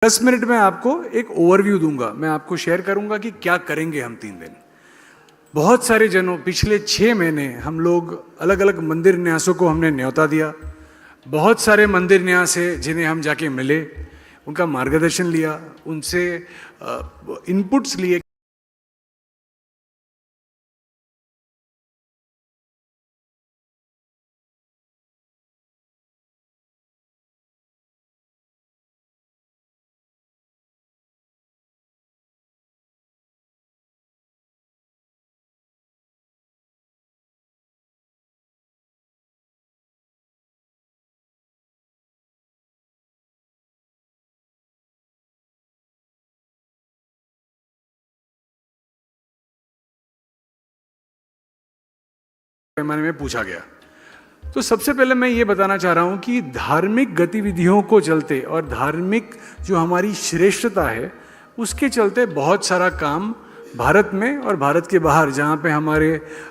10 minute में आपको एक ओवरव्यू दूंगा। मैं आपको शेयर करूंगा कि क्या करेंगे हम 3 दिन। बहुत सारे जनों, पिछले 6 महीने हम लोग अलग अलग मंदिर न्यासों को हमने न्योता दिया। बहुत सारे मंदिर न्यास है जिन्हें हम जाके मिले, उनका मार्गदर्शन लिया, उनसे इनपुट्स लिए। पैमाने में पूछा गया। तो सबसे पहले मैं ये बताना चाह रहा हूं कि धार्मिक गतिविधियों को चलते और धार्मिक जो हमारी श्रेष्ठता है उसके चलते बहुत सारा काम भारत में और भारत के बाहर, जहाँ पे हमारे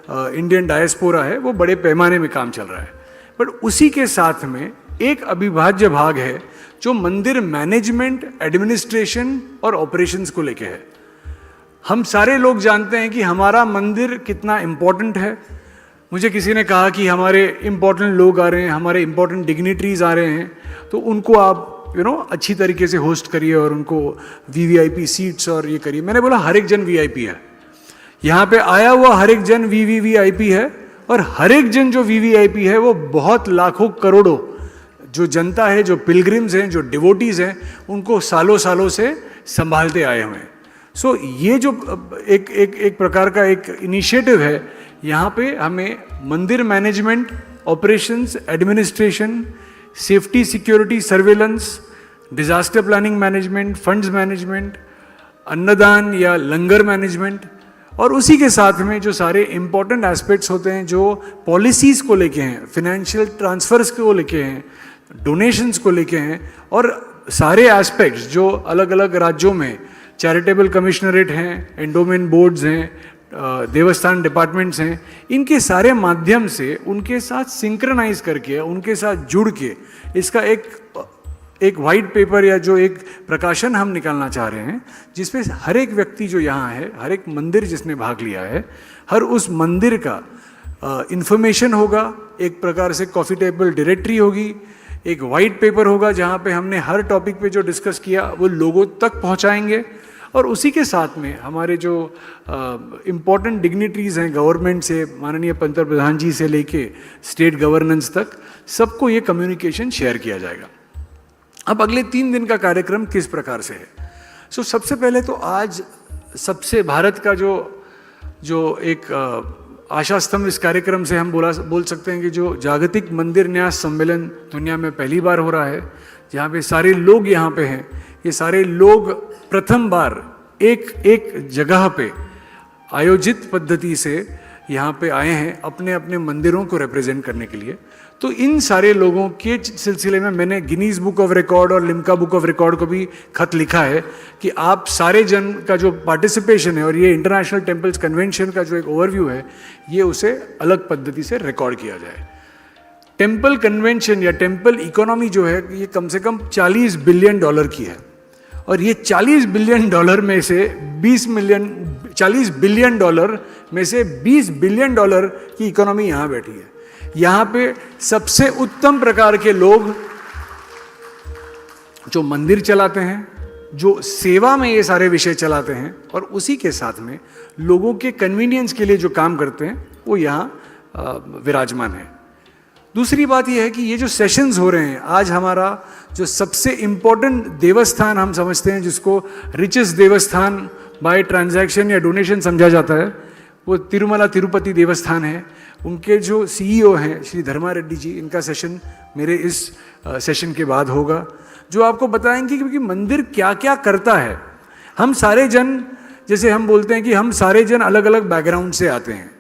इंडियन डायस्पोरा है, वो बड़े पैमाने में काम चल रहा है। बट उसी के साथ में एक अविभाज्य भाग है जो मंदिर मैनेजमेंट, एडमिनिस्ट्रेशन और ऑपरेशंस को लेके है। हम सारे लोग जानते हैं कि हमारा मंदिर कितना इम्पोर्टेंट है। मुझे किसी ने कहा कि हमारे इम्पोर्टेंट लोग आ रहे हैं, हमारे इम्पोर्टेंट डिग्निटरीज आ रहे हैं, तो उनको आप अच्छी तरीके से होस्ट करिए और उनको वीवीआईपी सीट्स और ये करिए। मैंने बोला हर एक जन वीआईपी है, यहाँ पे आया हुआ हर एक जन वीवीआईपी है, और हर एक जन जो वीवीआईपी है वो बहुत लाखों करोड़ों जो जनता है, जो पिलग्रिम्स हैं, जो डिवोटीज हैं, उनको सालों सालों से संभालते आए हुए हैं। सो ये जो एक प्रकार का एक इनिशिएटिव है, यहाँ पे हमें मंदिर management, operations, administration, safety, security, surveillance, disaster planning management, funds management, अन्नदान या लंगर मैनेजमेंट, और उसी के साथ में जो सारे इंपॉर्टेंट एस्पेक्ट्स होते हैं जो पॉलिसीज़ को लेके हैं, फिनेंशियल ट्रांसफर्स को लेके हैं, डोनेशंस को लेके हैं, और सारे एस्पेक्ट्स जो अलग अलग राज्यों में चैरिटेबल कमिश्नरेट हैं, एंडोमेंट बोर्ड्स हैं, देवस्थान डिपार्टमेंट्स हैं, इनके सारे माध्यम से उनके साथ सिंक्रनाइज करके, उनके साथ जुड़ के इसका एक वाइट पेपर या जो एक प्रकाशन हम निकालना चाह रहे हैं, जिसमें हर एक व्यक्ति जो यहाँ है, हर एक मंदिर जिसने भाग लिया है, हर उस मंदिर का इंफॉर्मेशन होगा। एक प्रकार से कॉफ़ी टेबल डायरेक्टरी होगी, एक वाइट पेपर होगा जहाँ पे हमने हर टॉपिक पे जो डिस्कस किया वो लोगों तक पहुँचाएंगे, और उसी के साथ में हमारे जो इम्पोर्टेंट डिग्निटरीज हैं गवर्नमेंट से, माननीय पंत प्रधान जी से लेके स्टेट गवर्नेंस तक, सबको ये कम्युनिकेशन शेयर किया जाएगा। अब अगले 3 दिन का कार्यक्रम किस प्रकार से है? सबसे पहले तो आज सबसे भारत का जो एक आशा स्तंभ इस कार्यक्रम से हम बोल सकते हैं कि जो जागतिक मंदिर न्यास सम्मेलन दुनिया में पहली बार हो रहा है, जहाँ पे सारे लोग यहाँ पे हैं। ये सारे लोग प्रथम बार एक जगह पे आयोजित पद्धति से यहाँ पे आए हैं अपने अपने मंदिरों को रिप्रेजेंट करने के लिए। तो इन सारे लोगों के सिलसिले में मैंने गिनीज बुक ऑफ रिकॉर्ड और लिम्का बुक ऑफ रिकॉर्ड को भी खत लिखा है कि आप सारे जन का जो पार्टिसिपेशन है और ये इंटरनेशनल टेम्पल्स कन्वेंशन का जो एक ओवरव्यू है, ये उसे अलग पद्धति से रिकॉर्ड किया जाए। टेम्पल कन्वेंशन या टेम्पल इकोनॉमी जो है, ये कम से कम $40 बिलियन की है, और ये $40 बिलियन में से 40 बिलियन में से $20 बिलियन की इकोनॉमी यहाँ बैठी है। यहाँ पे सबसे उत्तम प्रकार के लोग जो मंदिर चलाते हैं, जो सेवा में ये सारे विषय चलाते हैं, और उसी के साथ में लोगों के कन्वीनियंस के लिए जो काम करते हैं, वो यहाँ विराजमान है। दूसरी बात यह है कि ये जो सेशंस हो रहे हैं, आज हमारा जो सबसे इम्पोर्टेंट देवस्थान हम समझते हैं, जिसको रिचेस्ट देवस्थान बाय ट्रांजैक्शन या डोनेशन समझा जाता है, वो तिरुमला तिरुपति देवस्थान है। उनके जो सीईओ हैं श्री धर्मा रेड्डी जी, इनका सेशन मेरे इस सेशन के बाद होगा, जो आपको बताएंगे कि मंदिर क्या क्या करता है। हम सारे जन, जैसे हम बोलते हैं कि हम सारे जन अलग अलग बैकग्राउंड से आते हैं।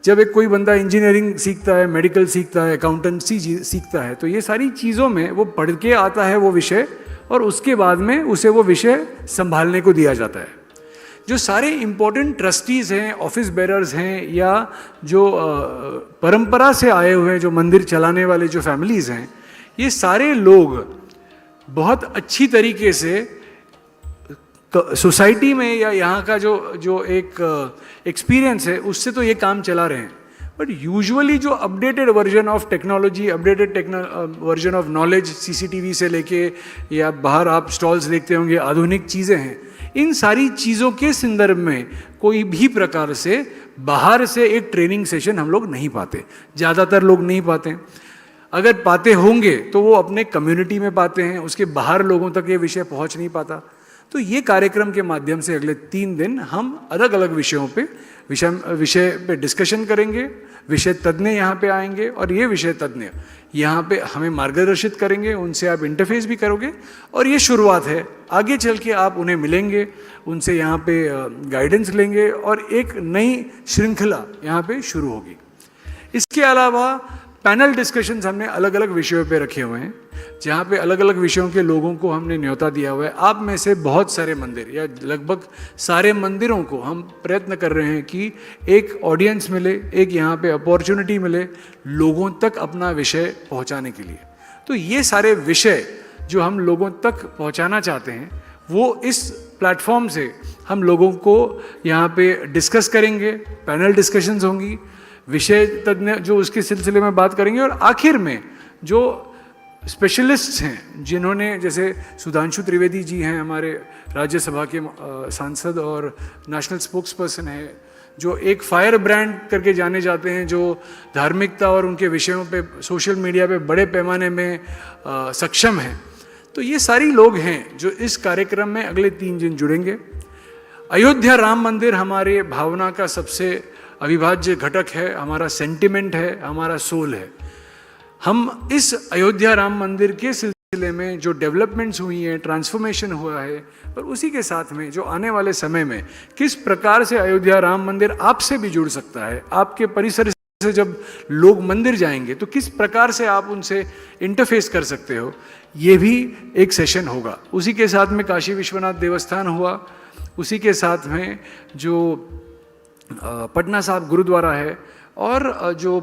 जब एक कोई बंदा इंजीनियरिंग सीखता है, मेडिकल सीखता है, अकाउंटेंसी सीखता है, तो ये सारी चीज़ों में वो पढ़ के आता है वो विषय, और उसके बाद में उसे वो विषय संभालने को दिया जाता है। जो सारे इम्पोर्टेंट ट्रस्टीज़ हैं, ऑफिस बेरर्स हैं, या जो परंपरा से आए हुए हैं, जो मंदिर चलाने वाले जो फैमिलीज़ हैं, ये सारे लोग बहुत अच्छी तरीके से सोसाइटी में या यहाँ का जो जो एक एक्सपीरियंस है उससे तो ये काम चला रहे हैं, बट यूजुअली जो updated version of technology, updated version of knowledge, CCTV से लेके या बाहर आप स्टॉल्स देखते होंगे आधुनिक चीज़ें हैं, इन सारी चीज़ों के संदर्भ में कोई भी प्रकार से बाहर से एक ट्रेनिंग सेशन हम लोग नहीं पाते, ज़्यादातर लोग नहीं पाते। अगर पाते होंगे तो वो अपने कम्युनिटी में पाते हैं, उसके बाहर लोगों तक ये विषय पहुंच नहीं पाता। तो ये कार्यक्रम के माध्यम से अगले 3 दिन हम अलग अलग विषयों पे विषय पे डिस्कशन करेंगे, विषय तज्ञ यहाँ पे आएंगे और ये विषय तज्ञ यहाँ पे हमें मार्गदर्शित करेंगे, उनसे आप इंटरफेस भी करोगे और ये शुरुआत है। आगे चल के आप उन्हें मिलेंगे, उनसे यहाँ पे गाइडेंस लेंगे और एक नई श्रृंखला यहाँ पे शुरू होगी। इसके अलावा पैनल डिस्कशंस हमने अलग अलग विषयों पे रखे हुए हैं, जहाँ पे अलग अलग विषयों के लोगों को हमने न्योता दिया हुआ है। आप में से बहुत सारे मंदिर या लगभग सारे मंदिरों को हम प्रयत्न कर रहे हैं कि एक ऑडियंस मिले, एक यहाँ पे अपॉर्चुनिटी मिले लोगों तक अपना विषय पहुँचाने के लिए। तो ये सारे विषय जो हम लोगों तक पहुँचाना चाहते हैं वो इस प्लेटफॉर्म से हम लोगों को यहाँ पे डिस्कस करेंगे, पैनल डिस्कशंस होंगी, विषय तज्ञ जो उसके सिलसिले में बात करेंगे और आखिर में जो स्पेशलिस्ट्स हैं जिन्होंने, जैसे सुधांशु त्रिवेदी जी हैं हमारे राज्यसभा के सांसद और नेशनल स्पोक्स पर्सन है, जो एक फायर ब्रांड करके जाने जाते हैं, जो धार्मिकता और उनके विषयों पे सोशल मीडिया पे बड़े पैमाने में सक्षम हैं। तो ये सारी लोग हैं जो इस कार्यक्रम में अगले 3 दिन जुड़ेंगे। अयोध्या राम मंदिर हमारे भावना का सबसे अविभाज्य घटक है, हमारा सेंटिमेंट है, हमारा सोल है। हम इस अयोध्या राम मंदिर के सिलसिले में जो डेवलपमेंट्स हुई हैं, ट्रांसफॉर्मेशन हुआ है, पर उसी के साथ में जो आने वाले समय में किस प्रकार से अयोध्या राम मंदिर आपसे भी जुड़ सकता है, आपके परिसर से जब लोग मंदिर जाएंगे तो किस प्रकार से आप उनसे इंटरफेस कर सकते हो, ये भी एक सेशन होगा। उसी के साथ में काशी विश्वनाथ देवस्थान हुआ, उसी के साथ में जो पटना साहब गुरुद्वारा है और जो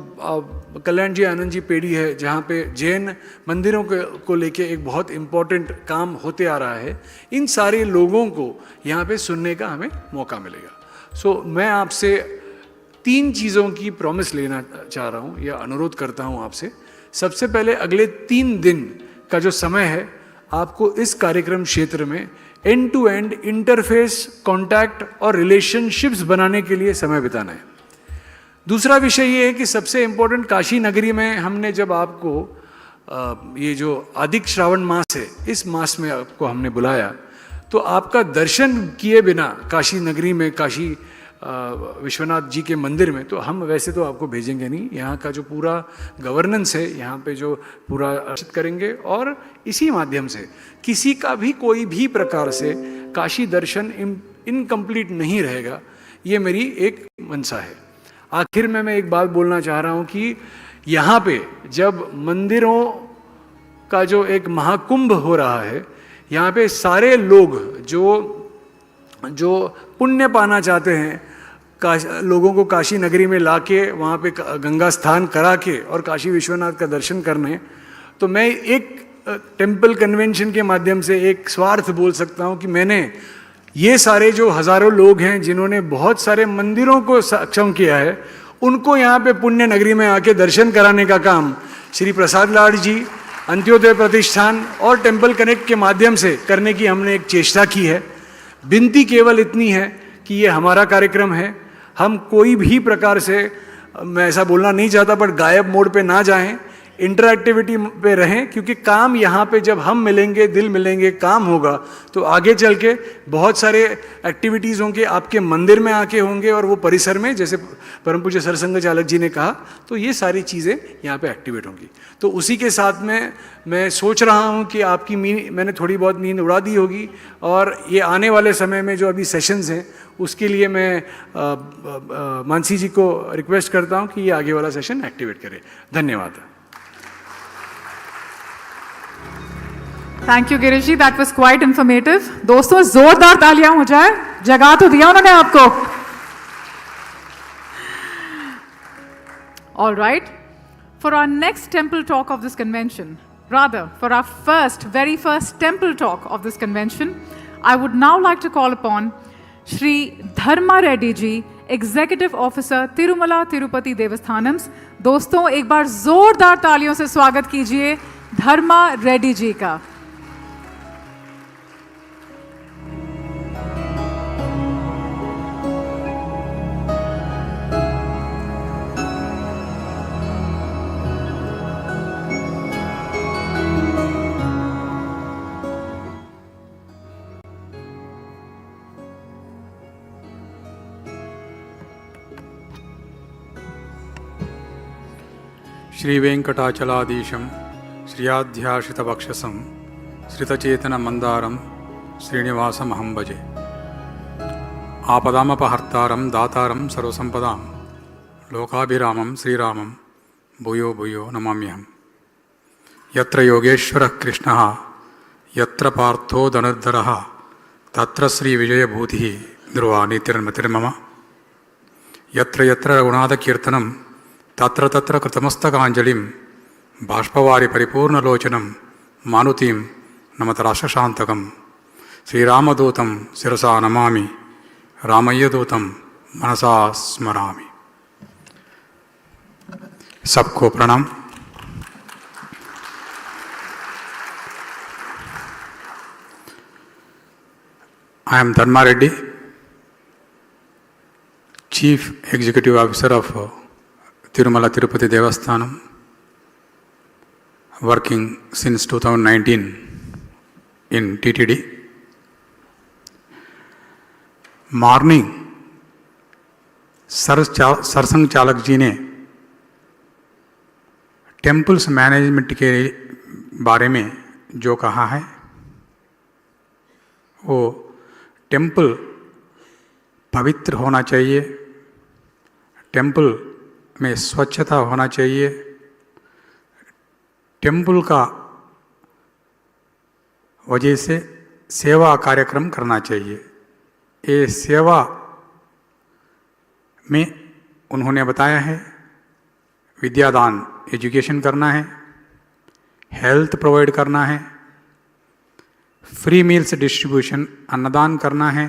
कल्याण जी आनंद जी पेड़ी है, जहाँ पे जैन मंदिरों को लेके एक बहुत इम्पोर्टेंट काम होते आ रहा है, इन सारे लोगों को यहाँ पे सुनने का हमें मौका मिलेगा। सो मैं आपसे 3 चीज़ों की प्रॉमिस लेना चाह रहा हूँ या अनुरोध करता हूँ आपसे। सबसे पहले अगले 3 दिन का जो समय है, आपको इस कार्यक्रम क्षेत्र में end to end interface, contact और रिलेशनशिप्स बनाने के लिए समय बिताना है। दूसरा विषय ये है कि सबसे इम्पोर्टेंट, काशी नगरी में हमने जब आपको ये जो अधिक श्रावण मास है, इस मास में आपको हमने बुलाया, तो आपका दर्शन किए बिना काशी नगरी में, काशी विश्वनाथ जी के मंदिर में, तो हम वैसे तो आपको भेजेंगे नहीं। यहाँ का जो पूरा गवर्नेंस है, यहाँ पे जो पूरा अर्चित करेंगे और इसी माध्यम से किसी का भी कोई भी प्रकार से काशी दर्शन इनकम्प्लीट नहीं रहेगा, ये मेरी एक मनसा है। आखिर में मैं एक बात बोलना चाह रहा हूँ कि यहाँ पे जब मंदिरों का जो एक महाकुंभ हो रहा है, यहाँ पे सारे लोग जो पुण्य पाना चाहते हैं, लोगों को काशी नगरी में लाके वहाँ पे गंगा स्नान करा के और काशी विश्वनाथ का दर्शन करने, तो मैं एक टेम्पल कन्वेंशन के माध्यम से एक स्वार्थ बोल सकता हूँ कि मैंने ये सारे जो हजारों लोग हैं जिन्होंने बहुत सारे मंदिरों को सक्षम किया है, उनको यहाँ पे पुण्य नगरी में आके दर्शन कराने का काम श्री प्रसाद लाड जी, अंत्योदय प्रतिष्ठान और टेम्पल कनेक्ट के माध्यम से करने की हमने एक चेष्टा की है। विनती केवल इतनी है कि ये हमारा कार्यक्रम है, हम कोई भी प्रकार से, मैं ऐसा बोलना नहीं चाहता, पर गायब मोड पे ना जाएं, इंटरएक्टिविटी पे रहें, क्योंकि काम यहाँ पे जब हम मिलेंगे, दिल मिलेंगे, काम होगा, तो आगे चल के बहुत सारे एक्टिविटीज़ होंगे, आपके मंदिर में आके होंगे और वो परिसर में, जैसे परम पूज्य सरसंघ चालक जी ने कहा, तो ये सारी चीज़ें यहाँ पे एक्टिवेट होंगी। तो उसी के साथ में मैं सोच रहा हूँ कि आपकी मैंने थोड़ी बहुत नींद उड़ा दी होगी, और ये आने वाले समय में जो अभी सेशंस हैं उसके लिए मैं मानसी जी को रिक्वेस्ट करता हूँ कि ये आगे वाला सेशन एक्टिवेट करें। धन्यवाद। Thank you Girish ji, that was quite informative. दोस्तों जोरदार तालियां हो जाए, जगा तो दिया उन्होंने आपको। All right, for our next temple talk of this convention, rather for our very first temple talk of this convention, I would now like to call upon Shri Dharma Reddy ji, Executive Officer, Tirumala Tirupati Devasthanams. दोस्तों एक बार जोरदार तालियों से स्वागत कीजिए धर्मा रेड्डी जी का. श्रीवेङ्कटाचलाधीशं श्रियाध्याशितवक्षसं श्रितचेतनमन्दारं श्रीनिवासमहं भजे. आपदामपहर्तारं दातारं सर्वसम्पदां लोकाभिरामं श्रीरामं भूयो भूयो नमाम्यहम्. यत्र योगेश्वरः कृष्णः यत्र पार्थो धनुर्धरः तत्र श्रीविजयभूतिः ध्रुवा नीतिर्मतिर्मम. यत्र यत्र रघुनाथकीर्तनं तत्र तत्र कृतमस्तकाञ्जलिं बाष्पवारि परिपूर्णलोचनं मारुतिं नमत राष्ट्रशान्तकं. श्रीरामदूतं शिरसा नमामि रामय्यदूतं मनसा स्मरामि. सबको प्रणाम. I am Dharma Reddy, Chief Executive Officer of Tirumala Tirupati Devasthanam, working since 2019 in TTD. Morning, सरसंघ चालक जी ने टेम्पल्स मैनेजमेंट के बारे में जो कहा है वो टेम्पल पवित्र होना चाहिए, टेम्पल में स्वच्छता होना चाहिए, टेम्पल का वजह से सेवा कार्यक्रम करना चाहिए. ये सेवा में उन्होंने बताया है विद्यादान एजुकेशन करना है, हेल्थ प्रोवाइड करना है, फ्री मील्स डिस्ट्रीब्यूशन अन्नदान करना है,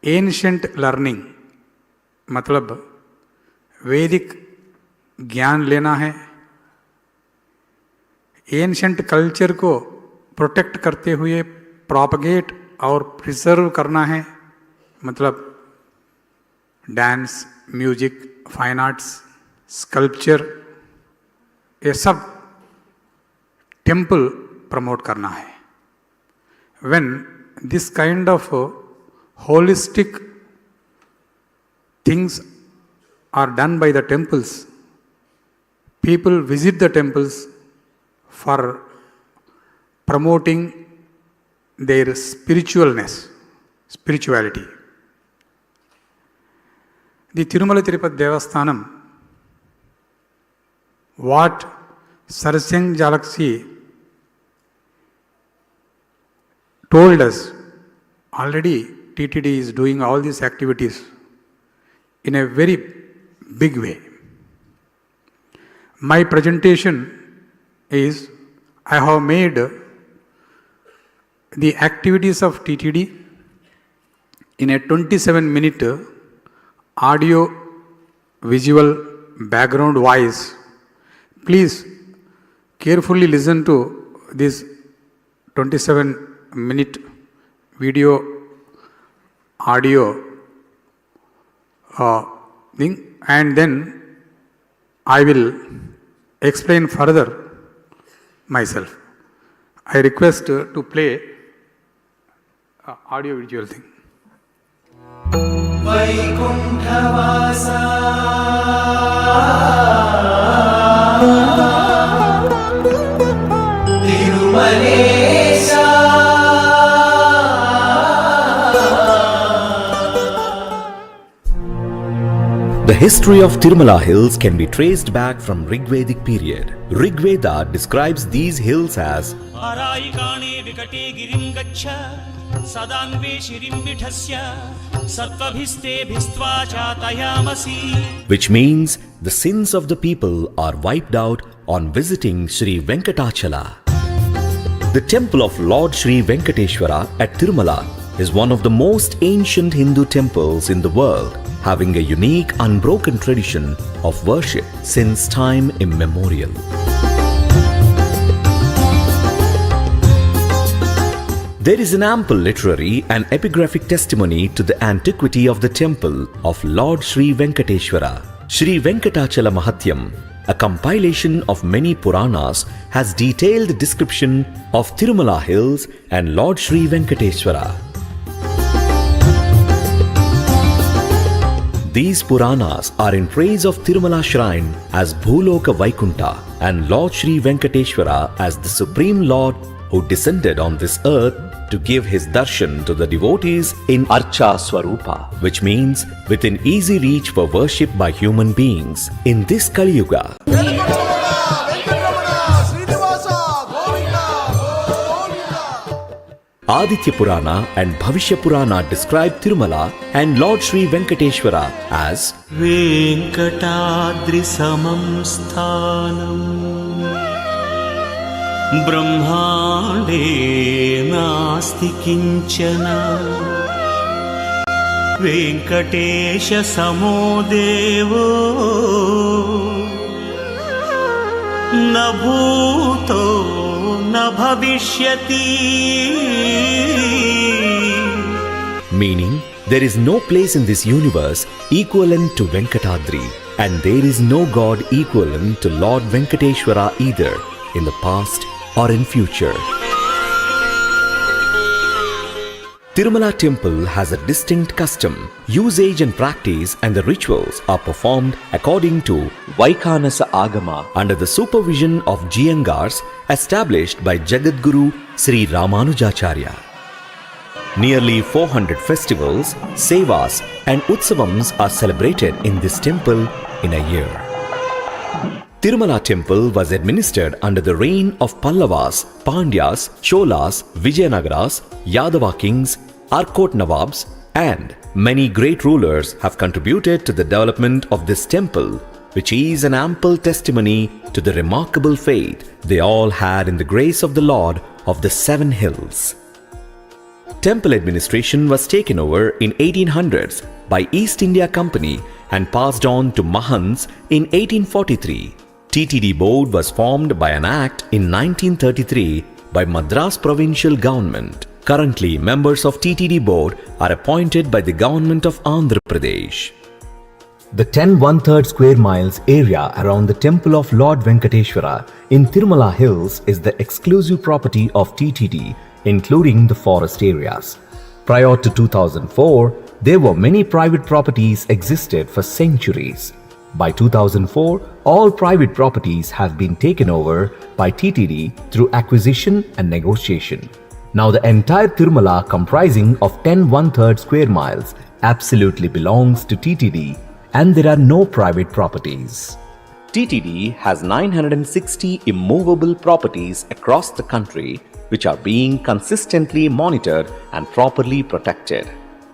एंशंट लर्निंग मतलब वैदिक ज्ञान लेना है, एंशंट कल्चर को प्रोटेक्ट करते हुए प्रोपगेट और प्रिजर्व करना है, मतलब dance, music, fine arts, sculpture, ये सब टेम्पल प्रमोट करना है. When this kind of holistic things are done by the temples, people visit the temples for promoting their spirituality. The Tirumala Tirupati Devasthanam, what Sarasang Jalaksi told us, already TTD is doing all these activities in a very big way. My presentation is, I have made the activities of TTD in a 27-minute audio, visual, background voice. Please carefully listen to this 27-minute video audio thing, and then I will explain further myself. I request to play audio visual thing. Vaikunthavasa Tirumalesa. The history of Tirumala hills can be traced back from Rigvedic period. Rigveda describes these hills as which means the sins of the people are wiped out on visiting Shri Venkatachala. The temple of Lord Shri Venkateshwara at Tirumala is one of the most ancient Hindu temples in the world, having a unique, unbroken tradition of worship since time immemorial. There is an ample literary and epigraphic testimony to the antiquity of the temple of Lord Shri Venkateshwara. Shri Venkatachala Mahatyam, a compilation of many Puranas, has detailed description of Tirumala hills and Lord Shri Venkateshwara. These Puranas are in praise of Tirumala shrine as Bhuloka Vaikunta and Lord Shri Venkateshwara as the Supreme Lord who descended on this earth to give his darshan to the devotees in Archa Swarupa, which means within easy reach for worship by human beings in this Kali Yuga. Aditya Purana and Bhavishya Purana describe Tirumala and Lord Shri Venkateshwara as Venkatadri samam sthanam Brahmande nasti kinchana Venkatesha samo devo na bhuto na bhavishyati. meaning there is no place in this universe equivalent to Venkatadri, and there is no god equivalent to Lord Venkateshwara either in the past or in future. Tirumala temple has a distinct custom, usage and practice, and the rituals are performed according to Vaikhanasa Agama under the supervision of Jiyangars established by Jagadguru Sri Ramanujacharya. Nearly 400 festivals, sevas and utsavams are celebrated in this temple in a year. Tirumala temple was administered under the reign of Pallavas, Pandyas, Cholas, Vijayanagaras, Yadava kings, Arcot Nawabs, and many great rulers have contributed to the development of this temple, which is an ample testimony to the remarkable faith they all had in the grace of the Lord of the Seven Hills. Temple administration was taken over in 1800s by East India Company and passed on to Mahants in 1843. TTD board was formed by an act in 1933 by Madras provincial government. Currently, members of TTD board are appointed by the government of Andhra Pradesh. The 10 1/3 square miles area around the temple of Lord Venkateshwara in Tirumala Hills is the exclusive property of TTD, including the forest areas. Prior to 2004, there were many private properties existed for centuries. By 2004, all private properties have been taken over by TTD through acquisition and negotiation. Now the entire Tirumala, comprising of 10 1/3 square miles, absolutely belongs to TTD, and there are no private properties. TTD has 960 immovable properties across the country which are being consistently monitored and properly protected.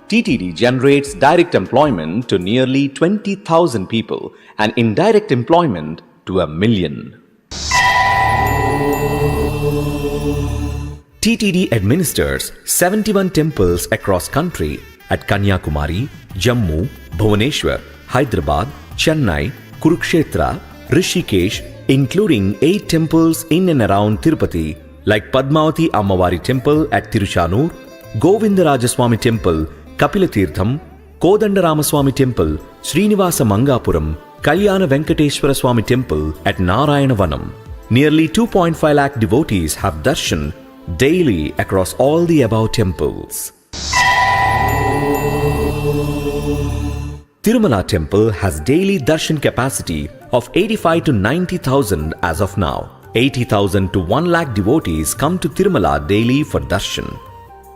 TTD generates direct employment to nearly 20,000 people and indirect employment to 1 million. TTD administers 71 temples across country at Kanyakumari, Jammu, Bhubaneswar, Hyderabad, Chennai, Kurukshetra, Rishikesh, including 8 temples in and around Tirupati like Padmavati Ammavari Temple at Tirushanur, Govindarajaswamy Temple, Kapilatirtham, Kodandaramaswamy Temple, Srinivasa Mangapuram, Kalyana Venkateshwara Swamy Temple at Narayanavanam. Nearly 2.5 lakh devotees have darshan daily across all the above temples. Tirumala temple has daily darshan capacity of 85 to 90,000 as of now. 80,000 to 1 lakh devotees come to Tirumala daily for darshan.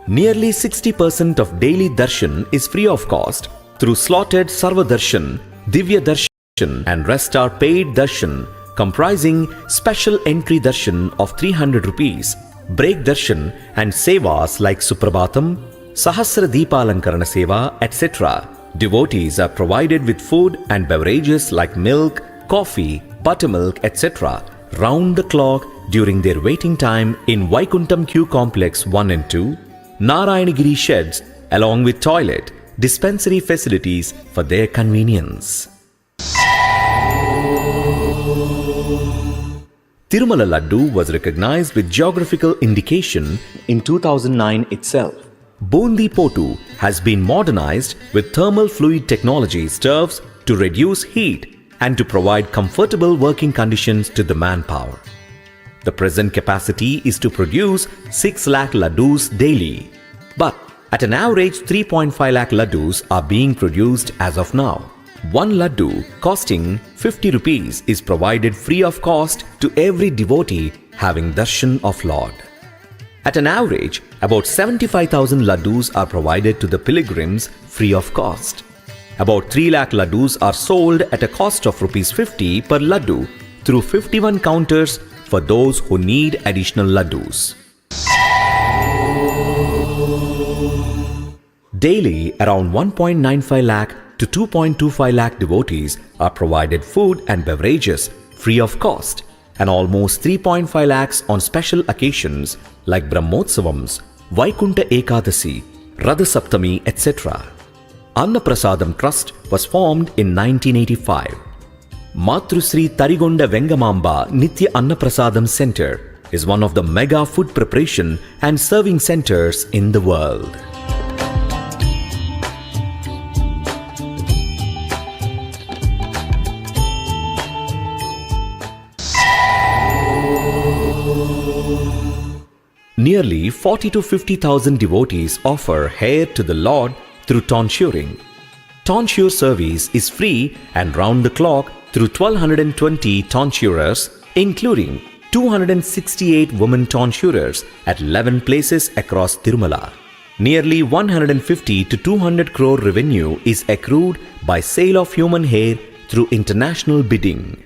Nearly 60% of daily darshan is free of cost through slotted Sarva Darshan, Divya Darshan, and rest are paid darshan, comprising special entry darshan of 300 rupees, break darshan, and sevas like Suprabhatam, Sahasra Deepalankarana Seva, etc. Devotees are provided with food and beverages like milk, coffee, buttermilk, etc. round the clock during their waiting time in Vaikuntham Q Complex 1 and 2, Narayanagiri sheds along with toilet, dispensary facilities for their convenience. Tirumala Laddu was recognized with geographical indication in 2009 itself. Bundi Pottu has been modernized with thermal fluid technology stoves to reduce heat and to provide comfortable working conditions to the manpower. The present capacity is to produce 6 lakh laddus daily, but at an average 3.5 lakh laddus are being produced as of now. One laddu costing 50 rupees is provided free of cost to every devotee having darshan of Lord. At an average, about 75,000 laddus are provided to the pilgrims free of cost. About 3 lakh laddus are sold at a cost of Rs 50 per laddu through 51 counters for those who need additional laddus. Daily, around 1.95 lakh to 2.25 lakh devotees are provided food and beverages free of cost, and almost 3.5 lakhs on special occasions like Brahmotsavams, Vaikunta Ekadasi, Radha Saptami, etc. Annaprasadam Trust was formed in 1985. Matrusri Tarigonda Vengamamba Nitya Annaprasadam Center is one of the mega food preparation and serving centers in the world. Nearly 40 to 50,000 devotees offer hair to the Lord through tonsuring. Tonsure service is free and round the clock through 1220 tonsurers, including 268 women tonsurers at 11 places across Tirumala. Nearly 150 to 200 crore revenue is accrued by sale of human hair through international bidding.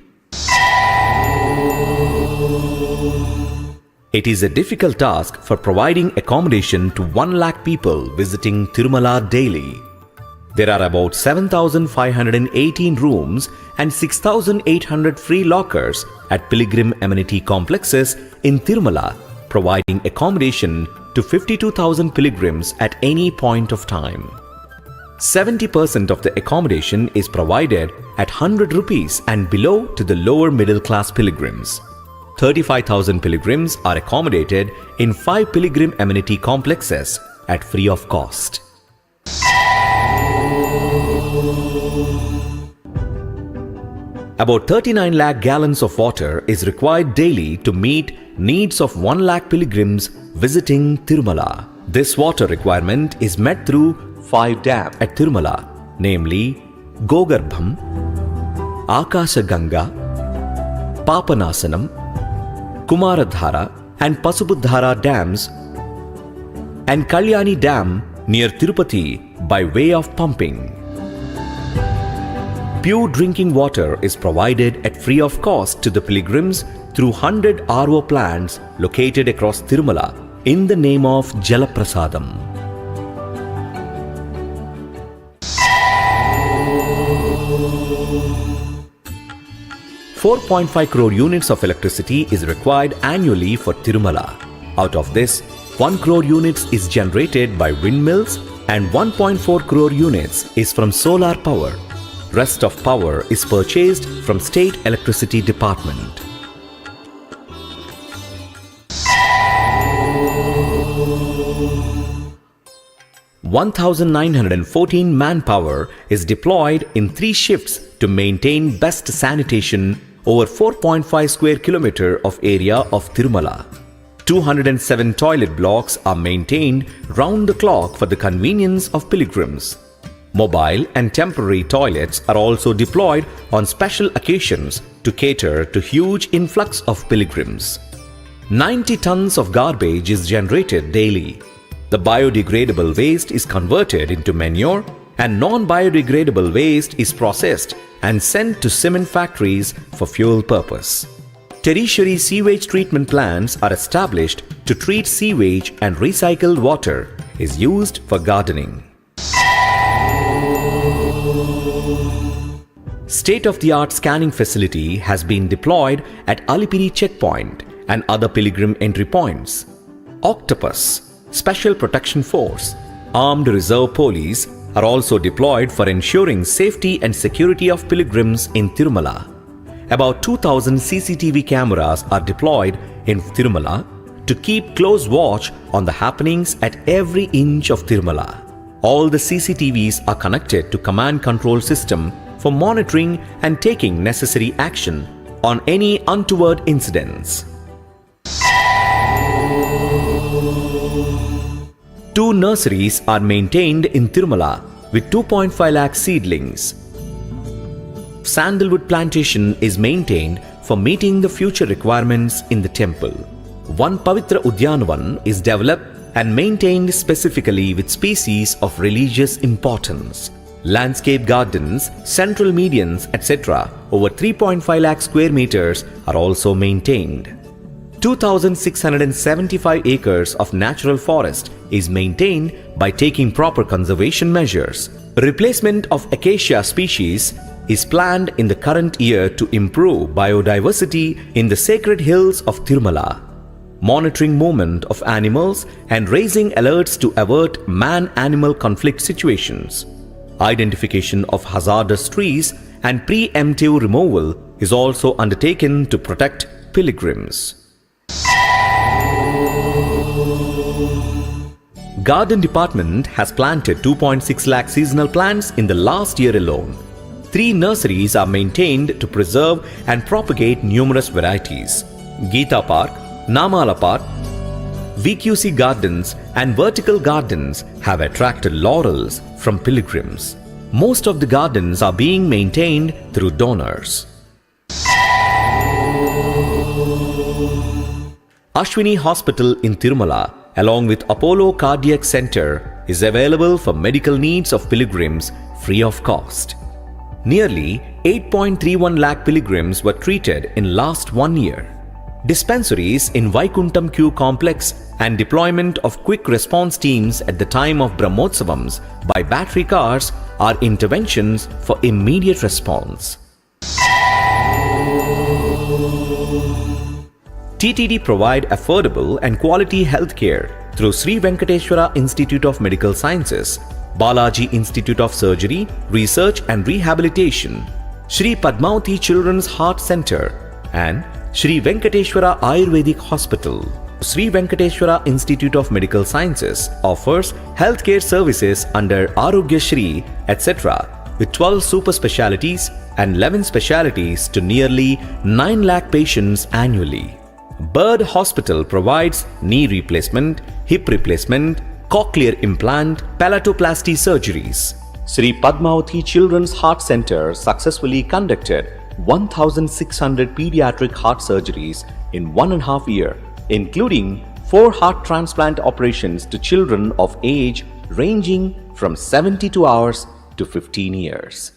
It is a difficult task for providing accommodation to 1 lakh people visiting Tirumala daily. There are about 7,518 rooms and 6,800 free lockers at pilgrim amenity complexes in Tirumala, providing accommodation to 52,000 pilgrims at any point of time. 70% of the accommodation is provided at 100 rupees and below to the lower middle class pilgrims. 35,000 pilgrims are accommodated in 5 pilgrim amenity complexes at free of cost. About 39 lakh gallons of water is required daily to meet needs of 1 lakh pilgrims visiting Tirumala. This water requirement is met through 5 dams at Tirumala, namely Gogarbham, Akasha Ganga, Papanasanam, Kumaradhara and Pasupudhara dams, and Kalyani Dam near Tirupati by way of pumping. Pure drinking water is provided at free of cost to the pilgrims through 100 RO plants located across Tirumala in the name of Jalaprasadam. $4.5 crore units of electricity is required annually for Tirumala. Out of this, 1 crore units is generated by windmills and 1.4 crore units is from solar power. Rest of power is purchased from State Electricity Department. $1,914 manpower is deployed in 3 shifts to maintain best sanitation over 4.5 square kilometer of area of Tirumala. 207 toilet blocks are maintained round the clock for the convenience of pilgrims. Mobile and temporary toilets are also deployed on special occasions to cater to huge influx of pilgrims. 90 tons of garbage is generated daily. The biodegradable waste is converted into manure and non-biodegradable waste is processed and sent to cement factories for fuel purpose. Tertiary sewage treatment plants are established to treat sewage, and recycled water is used for gardening. State-of-the-art scanning facility has been deployed at Alipiri checkpoint and other pilgrim entry points. Octopus, Special Protection Force, Armed Reserve Police are also deployed for ensuring safety and security of pilgrims in Tirumala. About 2,000 CCTV cameras are deployed in Tirumala to keep close watch on the happenings at every inch of Tirumala. All the CCTVs are connected to command control system for monitoring and taking necessary action on any untoward incidents. 2 nurseries are maintained in Tirumala with 2.5 lakh seedlings. Sandalwood plantation is maintained for meeting the future requirements in the temple. 1 Pavitra Udyanvan is developed and maintained specifically with species of religious importance. Landscape gardens, central medians, etc. over 3.5 lakh square meters are also maintained. 2,675 acres of natural forest is maintained by taking proper conservation measures. Replacement of acacia species is planned in the current year to improve biodiversity in the sacred hills of Tirumala. Monitoring movement of animals and raising alerts to avert man-animal conflict situations. Identification of hazardous trees and preemptive removal is also undertaken to protect pilgrims. Garden Department has planted 2.6 lakh seasonal plants in the last year alone. 3 nurseries are maintained to preserve and propagate numerous varieties. Geeta Park, Namala Park, VQC gardens and vertical gardens have attracted laurels from pilgrims. Most of the gardens are being maintained through donors. Ashwini Hospital in Tirumala, along with Apollo Cardiac Center, is available for medical needs of pilgrims free of cost. Nearly 8.31 lakh pilgrims were treated in last 1 year. Dispensaries in Vaikuntham Q complex and deployment of quick response teams at the time of Brahmotsavams by battery cars are interventions for immediate response. TTD provide affordable and quality healthcare through Sri Venkateshwara Institute of Medical Sciences, Balaji Institute of Surgery, Research and Rehabilitation, Shri Padmavati Children's Heart Center and Shri Venkateshwara Ayurvedic Hospital. Sri Venkateshwara Institute of Medical Sciences offers healthcare services under Arogya Shri, etc. with 12 super specialities and 11 specialities to nearly 9 lakh patients annually. Bird Hospital provides knee replacement, hip replacement, cochlear implant, palatoplasty surgeries. Sri Padmavati Children's Heart Center successfully conducted 1,600 pediatric heart surgeries in 1.5 years, including 4 heart transplant operations to children of age ranging from 72 hours to 15 years.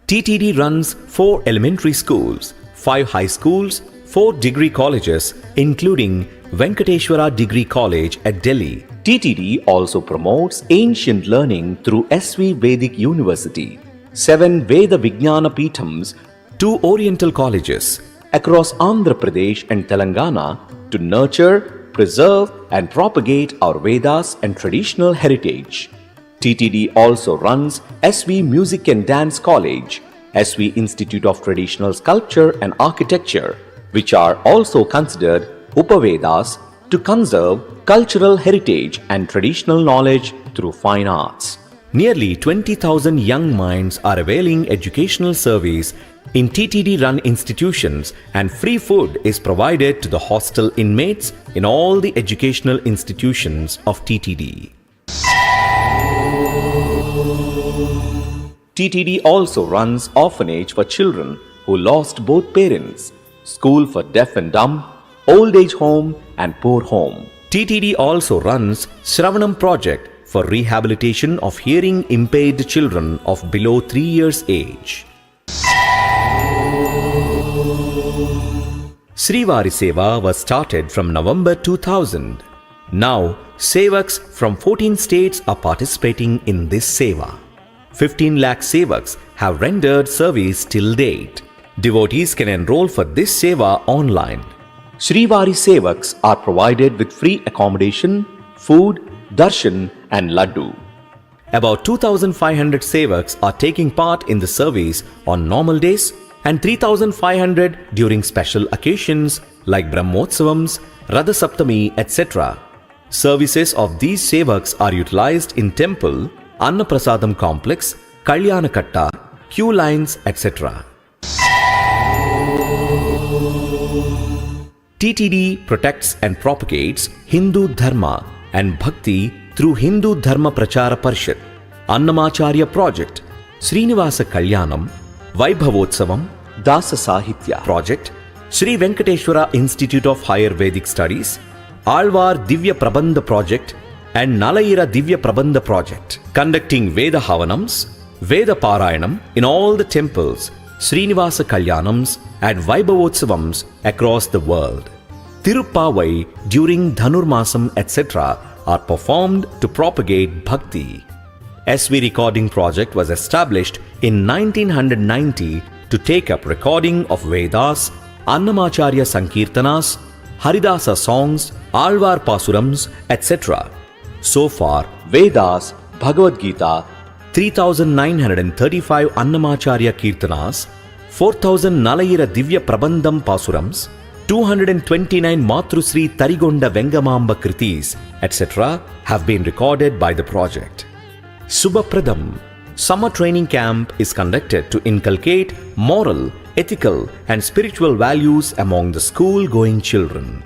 TTD runs 4 elementary schools, 5 high schools, 4 degree colleges, including Venkateshwara Degree College at Delhi. TTD also promotes ancient learning through SV Vedic University, 7 Veda Vijnana Peethams, 2 Oriental colleges across Andhra Pradesh and Telangana to nurture, preserve and propagate our Vedas and traditional heritage. TTD also runs SV Music and Dance College, SV Institute of Traditional Sculpture and Architecture, which are also considered Upavedas to conserve cultural heritage and traditional knowledge through fine arts. Nearly 20,000 young minds are availing educational service in TTD-run institutions, and free food is provided to the hostel inmates in all the educational institutions of TTD. TTD also runs orphanage for children who lost both parents, school for deaf and dumb, old age home and poor home. TTD also runs Shravanam project for rehabilitation of hearing impaired children of below 3 years age. Srivari Seva was started from November 2000. Now, Sevaks from 14 states are participating in this Seva. 15 lakh Sevaks have rendered service till date. Devotees can enroll for this seva online. Shrivari Sevaks are provided with free accommodation, food, darshan and laddu. About 2,500 Sevaks are taking part in the service on normal days and 3,500 during special occasions like Brahmotsavams, Radha Saptami, etc. Services of these Sevaks are utilized in temple, Annaprasadam complex, Kalyanakatta, queue lines, etc. TTD protects and propagates Hindu Dharma and Bhakti through Hindu Dharma Prachara Parishad, Annamacharya Project, Srinivasa Kalyanam, Vaibhavotsavam, Dasa Sahitya Project, Sri Venkateshwara Institute of Higher Vedic Studies, Alvar Divya Prabandha Project and Nalayira Divya Prabandha Project, conducting Veda Havanams, Veda Parayanam in all the temples, Srinivasa Kalyanams and Vaibhavotsavams across the world. Tiruppavai during Dhanurmasam etc. are performed to propagate Bhakti. SV Recording Project was established in 1990 to take up recording of Vedas, Annamacharya Sankirtanas, Haridasa songs, Alvar Pasurams, etc. So far, Vedas, Bhagavad Gita, 3,935 Annamacharya Kirtanas, 4,000 Nalayira Divya Prabandham Pasurams, 229 Matrusri Tarigonda Vengamamba Kritis, etc. have been recorded by the project. Subhapradam Summer Training Camp is conducted to inculcate moral, ethical and spiritual values among the school-going children.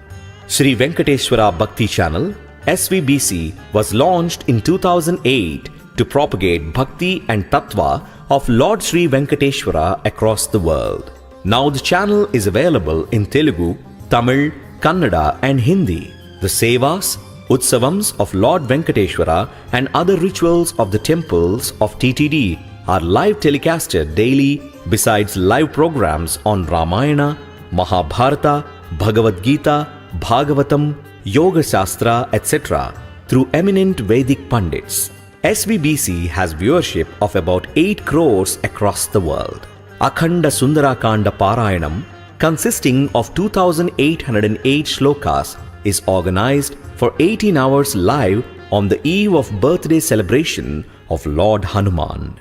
Sri Venkateshwara Bhakti Channel, SVBC, was launched in 2008 to propagate Bhakti and Tattva of Lord Sri Venkateshwara across the world. Now the channel is available in Telugu, Tamil, Kannada and Hindi. The Sevas, Utsavams of Lord Venkateshwara and other rituals of the temples of TTD are live telecasted daily besides live programs on Ramayana, Mahabharata, Bhagavad Gita, Bhagavatam, Yoga Shastra, etc. through eminent Vedic Pandits. SVBC has viewership of about 8 crores across the world. Akhanda Sundarakanda Parayanam, consisting of 2,808 shlokas, is organized for 18 hours live on the eve of birthday celebration of Lord Hanuman.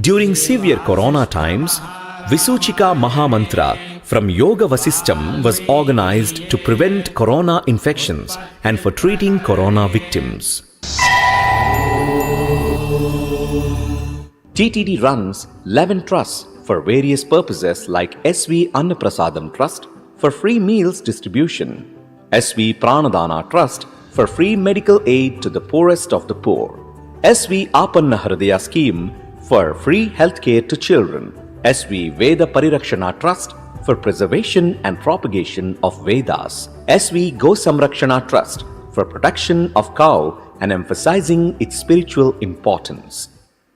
During severe corona times, Visuchika Mahamantra from Yoga Vasistam was organized to prevent corona infections and for treating corona victims. TTD runs 11 trusts for various purposes like SV Annaprasadam Trust for free meals distribution, SV Pranadana Trust for free medical aid to the poorest of the poor, SV Apanna Hridaya Scheme for free healthcare to children, SV Veda Parirakshana Trust for preservation and propagation of Vedas, SV Go Samrakshana Trust for protection of cow and emphasizing its spiritual importance.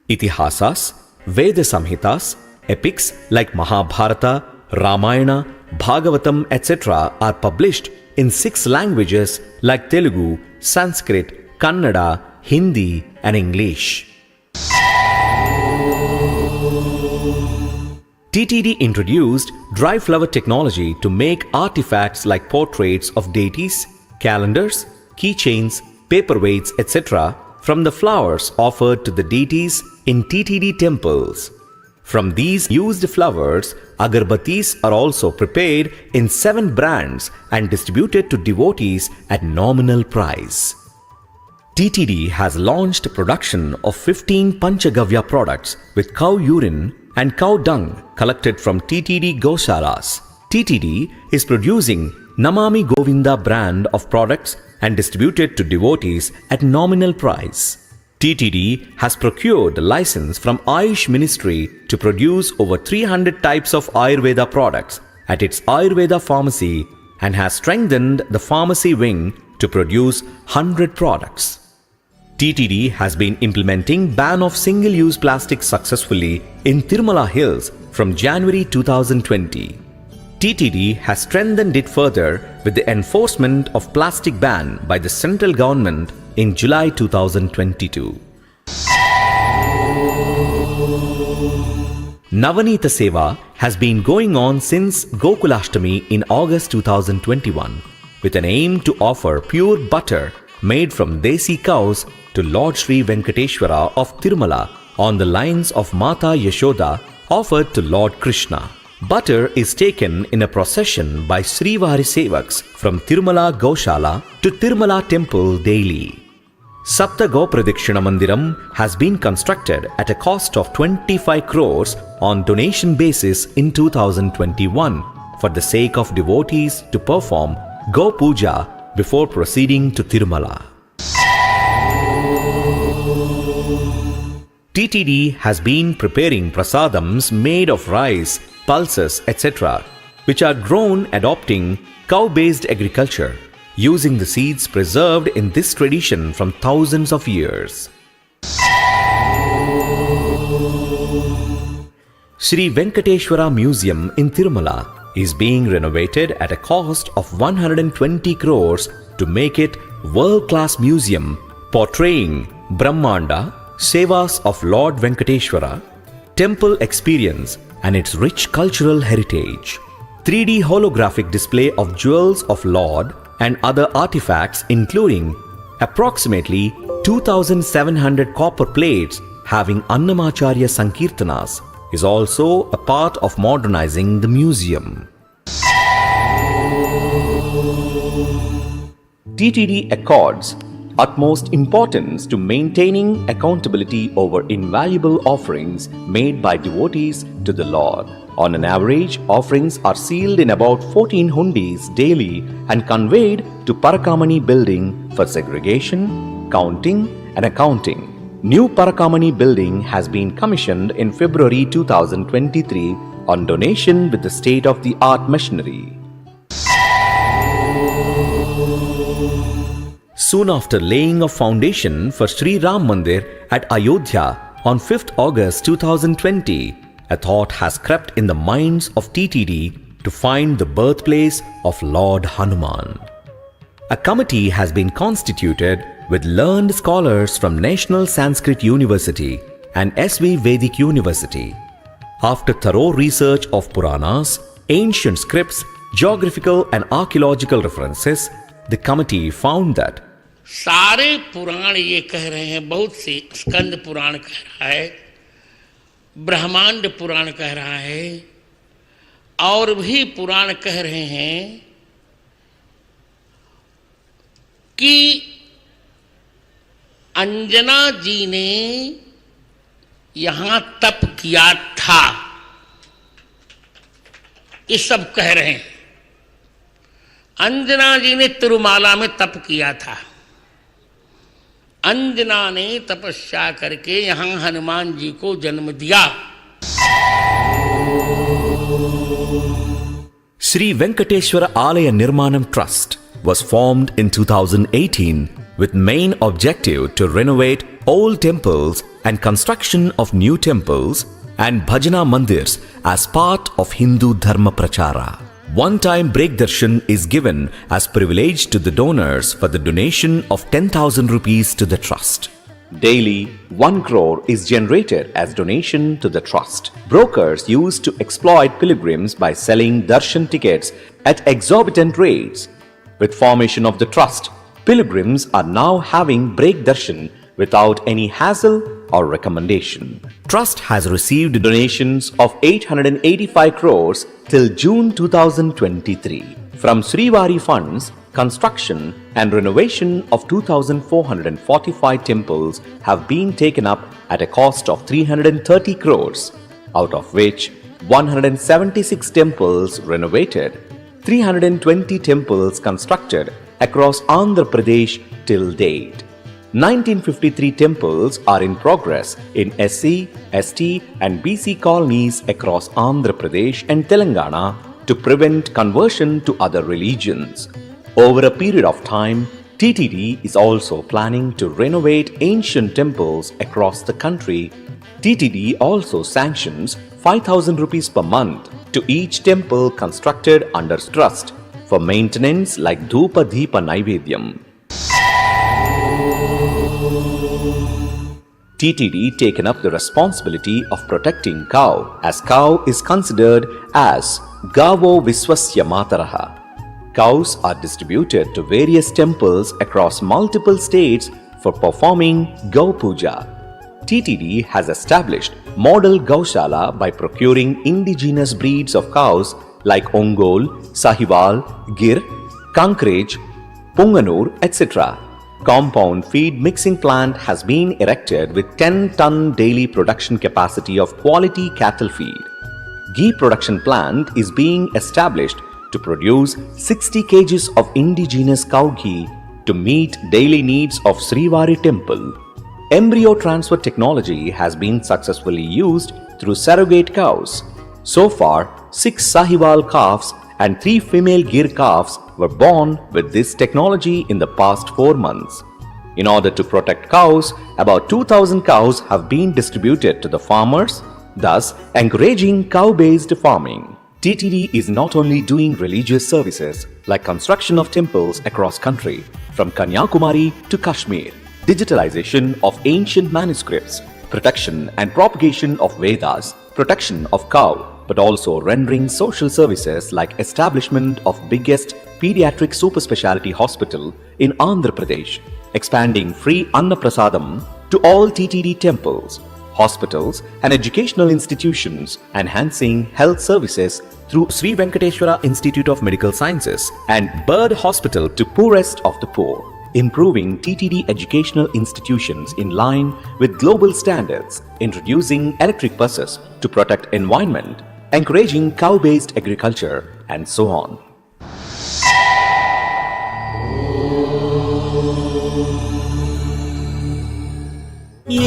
Itihasas, Veda Samhitas, epics like Mahabharata, Ramayana, Bhagavatam, etc. are published in 6 languages like Telugu, Sanskrit, Kannada, Hindi and English. TTD introduced dry flower technology to make artifacts like portraits of deities, calendars, keychains, paperweights, etc. from the flowers offered to the deities in TTD temples. From these used flowers, agarbattis are also prepared in 7 brands and distributed to devotees at nominal price. TTD has launched production of 15 Panchagavya products with cow urine and cow dung collected from TTD Goshalas. TTD is producing Namami Govinda brand of products and distributed to devotees at nominal price. TTD has procured a license from Ayush Ministry to produce over 300 types of Ayurveda products at its Ayurveda pharmacy and has strengthened the pharmacy wing to produce 100 products. TTD has been implementing ban of single-use plastic successfully in Tirumala Hills from January 2020. TTD has strengthened it further with the enforcement of plastic ban by the central government in July 2022. Navanita Seva has been going on since Gokulashtami in August 2021 with an aim to offer pure butter made from desi cows to Lord Shri Venkateshwara of Tirumala on the lines of Mata Yashoda offered to Lord Krishna. Butter is taken in a procession by Srivari Sevaks from Tirumala Goshala to Tirumala temple daily. Sapta Gopradikshina Mandiram has been constructed at a cost of 25 crores on donation basis in 2021 for the sake of devotees to perform Go Puja before proceeding to Tirumala. TTD has been preparing prasadams made of rice, pulses, etc., which are grown adopting cow-based agriculture, using the seeds preserved in this tradition from thousands of years. Shri Venkateshwara Museum in Tirumala is being renovated at a cost of 120 crores to make it world-class museum portraying Brahmanda, Sevas of Lord Venkateshwara, temple experience and its rich cultural heritage. 3D holographic display of jewels of Lord and other artifacts including approximately 2,700 copper plates having Annamacharya Sankirtanas is also a part of modernizing the museum. TTD accords utmost importance to maintaining accountability over invaluable offerings made by devotees to the Lord. On an average, offerings are sealed in about 14 hundis daily and conveyed to Parakamani building for segregation, counting and accounting. New Parakamani building has been commissioned in February 2023 on donation with the state-of-the-art machinery. Soon after laying of foundation for Shri Ram Mandir at Ayodhya on 5th August 2020, a thought has crept in the minds of TTD to find the birthplace of Lord Hanuman. A committee has been constituted with learned scholars from National Sanskrit University and SV Vedic University. After thorough research of Puranas, ancient scripts, geographical and archaeological references, the committee found that सारे पुराण ये कह रहे हैं, बहुत से स्कंद पुराण कह रहा है, ब्रह्मांड पुराण कह रहा है, और भी पुराण कह रहे हैं कि अंजना जी ने यहाँ तप किया था। ये सब कह रहे हैं। अंजना जी ने तिरुमाला में तप किया था। अंजना ने तपस्या करके यहाँ हनुमान जी को जन्म दिया। Shri Venkateshwara Alaya Nirmanam Trust was formed in 2018 with main objective to renovate old temples and construction of new temples and bhajana mandirs as part of Hindu Dharma Prachara. One-time break darshan is given as privilege to the donors for the donation of 10,000 rupees to the trust. Daily, 1 crore is generated as donation to the trust. Brokers used to exploit pilgrims by selling darshan tickets at exorbitant rates. With formation of the trust, pilgrims are now having break darshan without any hassle or recommendation. Trust has received donations of 885 crores till June 2023. From Srivari funds, construction and renovation of 2,445 temples have been taken up at a cost of 330 crores, out of which 176 temples renovated, 320 temples constructed across Andhra Pradesh till date. 1953 temples are in progress in SC, ST and BC colonies across Andhra Pradesh and Telangana to prevent conversion to other religions. Over a period of time, TTD is also planning to renovate ancient temples across the country. TTD also sanctions 5,000 rupees per month to each temple constructed under trust for maintenance like Dhupa Deepa Naivedyam. TTD taken up the responsibility of protecting cow, as cow is considered as Gavo Viswasya Mataraha. Cows are distributed to various temples across multiple states for performing Gau Puja. TTD has established model Gaushala by procuring indigenous breeds of cows like Ongol, Sahiwal, Gir, Kankraj, Punganur, etc. Compound feed mixing plant has been erected with 10-ton daily production capacity of quality cattle feed. Ghee production plant is being established to produce 60 kgs of indigenous cow ghee to meet daily needs of Srivari temple. Embryo transfer technology has been successfully used through surrogate cows. So far, 6 Sahiwal calves and 3 female Gir calves were born with this technology in the past 4 months. In order to protect cows, about 2,000 cows have been distributed to the farmers, thus encouraging cow-based farming. TTD is not only doing religious services like construction of temples across country, from Kanyakumari to Kashmir, digitalization of ancient manuscripts, protection and propagation of Vedas, protection of cow, but also rendering social services like establishment of biggest pediatric super specialty hospital in Andhra Pradesh, expanding free Anna Prasadam to all TTD temples, hospitals and educational institutions, enhancing health services through Sri Venkateshwara Institute of Medical Sciences and Bird Hospital to poorest of the poor, improving TTD educational institutions in line with global standards, introducing electric buses to protect environment, encouraging cow-based agriculture, and so on.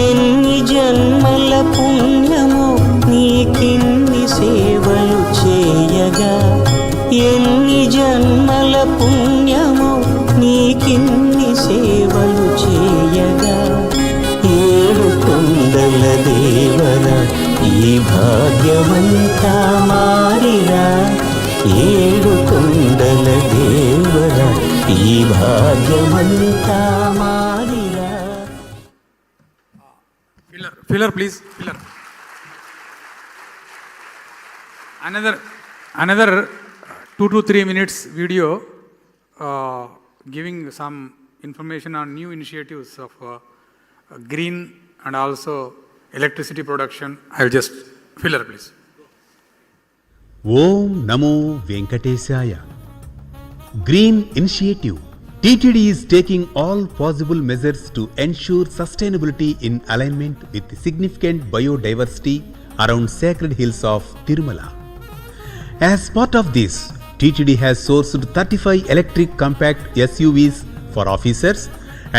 ఎన్ని జన్మల పుణ్యమో నీకిన్ని సేవలు చేయగా, ఎన్ని జన్మల పుణ్యమో నీకిన్ని సేవలు చేయగా, ఏడు కొండల దేవర ఈ భాగ్యమంతా మారిరా, ఏడు కొండల దేవర ఈ భాగ్యమంతా మారిరా. Filler, please. Filler. Another 2 to 3 minutes video giving some information on new initiatives of green and also electricity production. I will just filler, please. Om Namo Venkatesaya. Green Initiative. TTD is taking all possible measures to ensure sustainability in alignment with significant biodiversity around sacred hills of Tirumala. As part of this, TTD has sourced 35 electric compact SUVs for officers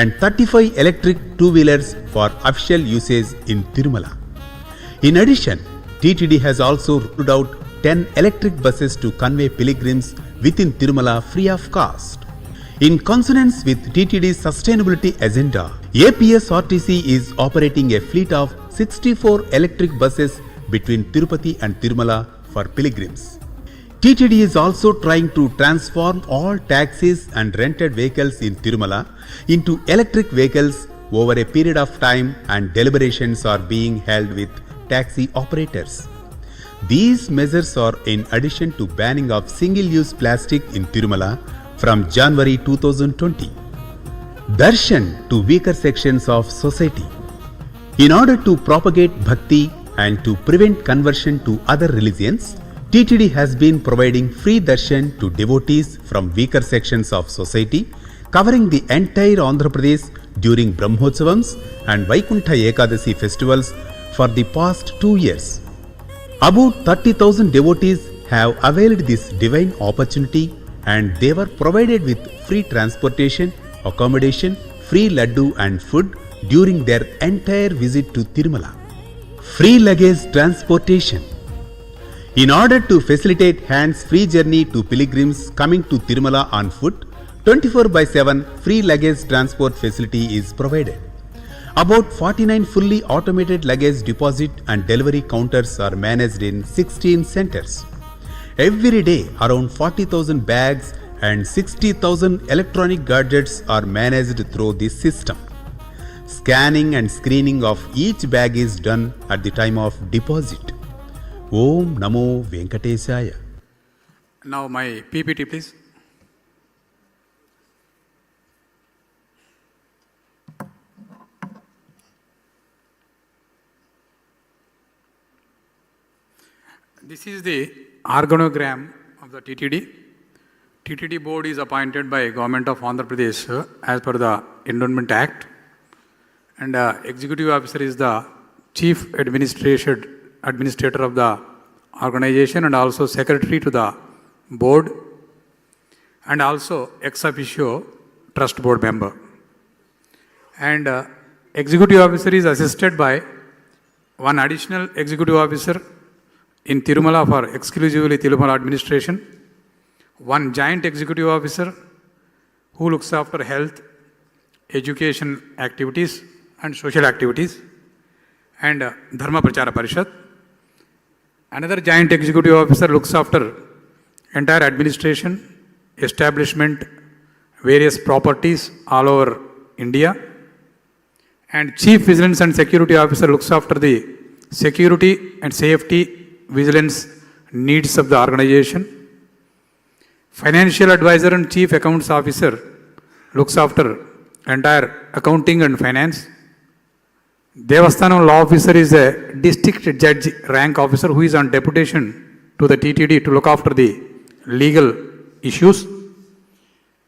and 35 electric two-wheelers for official usage in Tirumala. In addition, TTD has also rolled out 10 electric buses to convey pilgrims within Tirumala free of cost. In consonance with TTD's sustainability agenda, APSRTC is operating a fleet of 64 electric buses between Tirupati and Tirumala for pilgrims. TTD is also trying to transform all taxis and rented vehicles in Tirumala into electric vehicles over a period of time, and deliberations are being held with taxi operators. These measures are in addition to banning of single-use plastic in Tirumala from January 2020. Darshan to weaker sections of society. In order to propagate bhakti and to prevent conversion to other religions, TTD has been providing free darshan to devotees from weaker sections of society, covering the entire Andhra Pradesh during Brahmotsavams and Vaikuntha Ekadasi festivals for the past 2 years. About 30,000 devotees have availed this divine opportunity, and they were provided with free transportation, accommodation, free laddu and food during their entire visit to Tirumala. Free luggage transportation. In order to facilitate hands-free journey to pilgrims coming to Tirumala on foot, 24/7 free luggage transport facility is provided. About 49 fully automated luggage deposit and delivery counters are managed in 16 centers. Every day, around 40,000 bags and 60,000 electronic gadgets are managed through this system. Scanning and screening of each bag is done at the time of deposit. Om Namo Venkatesaya. Now my PPT, please. This is the organogram of the TTD. TTD board is appointed by Government of Andhra Pradesh as per the Endowment Act, and executive officer is the chief administrator of the organization and also secretary to the board, and also ex officio trust board member. And executive officer is assisted by one additional executive officer in Tirumala for exclusively Tirumala administration, one joint executive officer who looks after health, education activities and social activities, and Dharma Prachara Parishad. Another joint executive officer looks after entire administration, establishment, various properties all over India, and chief vigilance and security officer looks after the security and safety vigilance needs of the organization. Financial advisor and chief accounts officer looks after entire accounting and finance. Devasthanam law officer is a district judge rank officer who is on deputation to the TTD to look after the legal issues,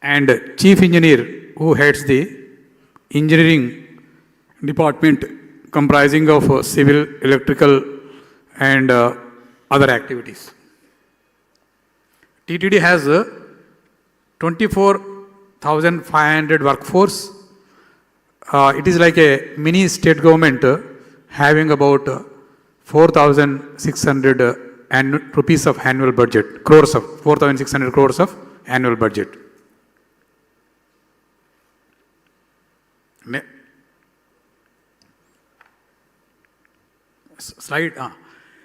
and chief engineer who heads the engineering department comprising of civil, electrical and other activities. TTD has 24,500 workforce. It is like a mini state government having about 4,600 rupees of annual budget, 4,600 crores of annual budget. Slide.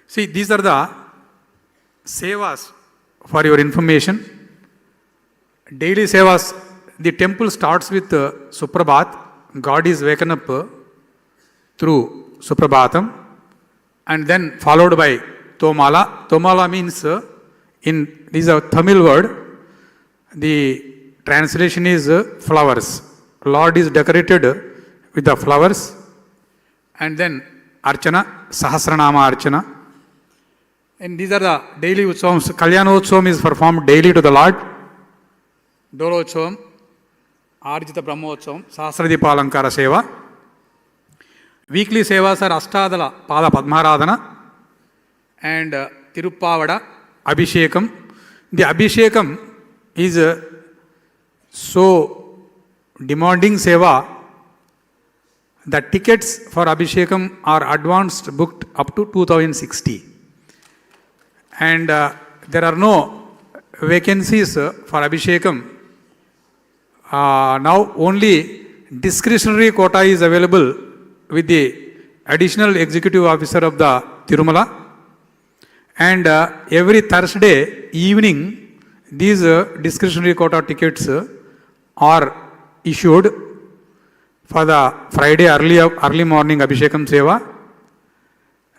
See, these are the sevas for your information. Daily sevas, the temple starts with Suprabhat. God is waken up through Suprabhatam, and then followed by Tomala. Tomala means, this is a Tamil word, the translation is flowers. Lord is decorated with the flowers, and then Archana, Sahasranama Archana. And these are the daily Utsavams. Kalyanotsavam is performed daily to the Lord. Dolotsavam, Arjita Brahmotsavam, Sahasradipalankara Seva. Weekly Sevas are Ashtadala Pada Padmaradhana and Tirupavada, Abhishekam. The Abhishekam is so demanding Seva that tickets for Abhishekam are advanced booked up to 2060. And there are no vacancies for Abhishekam. Now only discretionary quota is available with the additional executive officer of the Tirumala. And every Thursday evening, these discretionary quota tickets are issued for the Friday early morning Abhishekam Seva.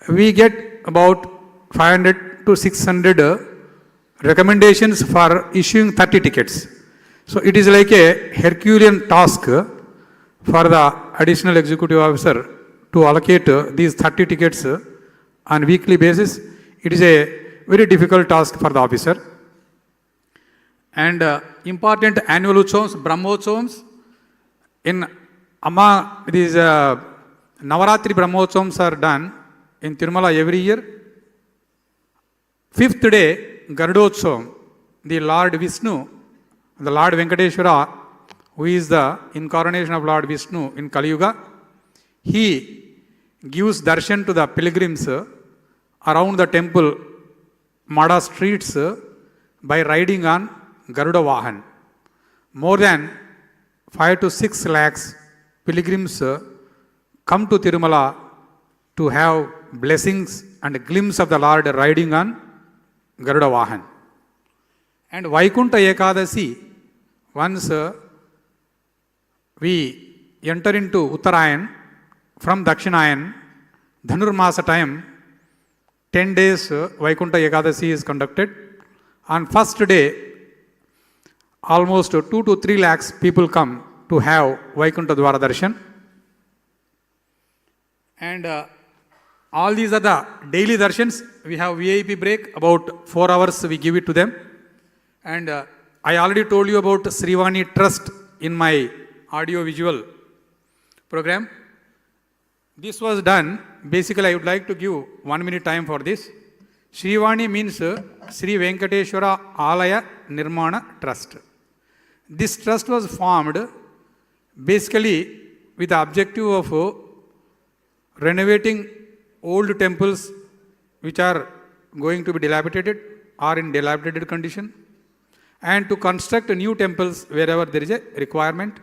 We get about 500 to 600 recommendations for issuing 30 tickets. So it is like a Herculean task for the additional executive officer to allocate these 30 tickets on weekly basis. It is a very difficult task for the officer. And important annual Utsavams, Brahmotsavams. In Amma, these Navaratri Brahmotsavams are done in Tirumala every year. 5th day, Garudotsavam, the Lord Vishnu, the Lord Venkateshwara, who is the incarnation of Lord Vishnu in Kali Yuga, he gives darshan to the pilgrims around the temple Mada streets by riding on Garuda Vahan. More than 5 to 6 lakhs pilgrims come to Tirumala to have blessings and a glimpse of the Lord riding on Garuda Vahan. And Vaikunta Ekadasi, once we enter into Uttarayan, from Dakshinayan, Dhanurmasa time, 10 days Vaikuntha Ekadasi is conducted. On first day, almost 2 to 3 lakhs people come to have Vaikuntha Dwara Darshan. And all these are the daily darshans. We have VIP break, about 4 hours we give it to them. And I already told you about Srivani Trust in my audio visual program. This was done, basically I would like to give 1 minute time for this. Srivani means Sri Venkateshwara Alaya Nirmana Trust. This trust was formed basically with the objective of renovating old temples which are going to be dilapidated or in dilapidated condition, and to construct new temples wherever there is a requirement,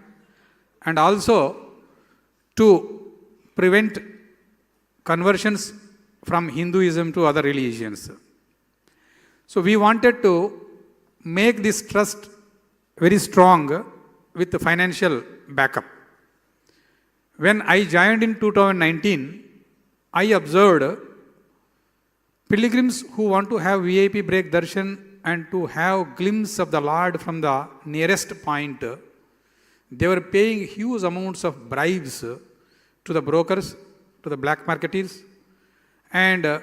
and also to prevent conversions from Hinduism to other religions. So we wanted to make this trust very strong with the financial backup. When I joined in 2019, I observed pilgrims who want to have VIP break darshan and to have glimpse of the Lord from the nearest point, they were paying huge amounts of bribes to the brokers, to the black marketeers, and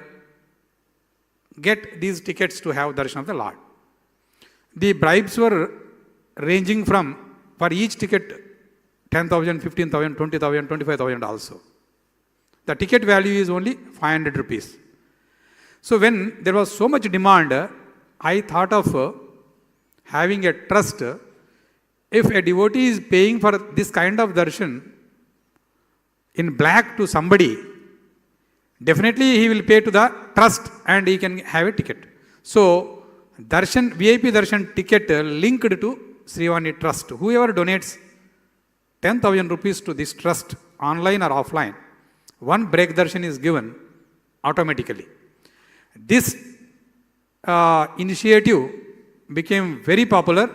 get these tickets to have darshan of the Lord. The bribes were ranging from, for each ticket, 10,000, 15,000, 20,000, 25,000 also. The ticket value is only 500 rupees. So when there was so much demand, I thought of having a trust. If a devotee is paying for this kind of darshan in black to somebody, definitely he will pay to the trust and he can have a ticket. So darshan, VIP darshan ticket linked to Srivani Trust. Whoever donates 10,000 rupees to this trust, online or offline, one break darshan is given automatically. This initiative became very popular.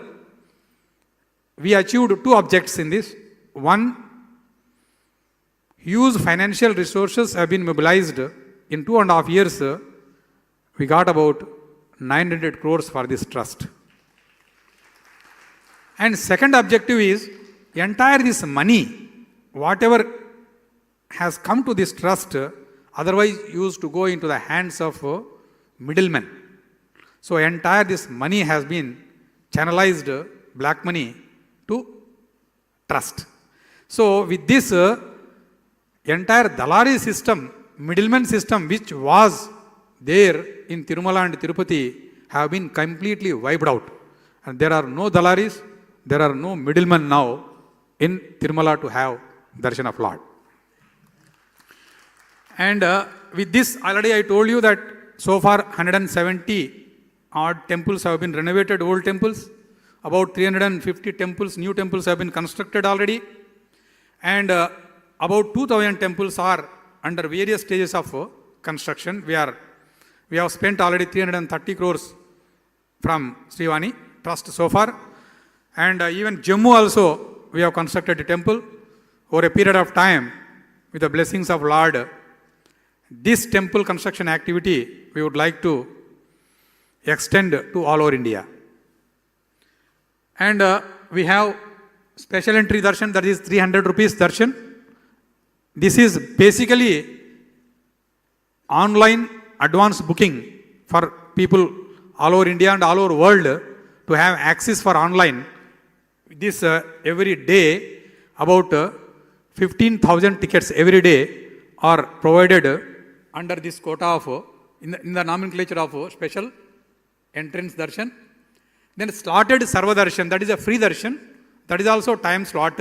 We achieved 2 objects in this. One, huge financial resources have been mobilized. In 2.5 years, we got about 900 crores for this trust. And second objective is, entire this money, whatever has come to this trust, otherwise used to go into the hands of middlemen. So entire this money has been channelized, black money, to trust. So with this, entire Dalari system, middleman system which was there in Tirumala and Tirupati have been completely wiped out. And there are no Dalaris, there are no middlemen now in Tirumala to have darshan of Lord. And with this, already I told you that so far 170 odd temples have been renovated, old temples. About 350 temples, new temples have been constructed already. And about 2,000 temples are under various stages of construction. We have spent already 330 crores from Srivani Trust so far. And even Jammu also, we have constructed a temple over a period of time with the blessings of Lord. This temple construction activity we would like to extend to all over India. And we have special entry darshan, that is 300 rupees darshan. This is basically online advance booking for people all over India and all over world to have access for online. This every day, about 15,000 tickets every day are provided under this quota of, in the nomenclature of special entrance darshan. Then slotted Sarva darshan, that is a free darshan, that is also time slot,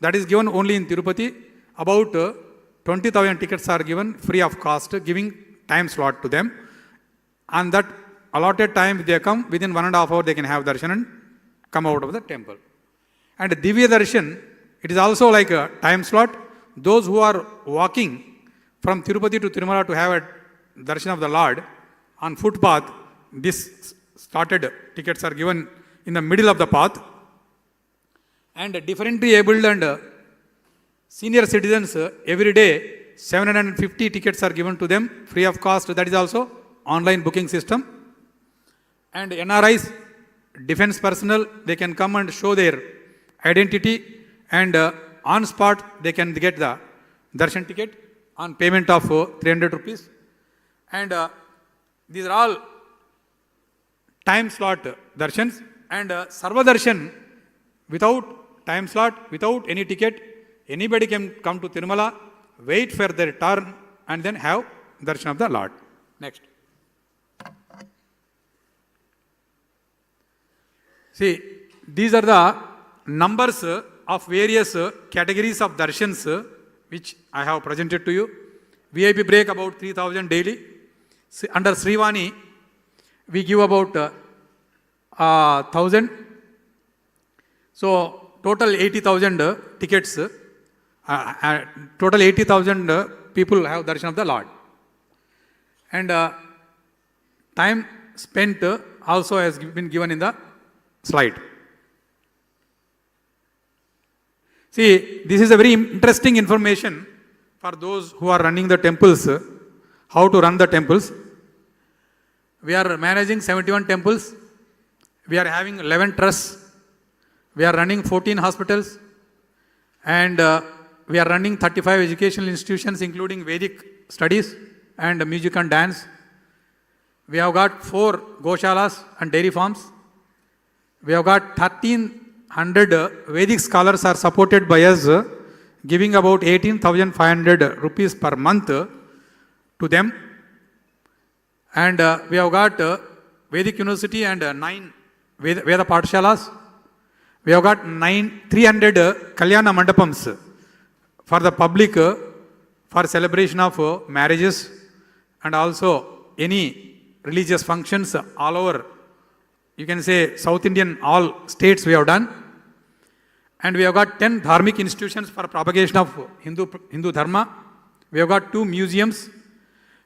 that is given only in Tirupati. About 20,000 tickets are given free of cost, giving time slot to them. And that allotted time, if they come, within 1.5 hours they can have darshan and come out of the temple. And Divya darshan, it is also like a time slot. Those who are walking from Tirupati to Tirumala to have a darshan of the Lord on footpath, this started tickets are given in the middle of the path. And differently abled and Senior citizens, every day 750 tickets are given to them free of cost. That is also online booking system. And NRIs, defense personnel, they can come and show their identity, and on spot they can get the darshan ticket on payment of 300 rupees. And these are all time slot darshans, and Sarva Darshan without time slot, without any ticket. Anybody can come to Tirumala, wait for their turn, and then have darshan of the Lord. Next. See, these are the numbers of various categories of darshans which I have presented to you. VIP break about 3,000 daily. Under Srivani, we give about 1,000. So total 80,000 tickets. Total 80,000 people have darshan of the Lord. And time spent also has been given in the slide. See, this is a very interesting information for those who are running the temples, how to run the temples. We are managing 71 temples. We are having 11 trusts. We are running 14 hospitals. And we are running 35 educational institutions, including Vedic studies and music and dance. We have got 4 goshalas and dairy farms. We have got 1,300 Vedic scholars are supported by us, giving about 18,500 rupees per month to them. And we have got Vedic University and 9 Veda Pathshalas. We have got 300 Kalyana Mandapams for the public for celebration of marriages and also any religious functions all over. You can say South Indian, all states we have done. And we have got 10 dharmic institutions for propagation of Hindu Dharma. We have got 2 museums.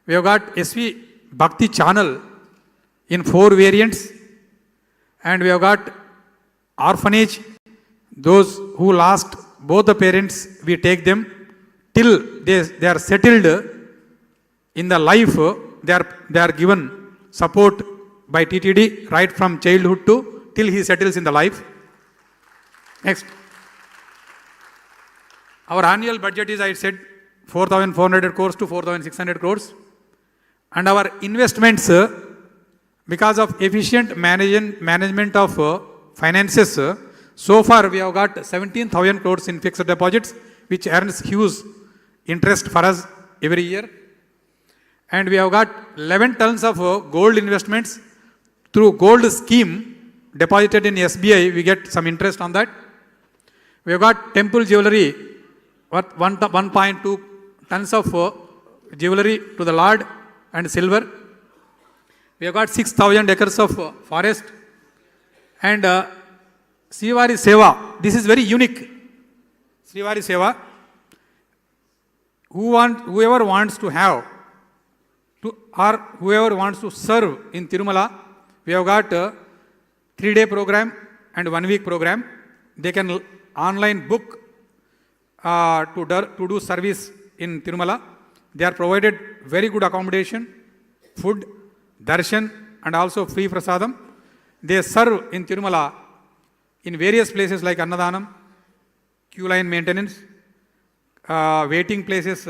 We have got SV Bhakti channel in 4 variants. And we have got orphanage. Those who lost both the parents, we take them till they are settled in the life. They are given support by TTD right from childhood to till he settles in the life. Next. Our annual budget is, I said, 4,400 crores to 4,600 crores. And our investments, because of efficient management of finances, so far we have got 17,000 crores in fixed deposits, which earns huge interest for us every year. And we have got 11 tons of gold investments. Through gold scheme deposited in SBI, we get some interest on that. We have got temple jewelry, worth 1.2 tons of jewelry to the Lord and silver. We have got 6,000 acres of forest. And Srivari Seva, this is very unique. Srivari Seva, whoever wants to have, or whoever wants to serve in Tirumala, we have got a 3-day program and 1-week program. They can online book to do service in Tirumala. They are provided very good accommodation, food, darshan, and also free prasadam. They serve in Tirumala in various places like Annadanam, queue line maintenance, waiting places,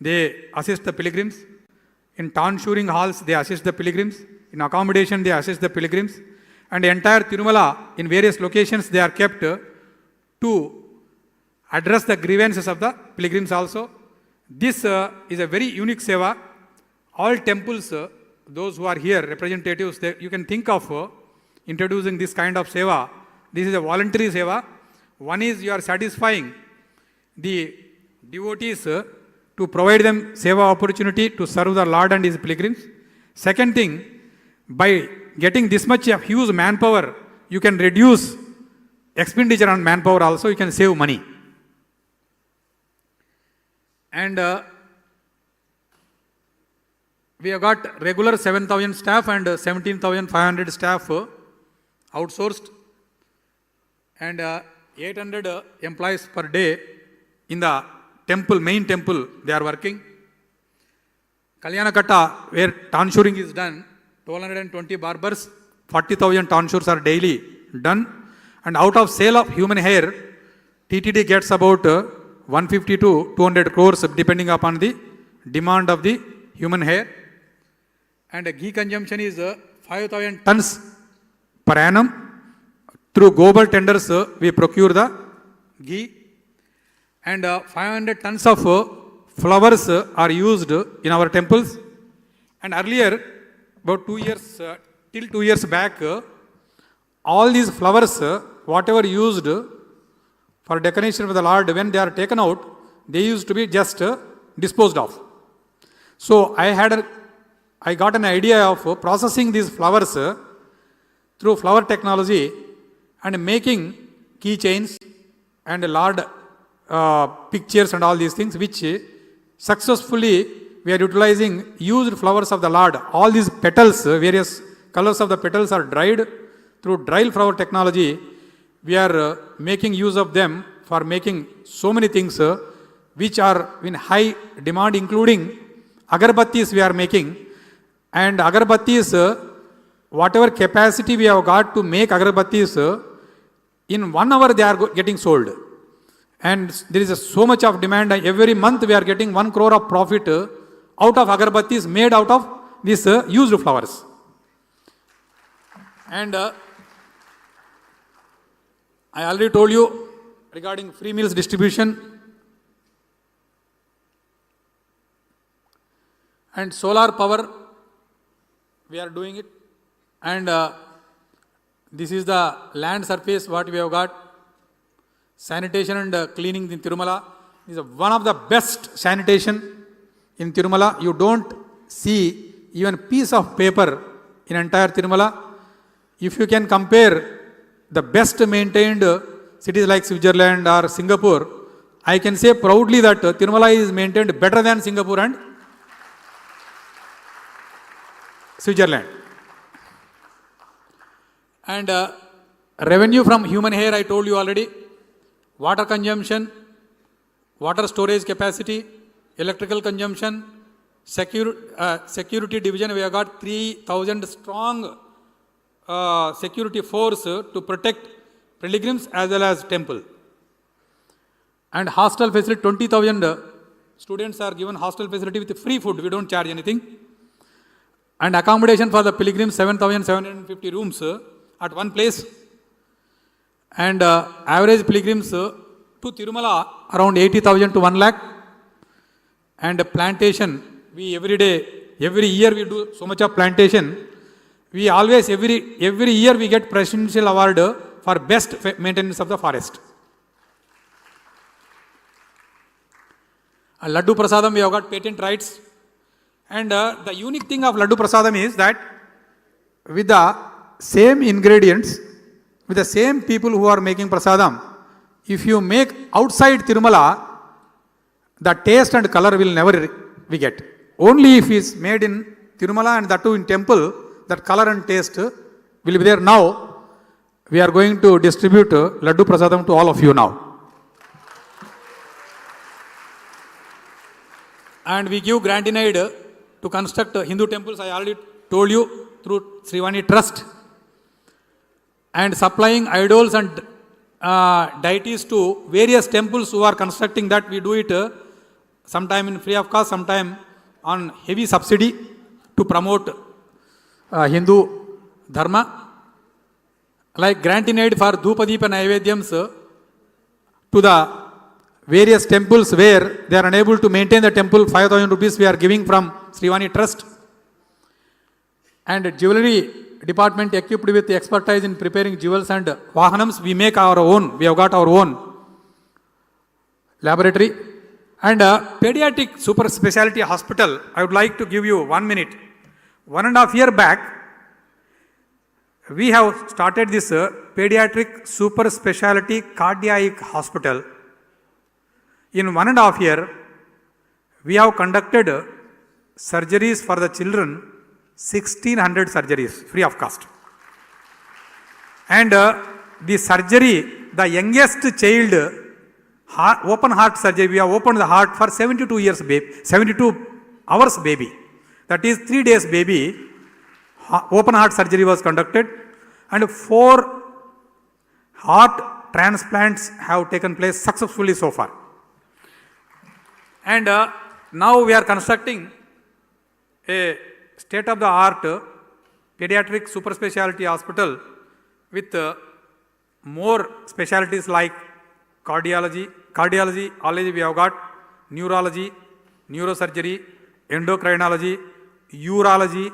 they assist the pilgrims. In tonsuring halls, they assist the pilgrims. In accommodation, they assist the pilgrims. And the entire Tirumala, in various locations, they are kept to address the grievances of the pilgrims also. This is a very unique seva. All temples, those who are here, representatives, you can think of introducing this kind of seva. This is a voluntary seva. One is you are satisfying the devotees to provide them seva opportunity to serve the Lord and his pilgrims. Second thing, by getting this much of huge manpower, you can reduce expenditure on manpower also, you can save money. And we have got regular 7,000 staff and 17,500 staff outsourced, and 800 employees per day in the temple, main temple, they are working. Kalyanakatta, where tonsuring is done, 1220 barbers, 40,000 tonsures are daily done. And out of sale of human hair, TTD gets about 150 to 200 crores depending upon the demand of the human hair. And ghee consumption is 5,000 tons per annum. Through global tenders, we procure the ghee. And 500 tons of flowers are used in our temples. And earlier, about 2 years, till 2 years back, all these flowers, whatever used for decoration of the Lord, when they are taken out, they used to be just disposed of. So I got an idea of processing these flowers through flower technology and making keychains and Lord pictures and all these things, which successfully we are utilizing used flowers of the Lord. All these petals, various colors of the petals are dried. Through dry flower technology, we are making use of them for making so many things which are in high demand, including agarbattis we are making. And agarbattis, whatever capacity we have got to make agarbattis, in 1 hour they are getting sold. And there is so much of demand. Every month we are getting 1 crore of profit out of agarbattis made out of these used flowers. And I already told you regarding free meals distribution. And solar power, we are doing it. And this is the land surface what we have got. Sanitation and cleaning in Tirumala is one of the best sanitation in Tirumala. You don't see even piece of paper in entire Tirumala. If you can compare the best maintained cities like Switzerland or Singapore, I can say proudly that Tirumala is maintained better than Singapore and Switzerland. And revenue from human hair, I told you already. Water consumption, water storage capacity, electrical consumption, security division, we have got 3,000 strong security force to protect pilgrims as well as temple. And hostel facility, 20,000 students are given hostel facility with free food, we don't charge anything. And accommodation for the pilgrims, 7,750 rooms at one place. And average pilgrims to Tirumala around 80,000 to 1 lakh. And plantation, we every year we do so much of plantation. We always, every year we get presidential award for best maintenance of the forest. Laddu Prasadam, we have got patent rights. And the unique thing of Laddu Prasadam is that with the same ingredients, with the same people who are making prasadam, if you make outside Tirumala, the taste and color will never we get. Only if it's made in Tirumala and that too in temple, that color and taste will be there. Now, we are going to distribute Laddu Prasadam to all of you now. And we give grant in aid to construct Hindu temples, I already told you, through Srivani Trust. And supplying idols and deities to various temples who are constructing that, we do it sometime in free of cost, sometime on heavy subsidy to promote Hindu Dharma. Like grant in aid for Dhupadeepa Naivedyams to the various temples where they are unable to maintain the temple, 5,000 rupees we are giving from Srivani Trust. And jewelry department equipped with expertise in preparing jewels and vahanams, we make our own, we have got our own laboratory. And pediatric super specialty hospital, I would like to give you 1 minute. 1.5 years back, we have started this pediatric super specialty cardiac hospital. In 1.5 years, we have conducted surgeries for the children, 1,600 surgeries, free of cost. And the surgery, the youngest child open heart surgery. We have opened the heart for 72 hours baby. That is 3 days baby. Open heart surgery was conducted, and 4 heart transplants have taken place successfully so far. And now we are constructing a state-of-the-art pediatric super specialty hospital with more specialties like cardiology, already we have got neurology, neurosurgery, endocrinology, urology,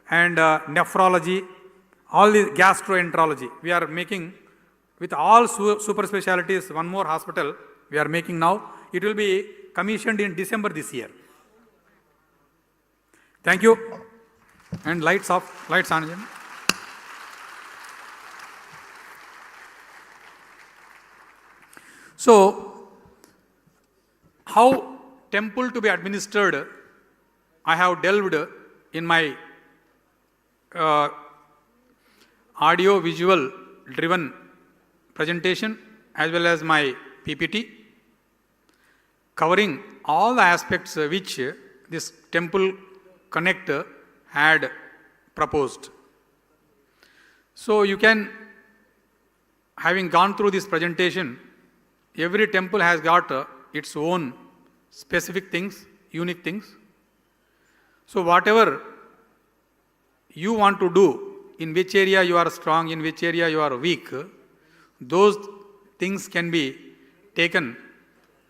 and nephrology, all the gastroenterology. We are making with all super specialties one more hospital we are making now. It will be commissioned in December this year. Thank you. And lights off, lights on. So, how temple to be administered, I have delved in my audio visual driven presentation as well as my PPT, covering all the aspects which this temple connect had proposed. So you can, having gone through this presentation, every temple has got its own specific things, unique things. So whatever you want to do, in which area you are strong, in which area you are weak, those things can be taken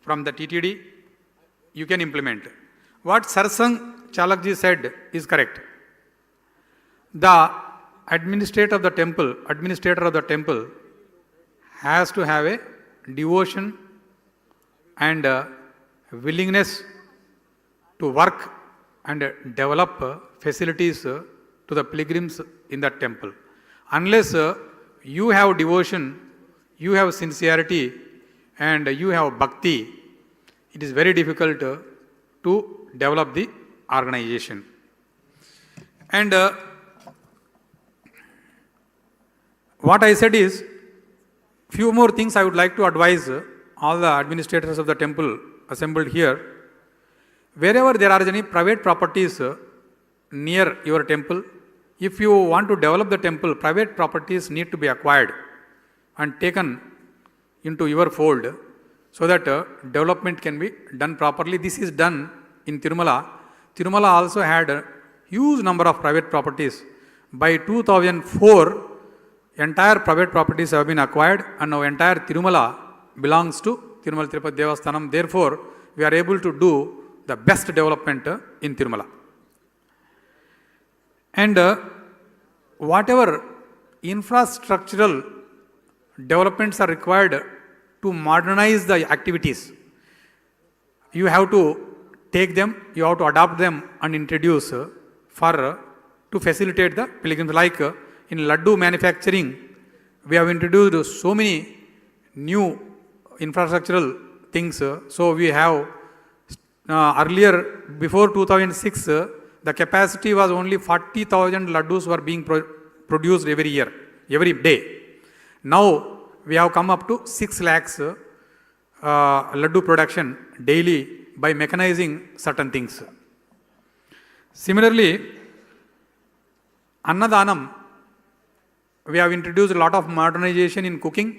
from the TTD, you can implement. What Sarsang Chalakji said is correct. The administrator of the temple has to have a devotion and willingness to work and develop facilities to the pilgrims in that temple. Unless you have devotion, you have sincerity, and you have bhakti, it is very difficult to develop the organization. And what I said is, few more things I would like to advise all the administrators of the temple assembled here. Wherever there are any private properties near your temple, if you want to develop the temple, private properties need to be acquired and taken into your fold so that development can be done properly. This is done in Tirumala. Tirumala also had a huge number of private properties. By 2004, entire private properties have been acquired, and now entire Tirumala belongs to Tirumala Tirupati Devasthanam. Therefore, we are able to do the best development in Tirumala. And whatever infrastructural developments are required to modernize the activities, you have to take them, you have to adopt them and introduce to facilitate the pilgrims. Like in Laddu manufacturing, we have introduced so many new infrastructural things. So we have earlier, before 2006, the capacity was only 40,000 laddus were being produced every year, every day. Now we have come up to 6 lakhs laddu production daily by mechanizing certain things. Similarly, Annadanam, we have introduced a lot of modernization in cooking.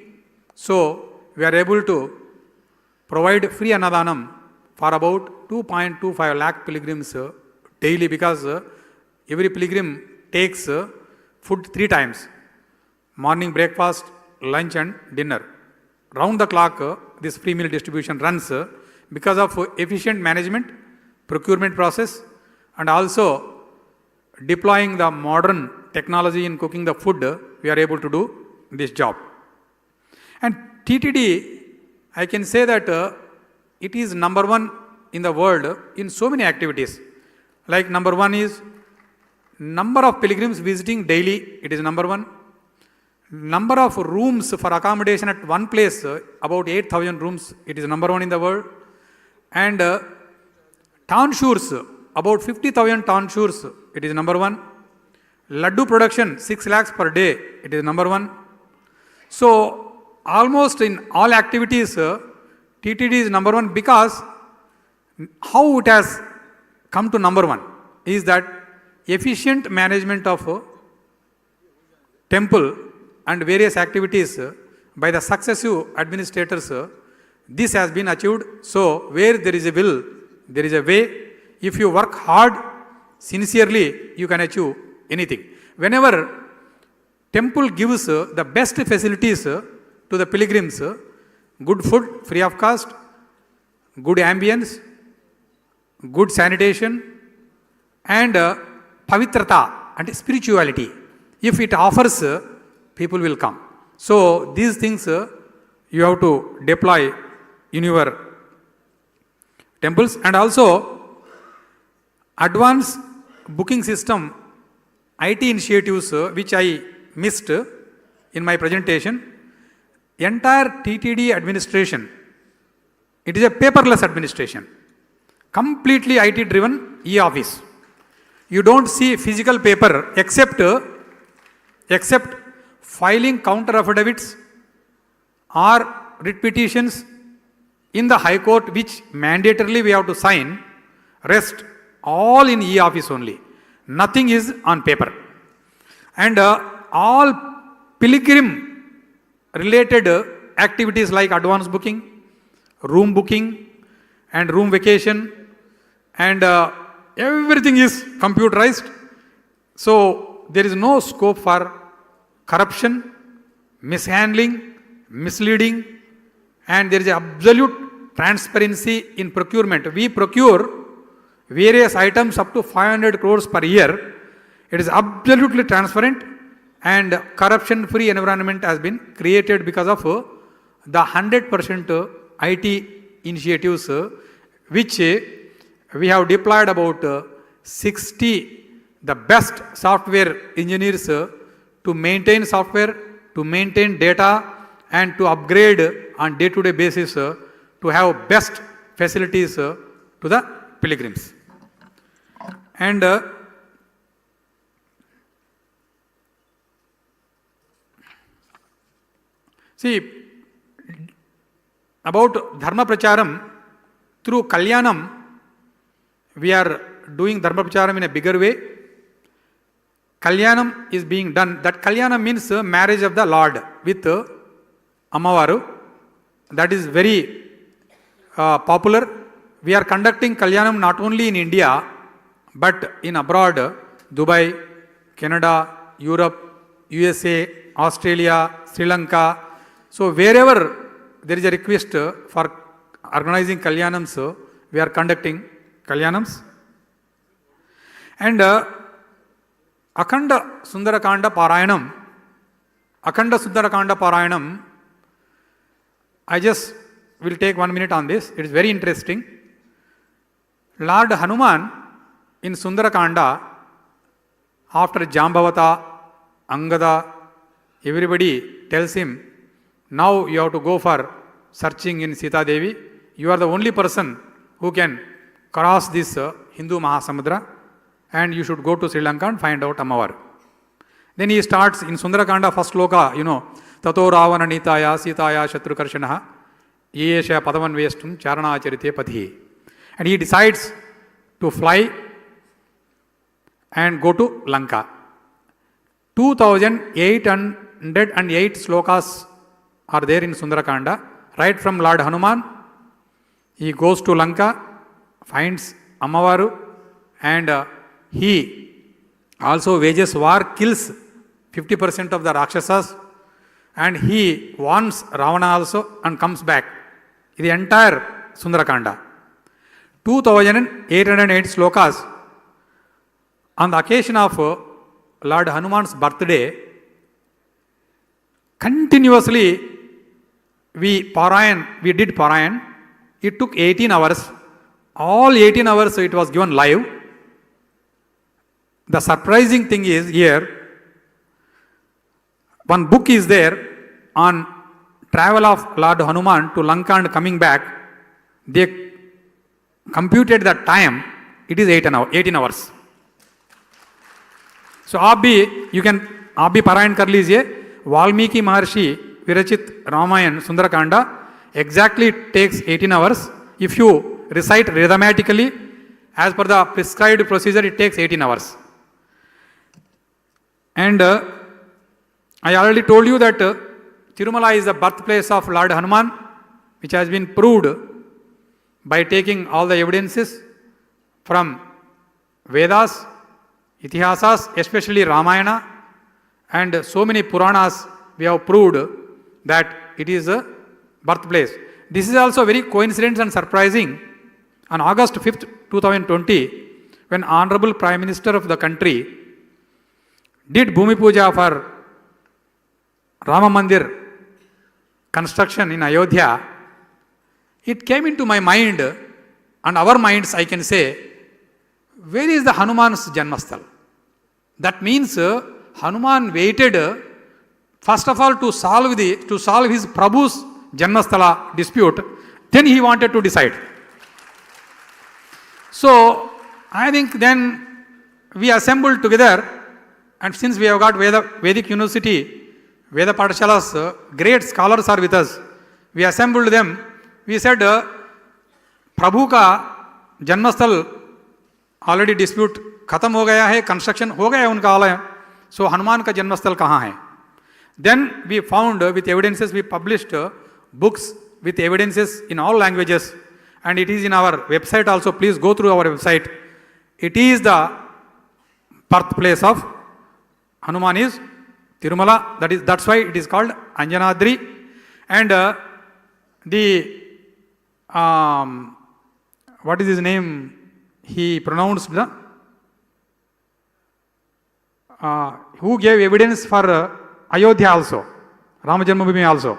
So we are able to provide free Annadanam for about 2.25 lakh pilgrims daily, because every pilgrim takes food 3 times: morning breakfast, lunch and dinner. Round the clock, this free meal distribution runs because of efficient management, procurement process, and also deploying the modern technology in cooking the food. We are able to do this job. And TTD, I can say that it is number 1 in the world in so many activities. Like number 1 is number of pilgrims visiting daily, it is number 1. Number of rooms for accommodation at one place, about 8,000 rooms, it is number 1 in the world. And tonsures, about 50,000 tonsures, it is number 1. Laddu production, 6 lakhs per day, it is number 1. So almost in all activities, TTD is number one because how it has come to number one is that efficient management of temple and various activities by the successive administrators, this has been achieved. So, where there is a will, there is a way. If you work hard, sincerely, you can achieve anything. Whenever temple gives the best facilities to the pilgrims, good food free of cost, good ambience, good sanitation, and pavitrata and spirituality. If it offers, people will come. So these things you have to deploy in your temples. And also advanced booking system, IT initiatives which I missed in my presentation. Entire TTD administration, it is a paperless administration, completely IT driven e-office. You don't see physical paper except filing counter affidavits or writ petitions in the High Court, which mandatorily we have to sign. Rest all in e-office only. Nothing is on paper. And all pilgrim related activities like advance booking, room booking, and room vacation, and everything is computerized. So there is no scope for corruption, mishandling, misleading, and there is absolute transparency in procurement. We procure various items up to 500 crores per year. It is absolutely transparent, and corruption-free environment has been created because of the 100% IT initiatives which we have deployed about 60 the best software engineers to maintain software, to maintain data, and to upgrade on day-to-day basis to have best facilities to the pilgrims. And see, about Dharma Pracharam, through Kalyanam, we are doing Dharma Pracharam in a bigger way. Kalyanam is being done. That Kalyanam means marriage of the Lord with Ammavaru. That is very popular. We are conducting Kalyanam not only in India, but in abroad, Dubai, Canada, Europe, USA, Australia, Sri Lanka. So wherever there is a request for organizing Kalyanams, we are conducting Kalyanams. And Akhanda Sundarakanda Parayanam, I just will take 1 minute on this. It is very interesting. Lord Hanuman in Sundarakanda, after Jambavata, Angada, everybody tells him, now you have to go for searching in Sita Devi. You are the only person who can cross this Hindu Mahasamudra, and you should go to Sri Lanka and find out Ammavaru. Then he starts in Sundarakanda, first sloka, Tato Ravana Nitaya Sitaya Shatrukarshanaha Yesha Padavan Vestum Charana Charite Padhi. And he decides to fly and go to Lanka. 2808 slokas are there in Sundarakanda. Right from Lord Hanuman, he goes to Lanka, finds Ammavaru, and he also wages war, kills 50% of the Rakshasas, and he warns Ravana also and comes back. The entire Sundarakanda. 2808 slokas. On the occasion of Lord Hanuman's birthday, continuously we did Parayan. It took 18 hours. All 18 hours it was given live. The surprising thing is here, one book is there on travel of Lord Hanuman to Lanka and coming back. They computed the time, it is 18 hours. So आप भी पारायण कर लीजिए. वाल्मीकि महर्षि विरचित Ramayan सुंदरकांडा Exactly it takes 18 hours. If you recite rhythmatically, as per the prescribed procedure, it takes 18 hours. And I already told you that Tirumala is the birthplace of Lord Hanuman, which has been proved by taking all the evidences from Vedas, Itihasas, especially Ramayana, and so many Puranas. We have proved that it is a birthplace. This is also very coincident and surprising. On August 5th, 2020, when Honorable Prime Minister of the country did Bhumi Puja for Rama Mandir construction in Ayodhya, it came into my mind and our minds, I can say, where is the Hanuman's Janmasthal? That means Hanuman waited first of all to solve his Prabhu's Janmasthala dispute, then he wanted to decide. So I think then we assembled together, and since we have got Vedic University, Veda Pathshala's great scholars are with us. We assembled them. We said, Prabhu का जन्मस्थल already dispute खत्म हो गया है, construction हो गया है उनका आलय, सो हनुमान का जन्मस्थल कहाँ है? Then we found with evidences, we published books with evidences in all languages, and it is in our website also. Please go through our website. It is the birthplace of Hanuman is Tirumala. That's why it is called Anjanadri. And what is his name? He pronounced the who gave evidence for Ayodhya also, Rama Janmabhoomi also.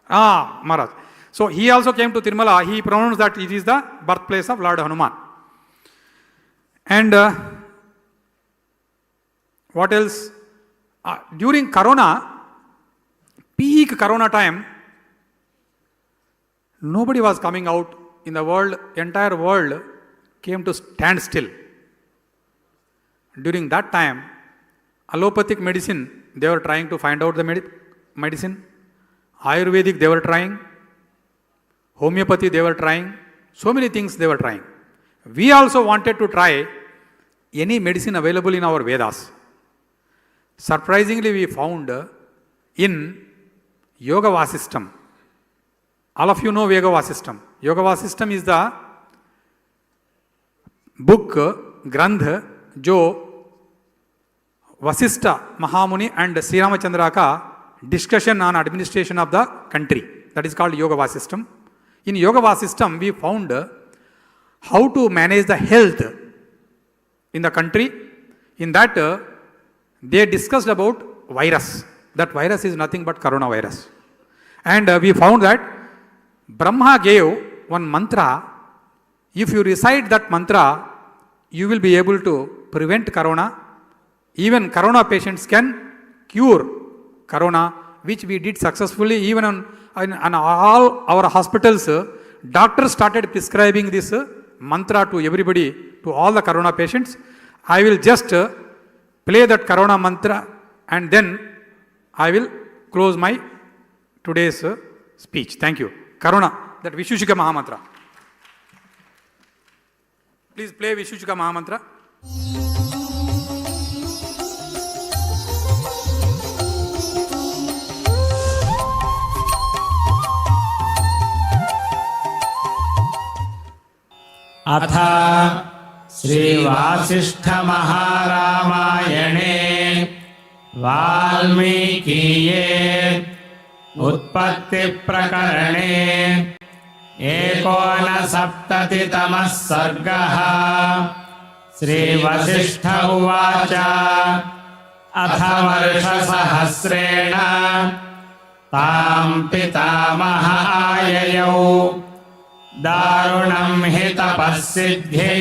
Maharaj. So he also came to Tirumala. He pronounced that it is the birthplace of Lord Hanuman. And what else? During Corona, peak Corona time, nobody was coming out in the world. Entire world came to stand still. During that time, allopathic medicine, they were trying to find out the medicine. Ayurvedic, they were trying. Homeopathy, they were trying. So many things they were trying. We also wanted to try any medicine available in our Vedas. Surprisingly, we found in Yoga Vasistam. All of you know Yoga Vasistam. Yoga Vasistam is the book, Granth, जो Vasistha Mahamuni and Sri Ramachandra ka discussion on administration of the country. That is called Yoga Vasistam. In Yoga Vasistam, we found how to manage the health in the country. In that, they discussed about virus. That virus is nothing but coronavirus. And we found that Brahma gave one mantra. If you recite that mantra, you will be able to prevent corona. Even corona patients can cure corona, which we did successfully. Even on all our hospitals, doctors started prescribing this mantra to everybody, to all the corona patients. I will just play that corona mantra and then I will close my today's speech. Thank you. Corona, that Vishushika Mahamantra. Please play Vishushika Mahamantra. अथ श्रीवासिष्ठमहारामायणे वाल्मीकीये उत्पत्तिप्रकरणे 69तमः सर्गः। श्रीवसिष्ठ उवाच अथ वर्षसहस्रेण तां पितामह आययौ दारुणं हि तपःसिद्ध्यै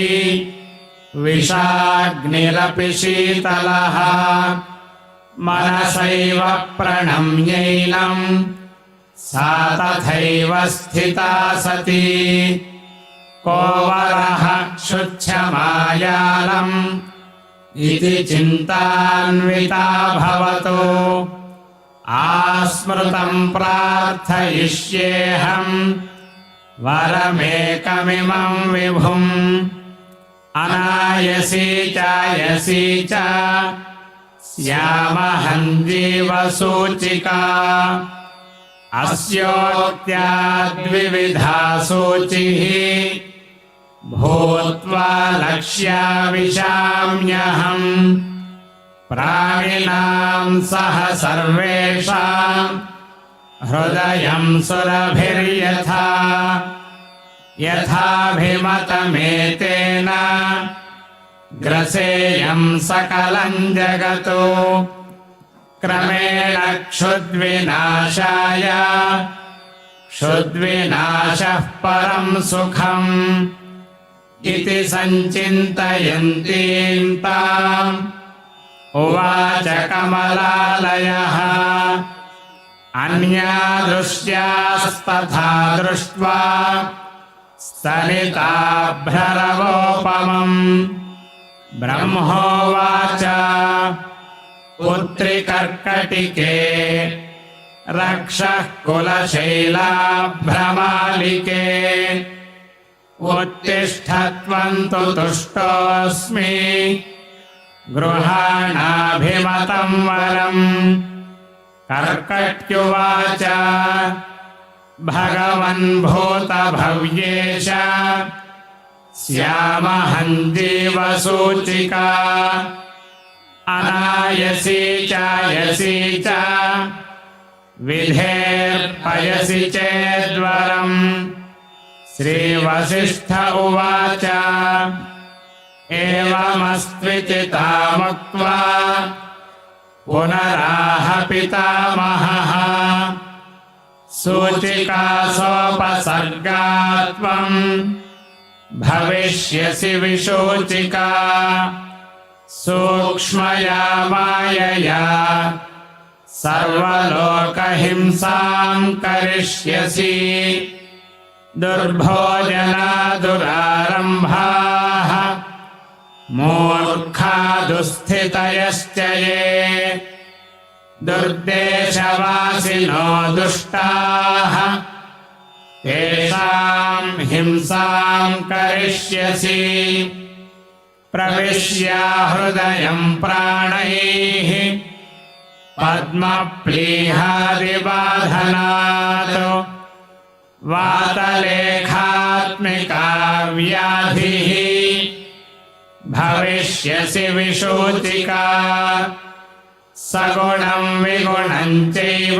विषाग्निरपि शीतलः मनसैव प्रणम्यैनं सा तथैव स्थिता सती को वरः क्षुच्छमायालम् इति चिन्तान्विता भवतु आस्मृतं प्रार्थयिष्येऽहं वरमेकमिमं विभुम् अनायसी चायसी च स्यामहं जीवसूचिका अस्योक्त्या द्विविधा सूचिः भूत्वा लक्ष्याविशाम्यहम् प्राणिनां सह सर्वेषां हृदयं सुरभिर्यथा यथाभिमतमेतेन ग्रसेयं सकलं जगतो क्रमेण क्षुद्विनाशाय क्षुद्विनाशः परं सुखम् इति सञ्चिन्तयन्तीं ताम् उवाच कमलालयः अन्या दृश्यास्तथा दृष्ट्वा स्तनिताभ्ररवोपमम् ब्रह्मोवाच पुत्रिकर्कटिके रक्षः कुलशैलाभ्रमालिके उत्तिष्ठत्वं तु तुष्टोऽस्मि गृहाणाभिमतं वरम् कर्कट्युवाच भगवन् भूतभव्येश स्यामहं जीवसूचिका अनायसी चायसी च विधेर्पयसि चेद्वरम् श्रीवसिष्ठ उवाच एवमस्त्विचितामुक्त्वा पुनराह पितामहः सूचिकासोपसर्गात्वं भविष्यसि विशोचिका सूक्ष्मया मायया सर्वलोकहिंसां करिष्यसि दुर्भोजना दुरारम्भाः मूर्खा दुःस्थितयश्च ये दुर्देशवासिनो दुष्टाः तेषां हिंसां करिष्यसि प्रविश्य हृदयं प्राणैः पद्मप्लीहादिबाधनात् वातलेखात्मिका व्याधिः भविष्यसि विशोचिका सगुणं विगुणं चैव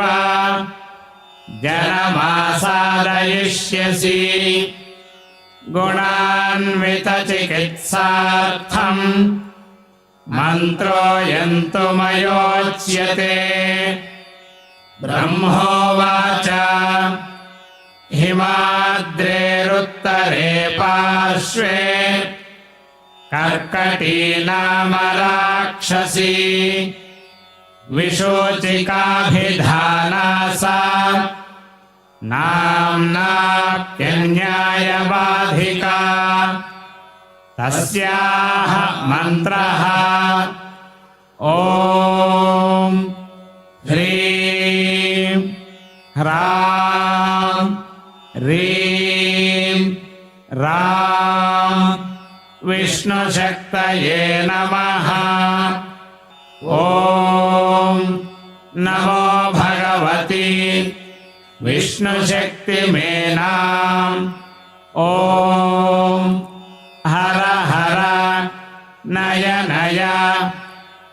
जनमासादयिष्यसि गुणान्वितचिकित्सार्थं मन्त्रोऽयं मयोच्यते ब्रह्मोवाच हिमाद्रेरुत्तरे पार्श्वे कर्कटी नाम राक्षसी विशोचिकाभिधाना सा नाम्नाप्यन्यायबाधिका तस्याः मन्त्रः ॐ ह्रीं ह्रां ह्रीं रां विष्णुशक्तये नमः ॐ नमो भगवती विष्णुशक्तिमेनाम् ॐ हर हर नय नय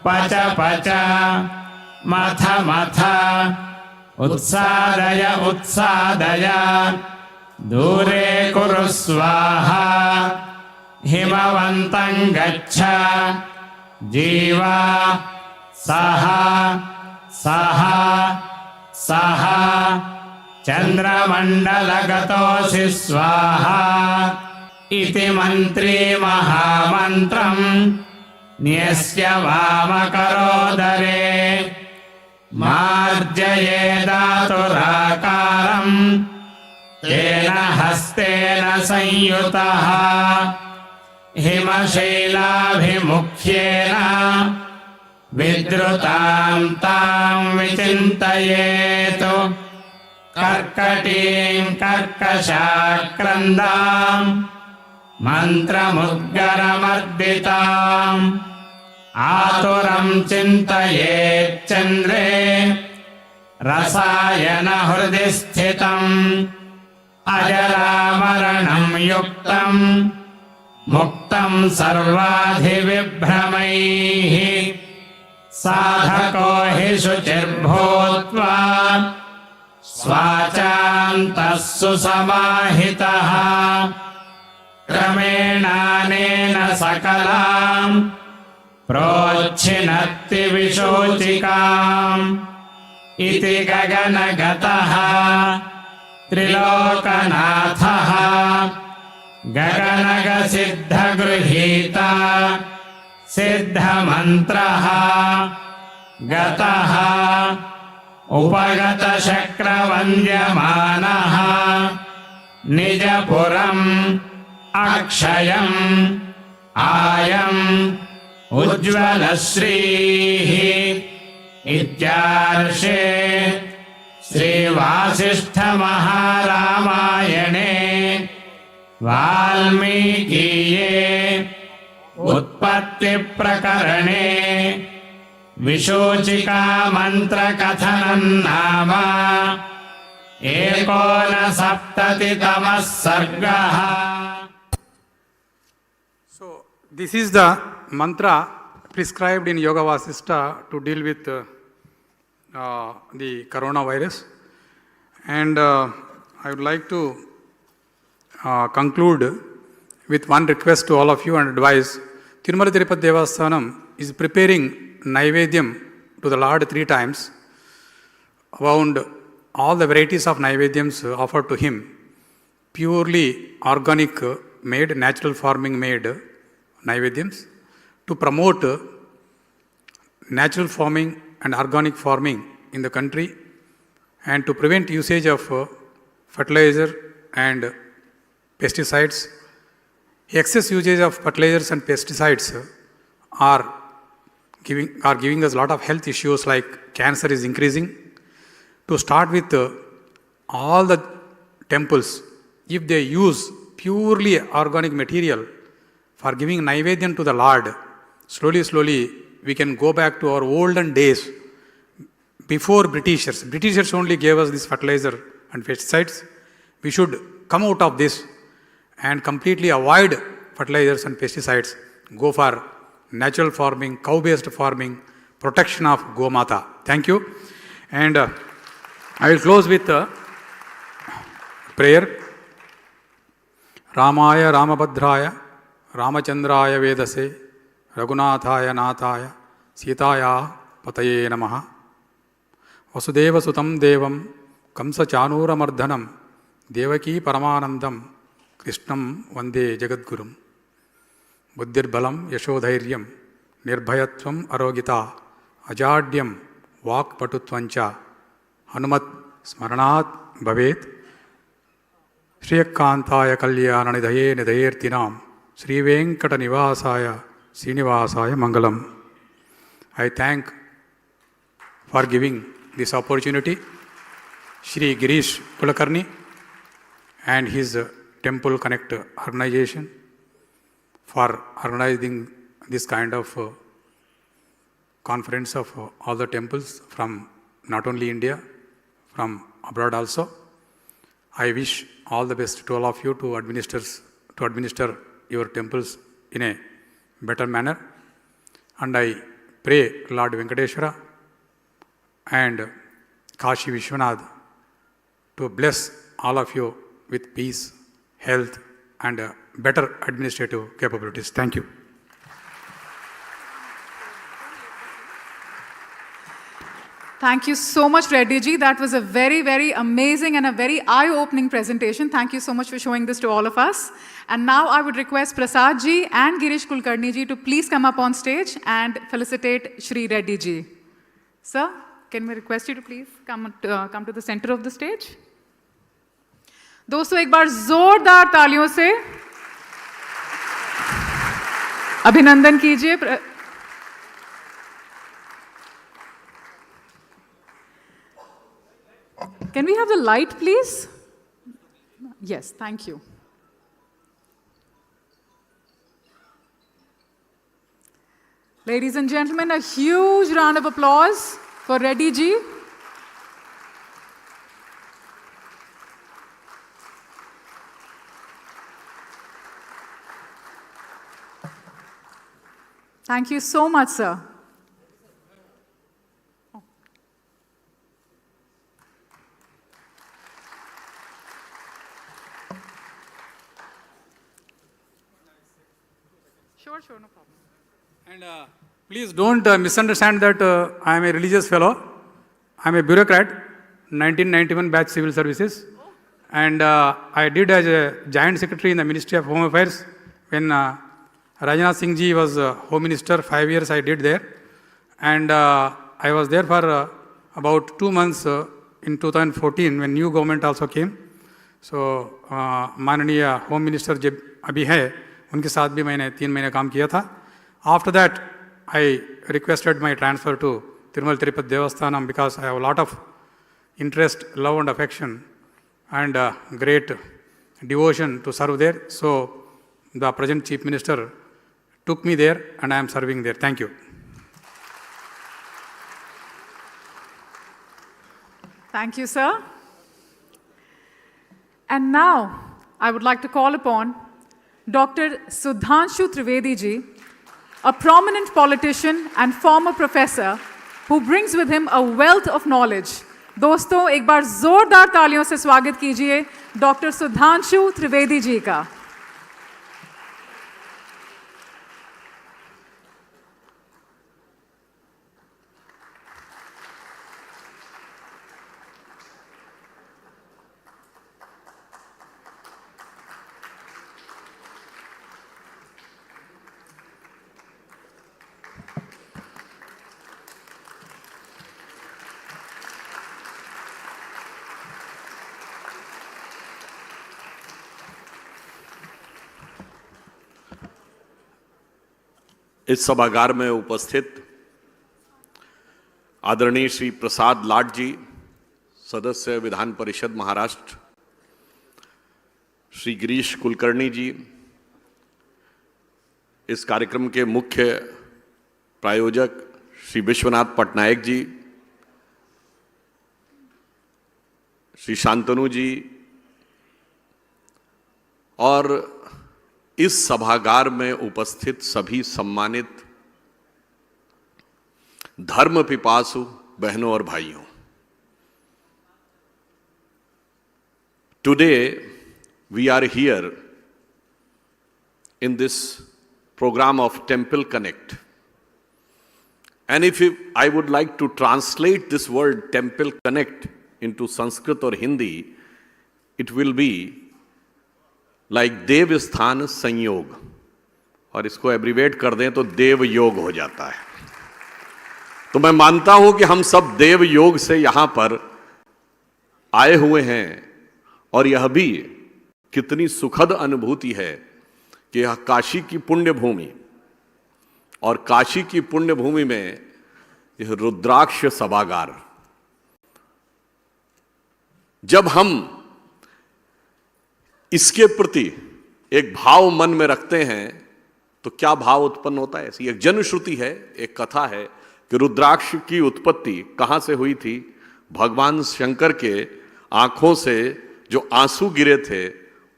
पच पच मथ मथ उत्सादय उत्सादय दूरे कुरु स्वाहा हिमवन्तं गच्छ जीवा सह सह सह चन्द्रमण्डलगतोऽसि स्वाहा इति मन्त्री महामन्त्रं न्यस्य वामकरोदरे मार्जयेदातुराकारं तेन हस्तेन संयुतः हिमशैलाभिमुख्येन विद्रुतां तां विचिन्तयेतु कर्कटीं कर्कशाक्रन्दां मन्त्रमुद्गरमर्दिताम् आतुरं चिन्तयेच्चन्द्रे रसायनहृदि स्थितम् अजरामरणं युक्तं मुक्तं सर्वाधिविभ्रमैः साधको हि शुचिर्भूत्वा स्वाचान्तः सुसमाहितः क्रमेणानेन सकलां प्रोच्छिनत्ति विशोचिकाम् इति गगनगतः त्रिलोकनाथः गगनगसिद्धगृहीता सिद्धमन्त्रः गतः उपगतशक्रवन्द्यमानः निजपुरम् अक्षयम् आयम् उज्ज्वलश्रीः इत्यार्षे श्रीवासिष्ठमहारामायणे वाल्मीकीये उत्पत्तिप्रकरणे विशोचिकामन्त्रकथनं नाम 69तमः सर्गः. So, this is the mantra prescribed in Yoga Vasishta to deal with the coronavirus. And I would like to conclude with one request to all of you and advise. Tirumala Tirupati Devasthanam is preparing Naivedyam to the Lord 3 times, around all the varieties of Naivedyams offered to him, purely organic made, natural farming made Naivedyams, to promote natural farming and organic farming in the country, and to prevent usage of fertilizer and pesticides. Excess usage of fertilizers and pesticides are giving us a lot of health issues, like cancer is increasing. To start with, all the temples, if they use purely organic material for giving Naivedyan to the Lord, slowly we can go back to our olden days before Britishers. Britishers only gave us this fertilizer and pesticides. We should come out of this and completely avoid fertilizers and pesticides. Go for natural farming, cow-based farming, protection of Go Mata. Thank you. And I will close with prayer. Ramaya Ramabhadraya Ramachandraya Vedase Raghunathaya Nathaya Sitaya Pataye Namaha Vasudeva Sutam Devam Kamsa Chanura Mardhanam Devaki Paramanandam Krishnam Vande Jagadgurum Buddhir Balam Yashodhairyam Nirbhayatvam Arogita Ajadyam Vak Patutvancha Hanumat Smaranat Bhavet Shriyakantaya Kalyananidaye Nidayertinam Sri Venkata Nivasaya Srinivasaya Mangalam. I thank for giving this opportunity Shri Girish Kulakarni and his Temple Connect organization for organizing this kind of conference of all the temples from not only India, from abroad also. I wish all the best to all of you to administer your temples in a better manner. And I pray Lord Venkateshwara and Kashi Vishwanath to bless all of you with peace, health, and better administrative capabilities. Thank you. Thank you so much, Reddy ji. That was a very, very amazing and a very eye-opening presentation. Thank you so much for showing this to all of us. And now I would request Prasad ji and Girish Kulkarni ji to please come up on stage and felicitate Shri Reddy ji. Sir, can we request you to please come to the center of the stage? दोस्तों एक बार जोरदार तालियों से अभिनंदन कीजिए Can we have the light, please? Yes, thank you. Ladies and gentlemen, a huge round of applause for Reddy ji. Thank you so much, sir. Sure, no problem. And please don't misunderstand that I am a religious fellow. I am a bureaucrat, 1991 batch civil services. And I did as a joint secretary in the Ministry of Home Affairs when Rajnath Singh ji was Home Minister. 5 years I did there. And I was there for about 2 months in 2014 when new government also came. So माननीय Home Minister जब अभी है उनके साथ भी मैंने 3 महीने काम किया था. After that, I requested my transfer to Tirumala Tirupati Devasthanam because I have a lot of interest, love and affection and great devotion to serve there. So the present Chief Minister took me there and I am serving there. Thank you. Thank you, sir. And now, I would like to call upon Dr. Sudhanshu Trivedi ji, a prominent politician and former professor who brings with him a wealth of knowledge. दोस्तों, एक बार जोरदार तालियों से स्वागत कीजिए doctor Sudhanshu Trivedi ji का. इस सभागार में उपस्थित आदरणीय श्री प्रसाद लाड जी, सदस्य विधान परिषद महाराष्ट्र, श्री गिरीश कुलकर्णी जी, इस कार्यक्रम के मुख्य प्रायोजक श्री विश्वनाथ पटनायक जी, श्री शांतनु जी और इस सभागार में उपस्थित सभी सम्मानित धर्म पिपासु बहनों और भाइयों, today we are here in this program of Temple Connect. And if I would like to translate this word Temple Connect into Sanskrit or Hindi, it will be like देव स्थान संयोग, और इसको एब्रीवेट कर दें तो देव योग हो जाता है. तो मैं मानता हूं कि हम सब देव योग से यहां पर आए हुए हैं और यह भी कितनी सुखद अनुभूति है कि यह काशी की पुण्य भूमि और काशी की पुण्य भूमि में यह रुद्राक्ष सभागार, जब हम इसके प्रति एक भाव मन में रखते हैं तो क्या भाव उत्पन्न होता है. ऐसी एक जनश्रुति है, एक कथा है कि रुद्राक्ष की उत्पत्ति कहां से हुई थी. भगवान शंकर के आंखों से जो आंसू गिरे थे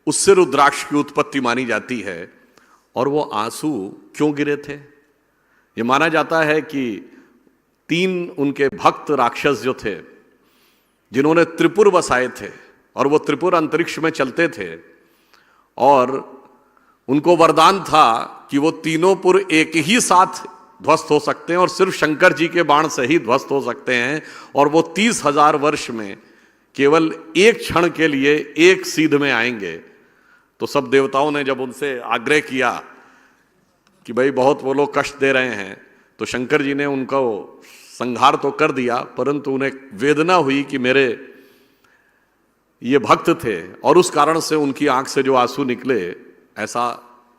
उससे रुद्राक्ष की उत्पत्ति मानी जाती है. और वो आंसू क्यों गिरे थे? ये माना जाता है कि 3 उनके भक्त राक्षस जो थे जिन्होंने त्रिपुर बसाए थे और वो त्रिपुर अंतरिक्ष में चलते थे और उनको वरदान था कि वो तीनों पुर एक ही साथ ध्वस्त हो सकते हैं और सिर्फ शंकर जी के बाण से ही ध्वस्त हो सकते हैं. और वो 30,000 वर्ष में केवल एक क्षण के लिए एक सीध में आएंगे. तो सब देवताओं ने जब उनसे आग्रह किया कि भाई बहुत वो लोग कष्ट दे रहे हैं, तो शंकर जी ने उनको संहार तो कर दिया, परंतु उन्हें वेदना हुई कि मेरे ये भक्त थे और उस कारण से उनकी आंख से जो आंसू निकले, ऐसा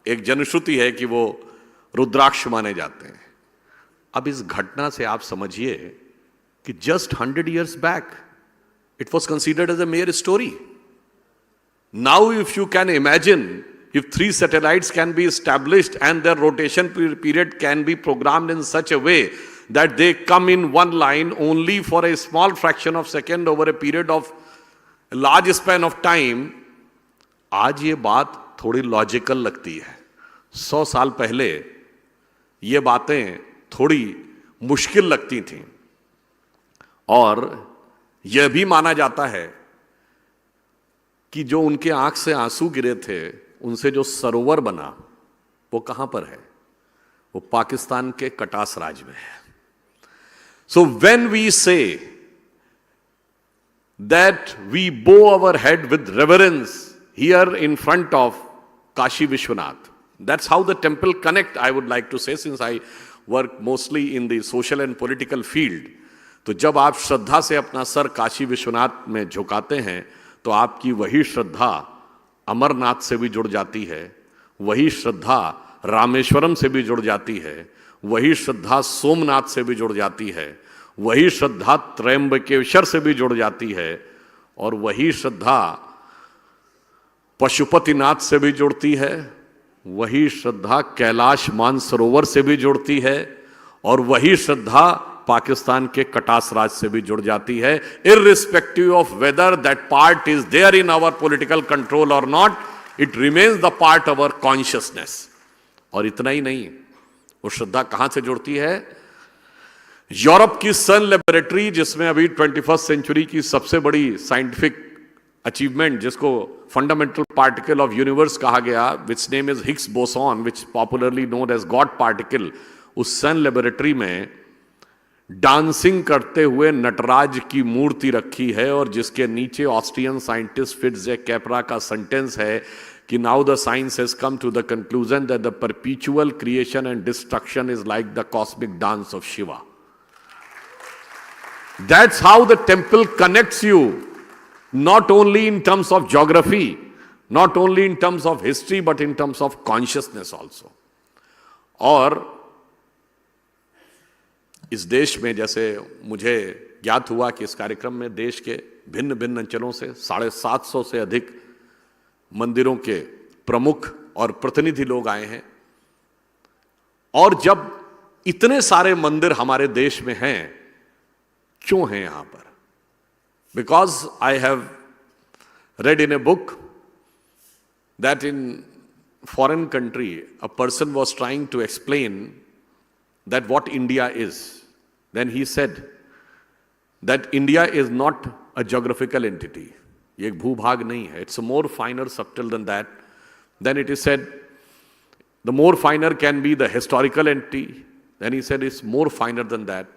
एक जनश्रुति है कि वो रुद्राक्ष माने जाते हैं. अब इस घटना से आप समझिए कि just 100 years back it was considered as a mere story. Now, if you can imagine, if 3 satellites can be established and their rotation period can be programmed in such a way that they come in one line only for a small fraction of second over a period of a large span of time, आज ये बात थोड़ी logical लगती है. 100 साल पहले ये बातें थोड़ी मुश्किल लगती थीं. और यह भी माना जाता है कि जो उनके आंख से आंसू गिरे थे, उनसे जो सरोवर बना, वो कहां पर है? वो पाकिस्तान के कटास राज में है. So when we say that we bow our head with reverence here in front of Kashi Vishwanath, that's how the temple connect. I would like to say, since I work mostly in the social and political field, तो जब आप श्रद्धा से अपना sir Kashi Vishwanath में झुकाते हैं, तो आपकी वही श्रद्धा अमरनाथ से भी जुड़ जाती है, वही श्रद्धा रामेश्वरम से भी जुड़ जाती है, वही श्रद्धा सोमनाथ से भी जुड़ जाती है, वही श्रद्धा त्रयंबकेश्वर से भी जुड़ जाती है, और वही श्रद्धा पशुपतिनाथ से भी जुड़ती है, वही श्रद्धा कैलाश मानसरोवर से भी जुड़ती है, और वही श्रद्धा पाकिस्तान के कटास राज से भी जुड़ जाती है. Irrespective of whether that part is there in our political control और not, it remains the part of our consciousness. और इतना ही नहीं, वो श्रद्धा कहां से जुड़ती है? यूरोप की सन लेबोरेटरी, जिसमें अभी 21st सेंचुरी की सबसे बड़ी साइंटिफिक अचीवमेंट, जिसको फंडामेंटल पार्टिकल ऑफ यूनिवर्स कहा गया, which name is Higgs boson, which popularly known as God particle, उस सन लेबोरेटरी में डांसिंग करते हुए नटराज की मूर्ति रखी है, और जिसके नीचे ऑस्ट्रियन साइंटिस्ट फिट्जे कैपरा का सेंटेंस है कि now the science has come to the conclusion that the perpetual creation and destruction is like the cosmic dance of Shiva. That's how the temple connects you, not only in terms of geography, not only in terms of history, but in terms of consciousness also. और इस देश में, जैसे मुझे ज्ञात हुआ कि इस कार्यक्रम में देश के भिन्न भिन्न अंचलों से 750 से अधिक मंदिरों के प्रमुख और प्रतिनिधि लोग आए हैं. और जब इतने सारे मंदिर हमारे देश में हैं, क्यों हैं यहां पर? Because I have read in a book that in foreign country a person was trying to explain that what India is. Then he said that India is not a geographical entity. ये एक भूभाग नहीं है. It's more finer, subtle than that. Then it is said the more finer can be the historical entity. Then he said it's more finer than that.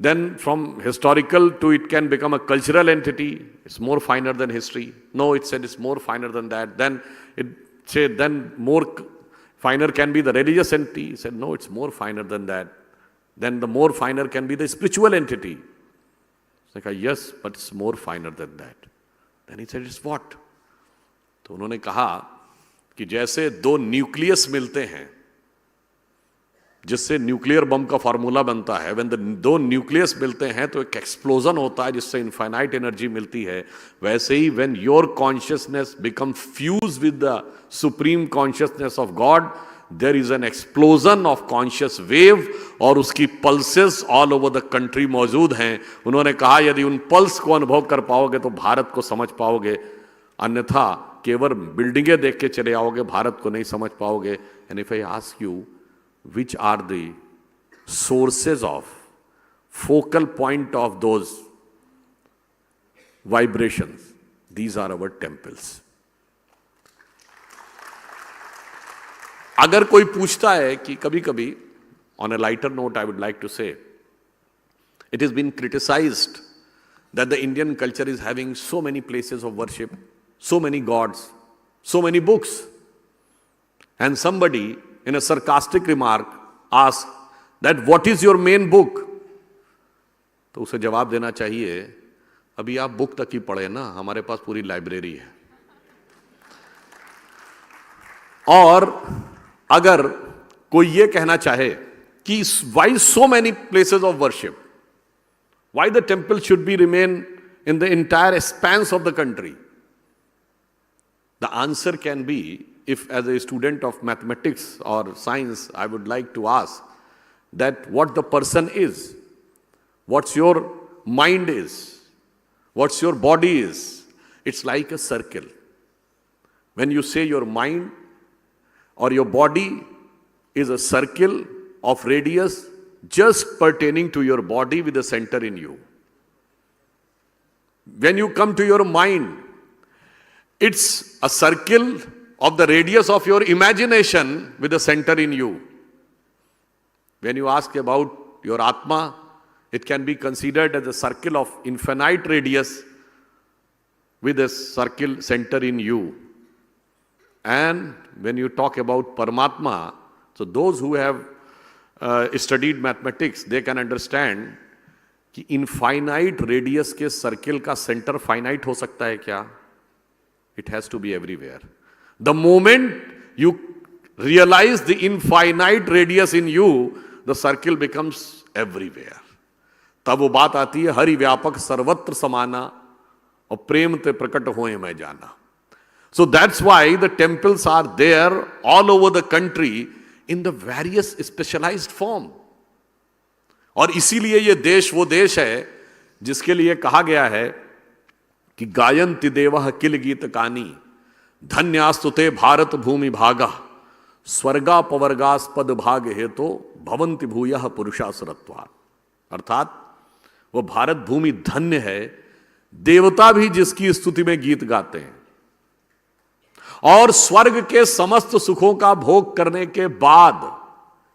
Then from historical to it can become a cultural entity. It's more finer than history. No, it said it's more finer than that. Then it said then more finer can be the religious entity. It said no, it's more finer than that. Then the more finer can be the spiritual entity. It's like yes, but it's more finer than that. Then he said it's what? तो उन्होंने कहा कि जैसे दो nucleus मिलते हैं, जिससे nuclear bomb का फार्मूला बनता है, व्हेन द दो न्यूक्लियस मिलते हैं तो एक एक्सप्लोजन होता है जिससे इनफाइनाइट एनर्जी मिलती है. वैसे ही when your consciousness become fuse with the supreme consciousness of God, there is an explosion of conscious wave, और उसकी pulses all over the country मौजूद हैं. उन्होंने कहा यदि उन पल्स को अनुभव कर पाओगे तो भारत को समझ पाओगे, अन्यथा केवल बिल्डिंगें देख के चले आओगे, भारत को नहीं समझ पाओगे. And if I ask you which are the sources of, focal point of those vibrations, these are our temples. अगर कोई पूछता है कि कभी कभी, on a lighter note I would like to say, it has been criticized that the Indian culture is having so many places of worship, so many gods, so many books, and somebody in a sarcastic remark asked that what is your main book? तो उसे जवाब देना चाहिए, अभी आप book तक ही पढ़े ना, हमारे पास पूरी लाइब्रेरी है. और अगर कोई ये कहना चाहे कि why so many places of worship, why the temple should be remain in the entire expanse of the country? The answer can be, if as a student of mathematics or science, I would like to ask that what the person is, what's your mind is, what's your body is. It's like a circle. When you say your mind or your body is a circle of radius just pertaining to your body with a center in you. When you come to your mind, it's a circle of the radius of your imagination with a center in you. When you ask about your Atma, it can be considered as a circle of infinite radius with a circle center in you. And when you talk about Paramatma, so those who have studied mathematics, they can understand कि infinite radius के circle का centre finite हो सकता है क्या? It has to be everywhere. The moment you realize the infinite radius in you, the circle becomes everywhere. तब वो बात आती है हरि व्यापक सर्वत्र समाना और प्रेम ते प्रकट होए मैं जाना. So that's why the temples are there all over the country in the various specialized form. और इसीलिए ये देश वो देश है जिसके लिए कहा गया है कि गायन्ति देवः किल गीत कानी धन्यास्तुते भारत भूमि भागा स्वर्गा पवर्गास्पद भाग हेतो भवन्ति भूयः पुरुषासुरत्वात्. अर्थात वो भारत भूमि धन्य है, देवता भी जिसकी स्तुति में गीत गाते हैं, और स्वर्ग के समस्त सुखों का भोग करने के बाद,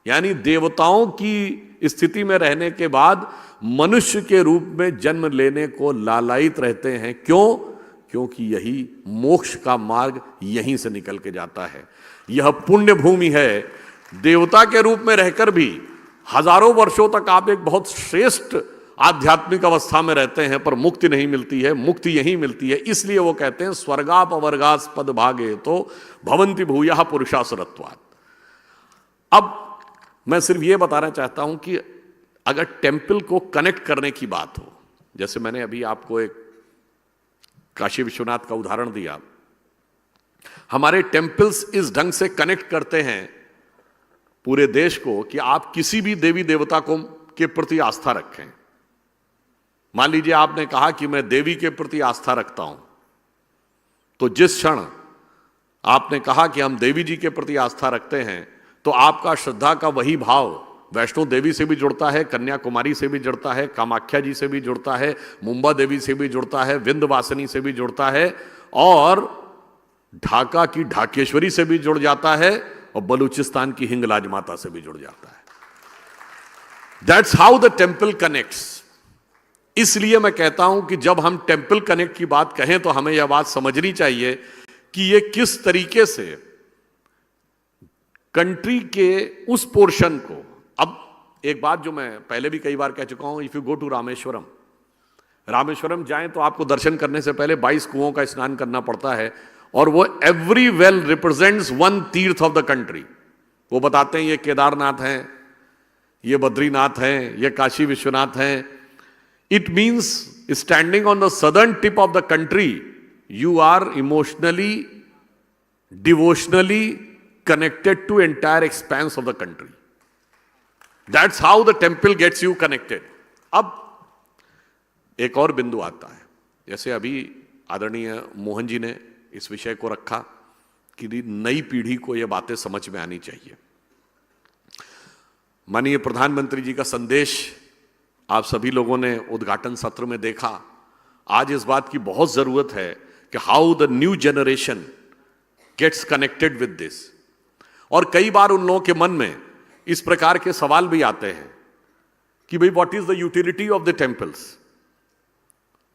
यानी देवताओं की स्थिति में रहने के बाद मनुष्य के रूप में जन्म लेने को लालायित रहते हैं. क्यों? क्योंकि यही मोक्ष का मार्ग यहीं से निकल के जाता है. यह पुण्य भूमि है. देवता के रूप में रहकर भी हजारों वर्षों तक आप एक बहुत श्रेष्ठ आध्यात्मिक अवस्था में रहते हैं, पर मुक्ति नहीं मिलती है. मुक्ति यहीं मिलती है. इसलिए वो कहते हैं स्वर्गापवर्गास्पद भागे तो भवन्ति भूयः पुरुषासुरत्वात्. अब मैं सिर्फ ये बताना चाहता हूं कि अगर टेम्पल को कनेक्ट करने की बात हो, जैसे मैंने अभी आपको एक काशी विश्वनाथ का उदाहरण दिया, हमारे टेम्पल्स इस ढंग से कनेक्ट करते हैं पूरे देश को कि आप किसी भी देवी देवता को के प्रति आस्था रखें. मान लीजिए आपने कहा कि मैं देवी के प्रति आस्था रखता हूं, तो जिस क्षण आपने कहा कि हम देवी जी के प्रति आस्था रखते हैं, तो आपका श्रद्धा का वही भाव वैष्णो देवी से भी जुड़ता है, कन्याकुमारी से भी जुड़ता है, कामाख्या जी से भी जुड़ता है, मुंबा देवी से भी जुड़ता है, विंध्यवासिनी से भी जुड़ता है, और ढाका की ढाकेश्वरी से भी जुड़ जाता है, और बलूचिस्तान की हिंगलाज माता से भी जुड़ जाता है. That's how the temple connects. इसलिए मैं कहता हूं कि जब हम टेम्पल कनेक्ट की बात कहें तो हमें यह बात समझनी चाहिए कि यह किस तरीके से कंट्री के उस पोर्शन को. अब एक बात जो मैं पहले भी कई बार कह चुका हूं, if you go to Rameswaram, Rameswaram जाएं तो आपको दर्शन करने से पहले 22 कुओं का स्नान करना पड़ता है, और वो एवरी वेल रिप्रेजेंट्स वन तीर्थ ऑफ द कंट्री. वो बताते हैं ये केदारनाथ है, ये बद्रीनाथ है, ये काशी विश्वनाथ है. It means standing on the southern tip of the country, you are emotionally, devotionally connected to entire expanse of the country. That's how the temple gets you connected. अब एक और बिंदु आता है, जैसे अभी आदरणीय मोहन जी ने इस विषय को रखा कि नई पीढ़ी को ये बातें समझ में आनी चाहिए. माननीय प्रधानमंत्री जी का संदेश आप सभी लोगों ने उद्घाटन सत्र में देखा. आज इस बात की बहुत जरूरत है कि how the new generation gets connected with this. और कई बार उन लोगों के मन में इस प्रकार के सवाल भी आते हैं कि भाई what is the utility of the temples,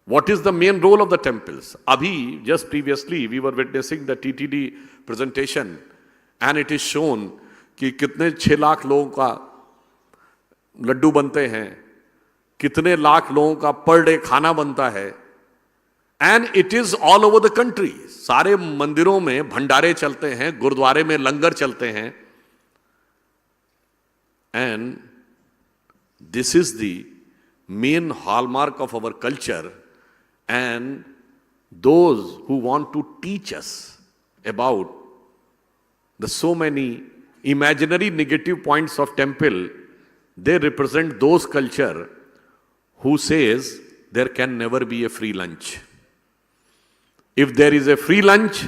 what is the main role of the temples. अभी just previously we were witnessing the TTD presentation and it is shown कि कितने 6 लाख लोगों का लड्डू बनते हैं, कितने लाख लोगों का पर डे खाना बनता है, and it is all over the country. सारे मंदिरों में भंडारे चलते हैं, गुरुद्वारे में लंगर चलते हैं, and this is the main hallmark of our culture. And those who want to teach us about the so many imaginary negative points of temple, they represent those culture who says there can never be a free lunch. If there is a free lunch,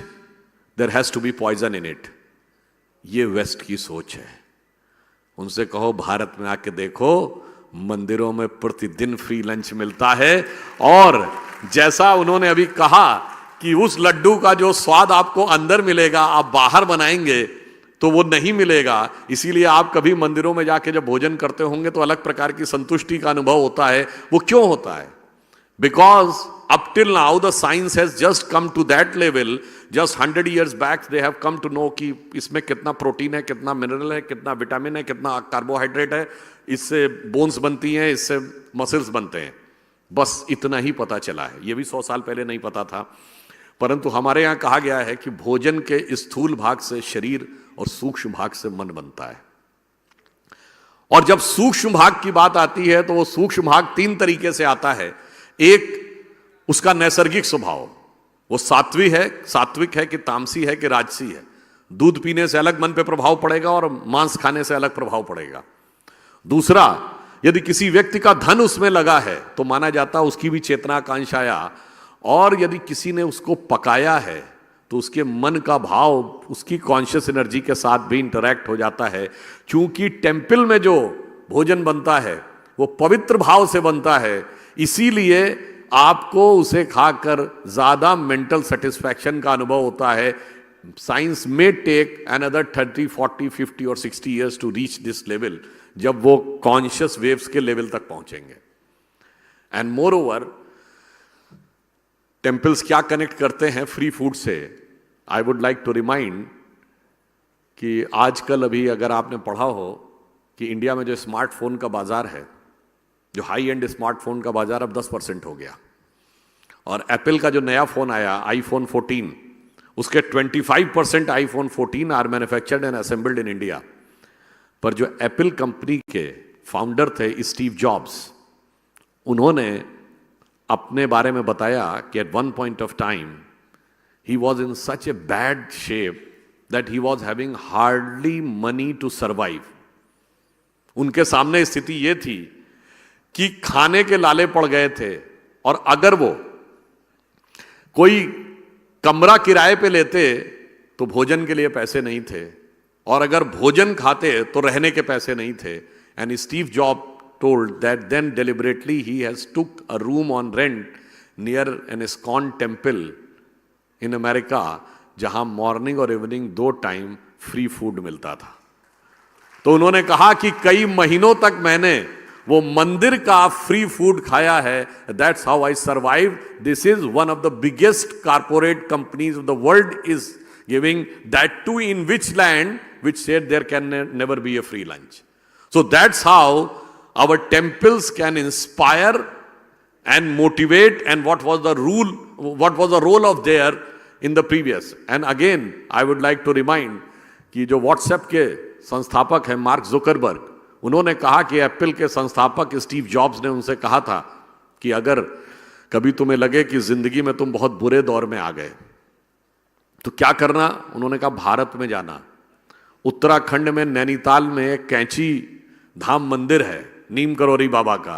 there has to be poison in it. ये waste की सोच है. उनसे कहो भारत में आके देखो, मंदिरों में प्रतिदिन फ्री लंच मिलता है, और जैसा उन्होंने अभी कहा कि उस लड्डू का जो स्वाद आपको अंदर मिलेगा, आप बाहर बनाएंगे तो वो नहीं मिलेगा. इसीलिए आप कभी मंदिरों में जाके जब भोजन करते होंगे तो अलग प्रकार की संतुष्टि का अनुभव होता है. वो क्यों होता है? Because up till now the science has just come to that level. Just 100 years back they have come to know कि इसमें कितना प्रोटीन है, कितना मिनरल है, कितना विटामिन है, कितना कार्बोहाइड्रेट है, इससे बोन्स बनती हैं, इससे मसल्स बनते हैं. बस इतना ही पता चला है. ये भी 100 साल पहले नहीं पता था. परंतु हमारे यहाँ कहा गया है कि भोजन के स्थूल भाग से शरीर और सूक्ष्म भाग से मन बनता है. और जब सूक्ष्म भाग की बात आती है तो वो सूक्ष्म भाग 3 तरीके से आता है. एक, उसका नैसर्गिक स्वभाव, वो सात्विक है कि तामसी है कि राजसी है. दूध पीने से अलग मन पे प्रभाव पड़ेगा और मांस खाने से अलग प्रभाव पड़ेगा. दूसरा, यदि किसी व्यक्ति का धन उसमें लगा है तो माना जाता है उसकी भी चेतना का अंश आया. और यदि किसी ने उसको पकाया है तो उसके मन का भाव उसकी कॉन्शियस एनर्जी के साथ भी इंटरैक्ट हो जाता है. क्योंकि टेम्पल में जो भोजन बनता है वो पवित्र भाव से बनता है, इसीलिए आपको उसे खाकर ज्यादा मेंटल सेटिस्फैक्शन का अनुभव होता है. साइंस में टेक अनदर 30, 40, 50 और 60 years to reach this level, जब वो कॉन्शियस वेव्स के लेवल तक पहुंचेंगे. एंड मोर ओवर, टेम्पल्स क्या कनेक्ट करते हैं फ्री फूड से? I would like to remind कि आजकल अभी अगर आपने पढ़ा हो कि इंडिया में जो स्मार्टफोन का बाजार है, जो हाई एंड स्मार्टफोन का बाजार अब 10% हो गया. और एप्पल का जो नया फोन आया आईफोन 14, उसके 25% iPhone 14 are manufactured and assembled in India. पर जो एप्पल कंपनी के फाउंडर थे स्टीव जॉब्स, उन्होंने अपने बारे में बताया कि at one point of time he was in such a bad shape that he was having hardly money to survive. उनके सामने स्थिति ये थी कि खाने के लाले पड़ गए थे, और अगर वो कोई कमरा किराए पे लेते तो भोजन के लिए पैसे नहीं थे, और अगर भोजन खाते तो रहने के पैसे नहीं थे. And Steve job told that then deliberately he has took a room on rent near an ISKCON temple in America, जहां मॉर्निंग और इवनिंग 2 टाइम फ्री फूड मिलता था. तो उन्होंने कहा कि कई महीनों तक मैंने वो मंदिर का फ्री फूड खाया है. That's how I survive. This is one of the biggest corporate companies of the world is giving that to in which land which said there can never be a free lunch. So that's how our temples can inspire and motivate, and what was the role of there in the previous. And again I would like to remind कि जो WhatsApp के संस्थापक हैं mark Zuckerberg, उन्होंने कहा कि Apple के संस्थापक स्टीव जॉब्स ने उनसे कहा था कि अगर कभी तुम्हें लगे कि जिंदगी में तुम बहुत बुरे दौर में आ गए तो क्या करना? उन्होंने कहा भारत में जाना. उत्तराखंड में नैनीताल में एक कैंची धाम मंदिर है नीम करोरी बाबा का,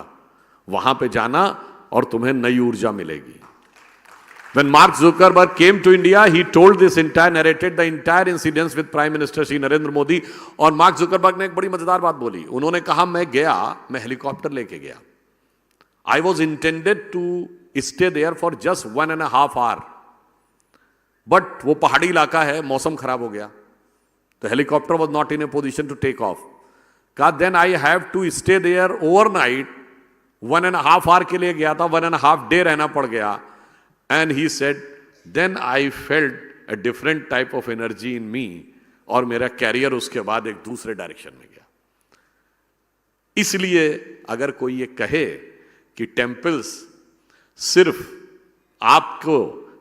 वहां पे जाना और तुम्हें नई ऊर्जा मिलेगी. When Mark Zuckerberg came to India, he told this narrated the entire incidents with Prime Minister Shri Narendra Modi. और मार्क जुकरबर्ग ने एक बड़ी मजेदार बात बोली. उन्होंने कहा मैं हेलीकॉप्टर लेके गया. I was intended to stay there for just 1.5 hours. But वो पहाड़ी इलाका है, मौसम खराब हो गया, तो helicopter was not in a position to take off. Then I have to stay there overnight. 1.5 hours के लिए गया था, 1.5 day रहना पड़ गया. And he said, then I felt a different type of energy in me, और मेरा career उसके बाद एक दूसरे डायरेक्शन में गया. इसलिए अगर कोई ये कहे कि टेम्पल्स सिर्फ आपको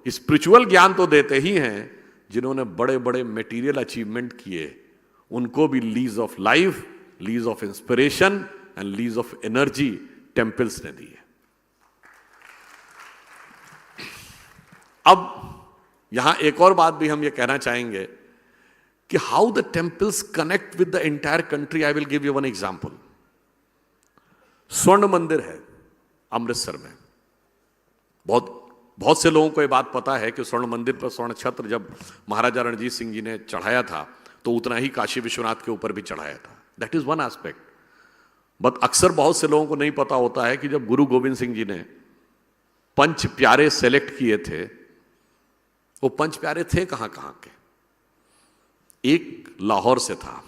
स्पिरिचुअल ज्ञान तो देते ही हैं, जिन्होंने बड़े बड़े मटेरियल अचीवमेंट किए उनको भी lease of life, lease of inspiration and lease of energy temples ने दी है. अब यहां एक और बात भी हम ये कहना चाहेंगे कि how the temples connect with the entire country. I will give you one example. स्वर्ण मंदिर है अमृतसर में. बहुत से लोगों को ये बात पता है कि स्वर्ण मंदिर पर स्वर्ण छत्र जब महाराजा रणजीत सिंह जी ने चढ़ाया था तो उतना ही काशी विश्वनाथ के ऊपर भी चढ़ाया था. That is one aspect. But अक्सर बहुत से लोगों को नहीं पता होता है कि जब गुरु गोविंद सिंह जी ने पंच प्यारे सेलेक्ट किए थे, वो पंच प्यारे थे कहां कहां के. एक लाहौर से था,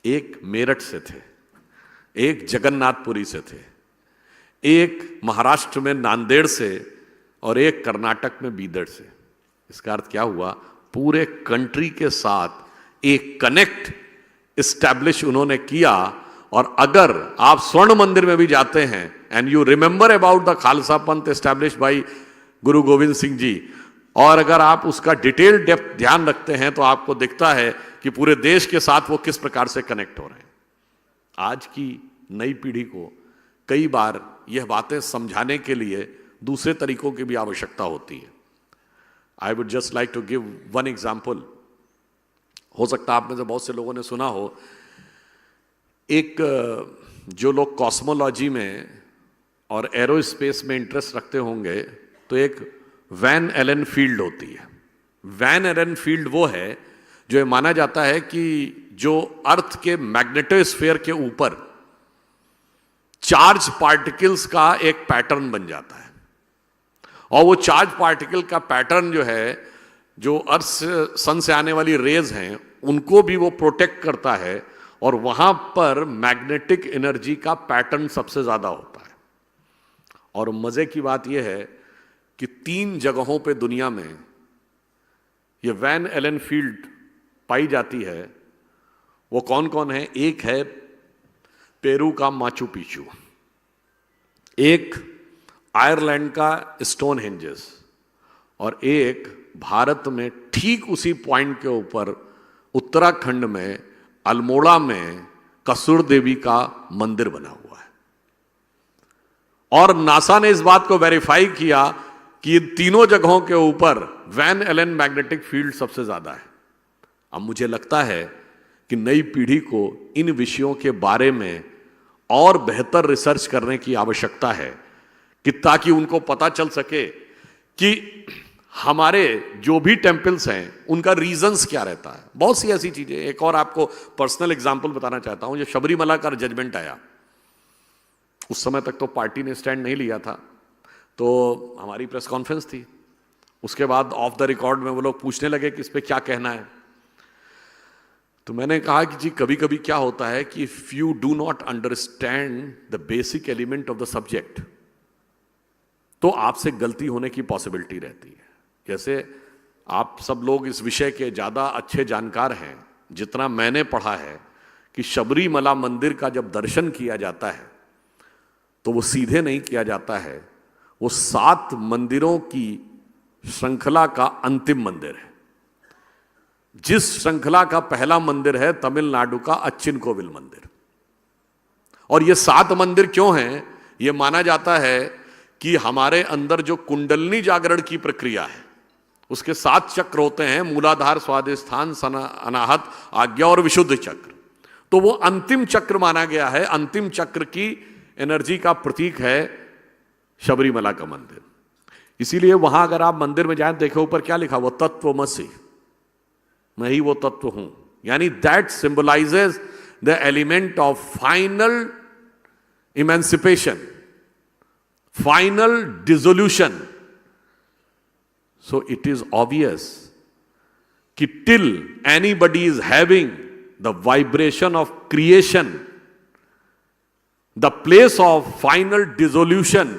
एक मेरठ से थे, एक जगन्नाथपुरी से थे, एक महाराष्ट्र में नांदेड़ से और एक कर्नाटक में बीदर से. इसका अर्थ क्या हुआ? पूरे कंट्री के साथ एक कनेक्ट इस्टेब्लिश उन्होंने किया. और अगर आप स्वर्ण मंदिर में भी जाते हैं and you remember about the Khalsa पंथ एस्टैब्लिश बाई गुरु गोविंद सिंह जी, और अगर आप उसका डिटेल डेप्थ ध्यान रखते हैं तो आपको दिखता है कि पूरे देश के साथ वो किस प्रकार से कनेक्ट हो रहे हैं. आज की नई पीढ़ी को कई बार यह बातें समझाने के लिए दूसरे तरीकों की भी आवश्यकता होती है. I would just like to give one example. हो सकता है आप में से बहुत से लोगों ने सुना हो, एक जो लोग कॉस्मोलॉजी में और एरोस्पेस में इंटरेस्ट रखते होंगे तो एक वैन एलन फील्ड होती है. वैन एलन फील्ड वो है जो ये माना जाता है कि जो अर्थ के मैग्नेटोस्फीयर के ऊपर चार्ज पार्टिकल्स का एक पैटर्न बन जाता है, और वो चार्ज पार्टिकल का पैटर्न जो है, जो अर्थ सन से आने वाली रेज हैं उनको भी वो प्रोटेक्ट करता है, और वहां पर मैग्नेटिक एनर्जी का पैटर्न सबसे ज्यादा होता है. और मजे की बात यह है कि 3 जगहों पे दुनिया में ये वैन एलन फील्ड पाई जाती है. वो कौन कौन है? एक है पेरू का माचू पिचू, एक आयरलैंड का स्टोन हेंजेस, और एक भारत में ठीक उसी पॉइंट के ऊपर उत्तराखंड में अल्मोड़ा में कसुर देवी का मंदिर बना हुआ है. और नासा ने इस बात को वेरीफाई किया कि इन तीनों जगहों के ऊपर वैन एलन मैग्नेटिक फील्ड सबसे ज्यादा है. अब मुझे लगता है कि नई पीढ़ी को इन विषयों के बारे में और बेहतर रिसर्च करने की आवश्यकता है कि ताकि उनको पता चल सके कि हमारे जो भी टेम्पल्स हैं उनका रीजंस क्या रहता है. बहुत सी ऐसी चीजें. एक और आपको पर्सनल एग्जांपल बताना चाहता हूं. जब शबरीमला का जजमेंट आया, उस समय तक तो पार्टी ने स्टैंड नहीं लिया था, तो हमारी प्रेस कॉन्फ्रेंस थी. उसके बाद ऑफ द रिकॉर्ड में वो लोग पूछने लगे कि इस पे क्या कहना है. तो मैंने कहा कि जी कभी कभी क्या होता है कि if you do not understand the basic element of the subject तो आपसे गलती होने की पॉसिबिलिटी रहती है. जैसे आप सब लोग इस विषय के ज़्यादा अच्छे जानकार हैं जितना मैंने पढ़ा है कि शबरीमला मंदिर का जब दर्शन किया जाता है तो वो सीधे नहीं किया जाता है, वो 7 मंदिरों की श्रृंखला का अंतिम मंदिर है. जिस श्रृंखला का पहला मंदिर है तमिलनाडु का अच्चिन कोविल मंदिर. और ये 7 मंदिर क्यों हैं? ये माना जाता है कि हमारे अंदर जो कुंडलनी जागरण की प्रक्रिया है उसके 7 चक्र होते हैं, मूलाधार, स्वादिष्ठान, अनाहत, आज्ञा और विशुद्ध चक्र. तो वो अंतिम चक्र माना गया है. अंतिम चक्र की एनर्जी का प्रतीक है शबरीमला का मंदिर. इसीलिए वहां अगर आप मंदिर में जाएं, देखें ऊपर क्या लिखा, वो तत्वमसि, मैं ही वो तत्व हूं. यानी that symbolises the element of final emancipation, final dissolution. So it is obvious कि till anybody is having the vibration of creation, the place of final dissolution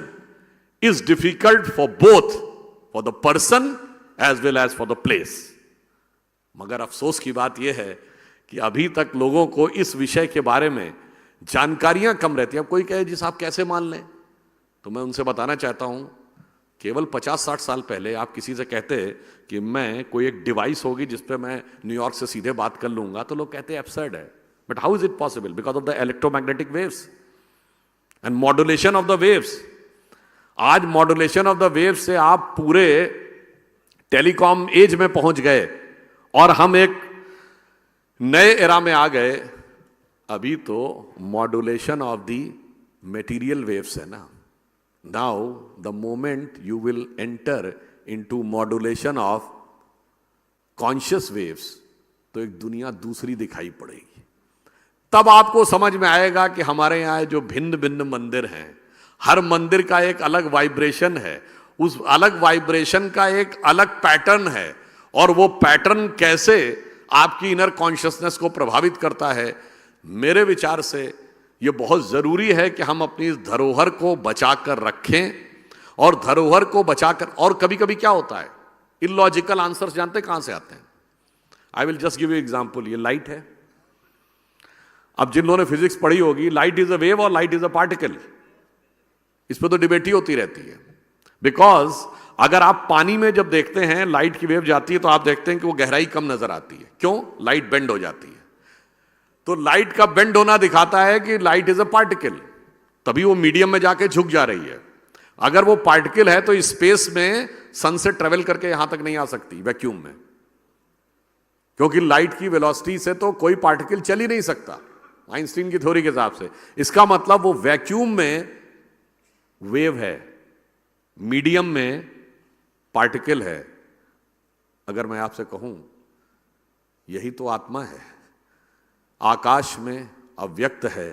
is difficult for both, for the person as well as for the place. मगर अफसोस की बात यह है कि अभी तक लोगों को इस विषय के बारे में जानकारियां कम रहती हैं. अब कोई कहे जी साहब कैसे मान लें, तो मैं उनसे बताना चाहता हूं केवल 50-60 साल पहले आप किसी से कहते कि मैं कोई एक डिवाइस होगी जिस पे मैं न्यूयॉर्क से सीधे बात कर लूंगा, तो लोग कहते हैं एब्सर्ड है. But how is it possible? Because of the electromagnetic waves and modulation of the waves. आज मॉड्यूलेशन ऑफ द वेव से आप पूरे टेलीकॉम एज में पहुंच गए और हम एक नए एरा में आ गए। अभी तो modulation of the material waves है ना। Now the moment you will enter into modulation of conscious waves, तो एक दुनिया दूसरी दिखाई पड़ेगी। तब आपको समझ में आएगा कि हमारे यहाँ जो भिन्न भिन्न मंदिर हैं, हर मंदिर का एक अलग वाइब्रेशन है, उस अलग वाइब्रेशन का एक अलग पैटर्न है, और वो पैटर्न कैसे आपकी इनर कॉन्शियसनेस को प्रभावित करता है। मेरे विचार से ये बहुत जरूरी है कि हम अपनी इस धरोहर को बचाकर रखें, और धरोहर को बचाकर, और कभी कभी क्या होता है, इलॉजिकल आंसर्स जानते कहां से आते हैं। I will just give you example. ये लाइट है। अब जिन लोगों ने फिजिक्स पढ़ी होगी, लाइट इज अ वेव और लाइट इज अ पार्टिकल, इस पर तो डिबेट ही होती रहती है। बिकॉज अगर आप पानी में जब देखते हैं लाइट की वेव जाती है तो आप देखते हैं कि वो गहराई कम नजर आती है। क्यों? लाइट बेंड हो जाती है। तो लाइट का बेंड होना दिखाता है कि लाइट इज अ पार्टिकल, तभी वो मीडियम में जाके झुक जा रही है। अगर वो पार्टिकल है तो स्पेस में सन से ट्रेवल करके यहां तक नहीं आ सकती वैक्यूम में, क्योंकि लाइट की वेलोसिटी से तो कोई पार्टिकल चल ही नहीं सकता आइंस्टीन की थ्योरी के हिसाब से। इसका मतलब वो वैक्यूम में वेव है, मीडियम में पार्टिकल है। अगर मैं आपसे कहूं यही तो आत्मा है, आकाश में अव्यक्त है,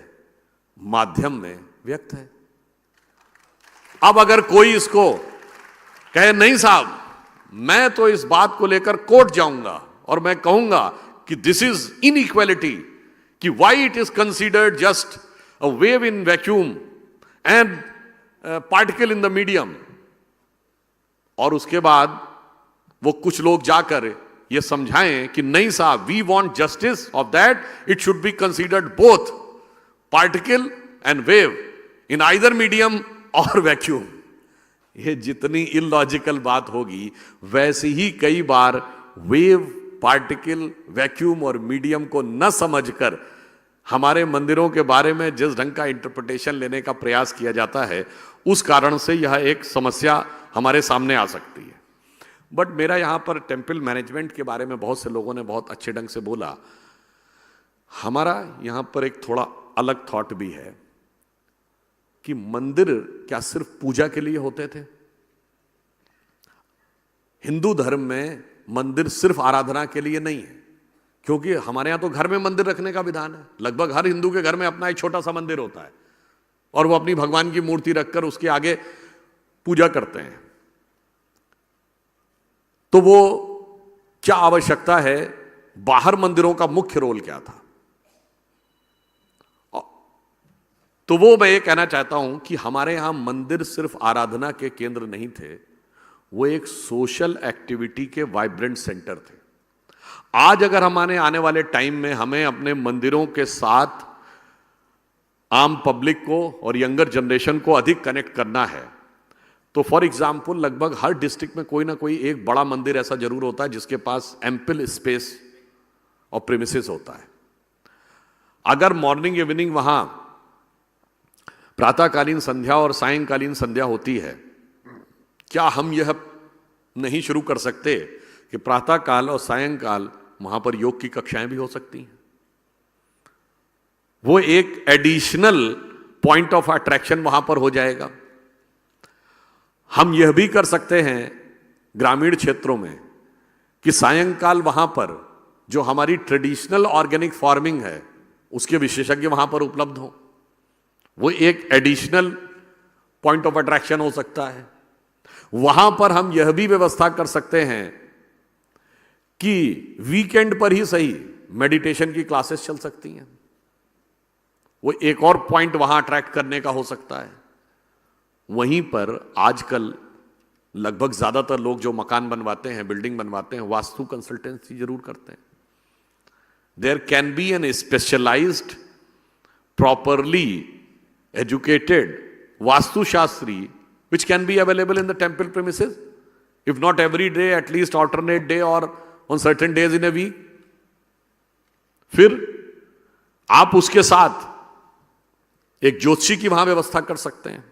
माध्यम में व्यक्त है। अब अगर कोई इसको कहे नहीं साहब मैं तो इस बात को लेकर कोर्ट जाऊंगा और मैं कहूंगा कि दिस इज इनइक्वालिटी, कि why it is considered just a wave in vacuum and particle in the medium, और उसके बाद वो कुछ लोग जाकर ये समझाएं कि नहीं साहब we want justice of that, it should be considered both particle and wave in either medium और वैक्यूम। ये जितनी इलॉजिकल बात होगी, वैसी ही कई बार वेव, पार्टिकल, वैक्यूम और मीडियम को न समझकर हमारे मंदिरों के बारे में जिस ढंग का इंटरप्रिटेशन लेने का प्रयास किया जाता है, उस कारण से यह एक समस्या हमारे सामने आ सकती है। बट मेरा यहां पर टेम्पल मैनेजमेंट के बारे में बहुत से लोगों ने बहुत अच्छे ढंग से बोला। हमारा यहां पर एक थोड़ा अलग थॉट भी है कि मंदिर क्या सिर्फ पूजा के लिए होते थे? हिंदू धर्म में मंदिर सिर्फ आराधना के लिए नहीं है, क्योंकि हमारे यहां तो घर में मंदिर रखने का विधान है। लगभग हर हिंदू के घर में अपना एक छोटा सा मंदिर होता है और वो अपनी भगवान की मूर्ति रखकर उसके आगे पूजा करते हैं। तो वो क्या आवश्यकता है? बाहर मंदिरों का मुख्य रोल क्या था? तो वो मैं ये कहना चाहता हूं कि हमारे यहां मंदिर सिर्फ आराधना के केंद्र नहीं थे, वो एक सोशल एक्टिविटी के वाइब्रेंट सेंटर थे। आज अगर हमारे आने वाले टाइम में हमें अपने मंदिरों के साथ आम पब्लिक को और यंगर जनरेशन को अधिक कनेक्ट करना है, तो फॉर एग्जाम्पल लगभग हर डिस्ट्रिक्ट में कोई ना कोई एक बड़ा मंदिर ऐसा जरूर होता है जिसके पास एम्पल स्पेस और प्रीमिसेस होता है। अगर मॉर्निंग इवनिंग वहां प्रातःकालीन संध्या और सायंकालीन संध्या होती है, क्या हम यह नहीं शुरू कर सकते कि प्रातःकाल और सायंकाल वहां पर योग की कक्षाएं भी हो सकती हैं? वो एक एडिशनल पॉइंट ऑफ अट्रैक्शन वहां पर हो जाएगा। हम यह भी कर सकते हैं ग्रामीण क्षेत्रों में कि सायंकाल वहां पर जो हमारी ट्रेडिशनल ऑर्गेनिक फार्मिंग है उसके विशेषज्ञ वहां पर उपलब्ध हो। वो एक एडिशनल पॉइंट ऑफ अट्रैक्शन हो सकता है। वहां पर हम यह भी व्यवस्था कर सकते हैं कि वीकेंड पर ही सही मेडिटेशन की क्लासेस चल सकती हैं। वो एक और पॉइंट वहां अट्रैक्ट करने का हो सकता है। वहीं पर आजकल लगभग ज्यादातर लोग जो मकान बनवाते हैं, बिल्डिंग बनवाते हैं, वास्तु कंसल्टेंसी जरूर करते हैं। There can be an specialized properly educated vastu shastri which can be available in the temple premises, if not every day, at least alternate day or on certain days in a week. फिर आप उसके साथ एक ज्योतिषी की वहां व्यवस्था कर सकते हैं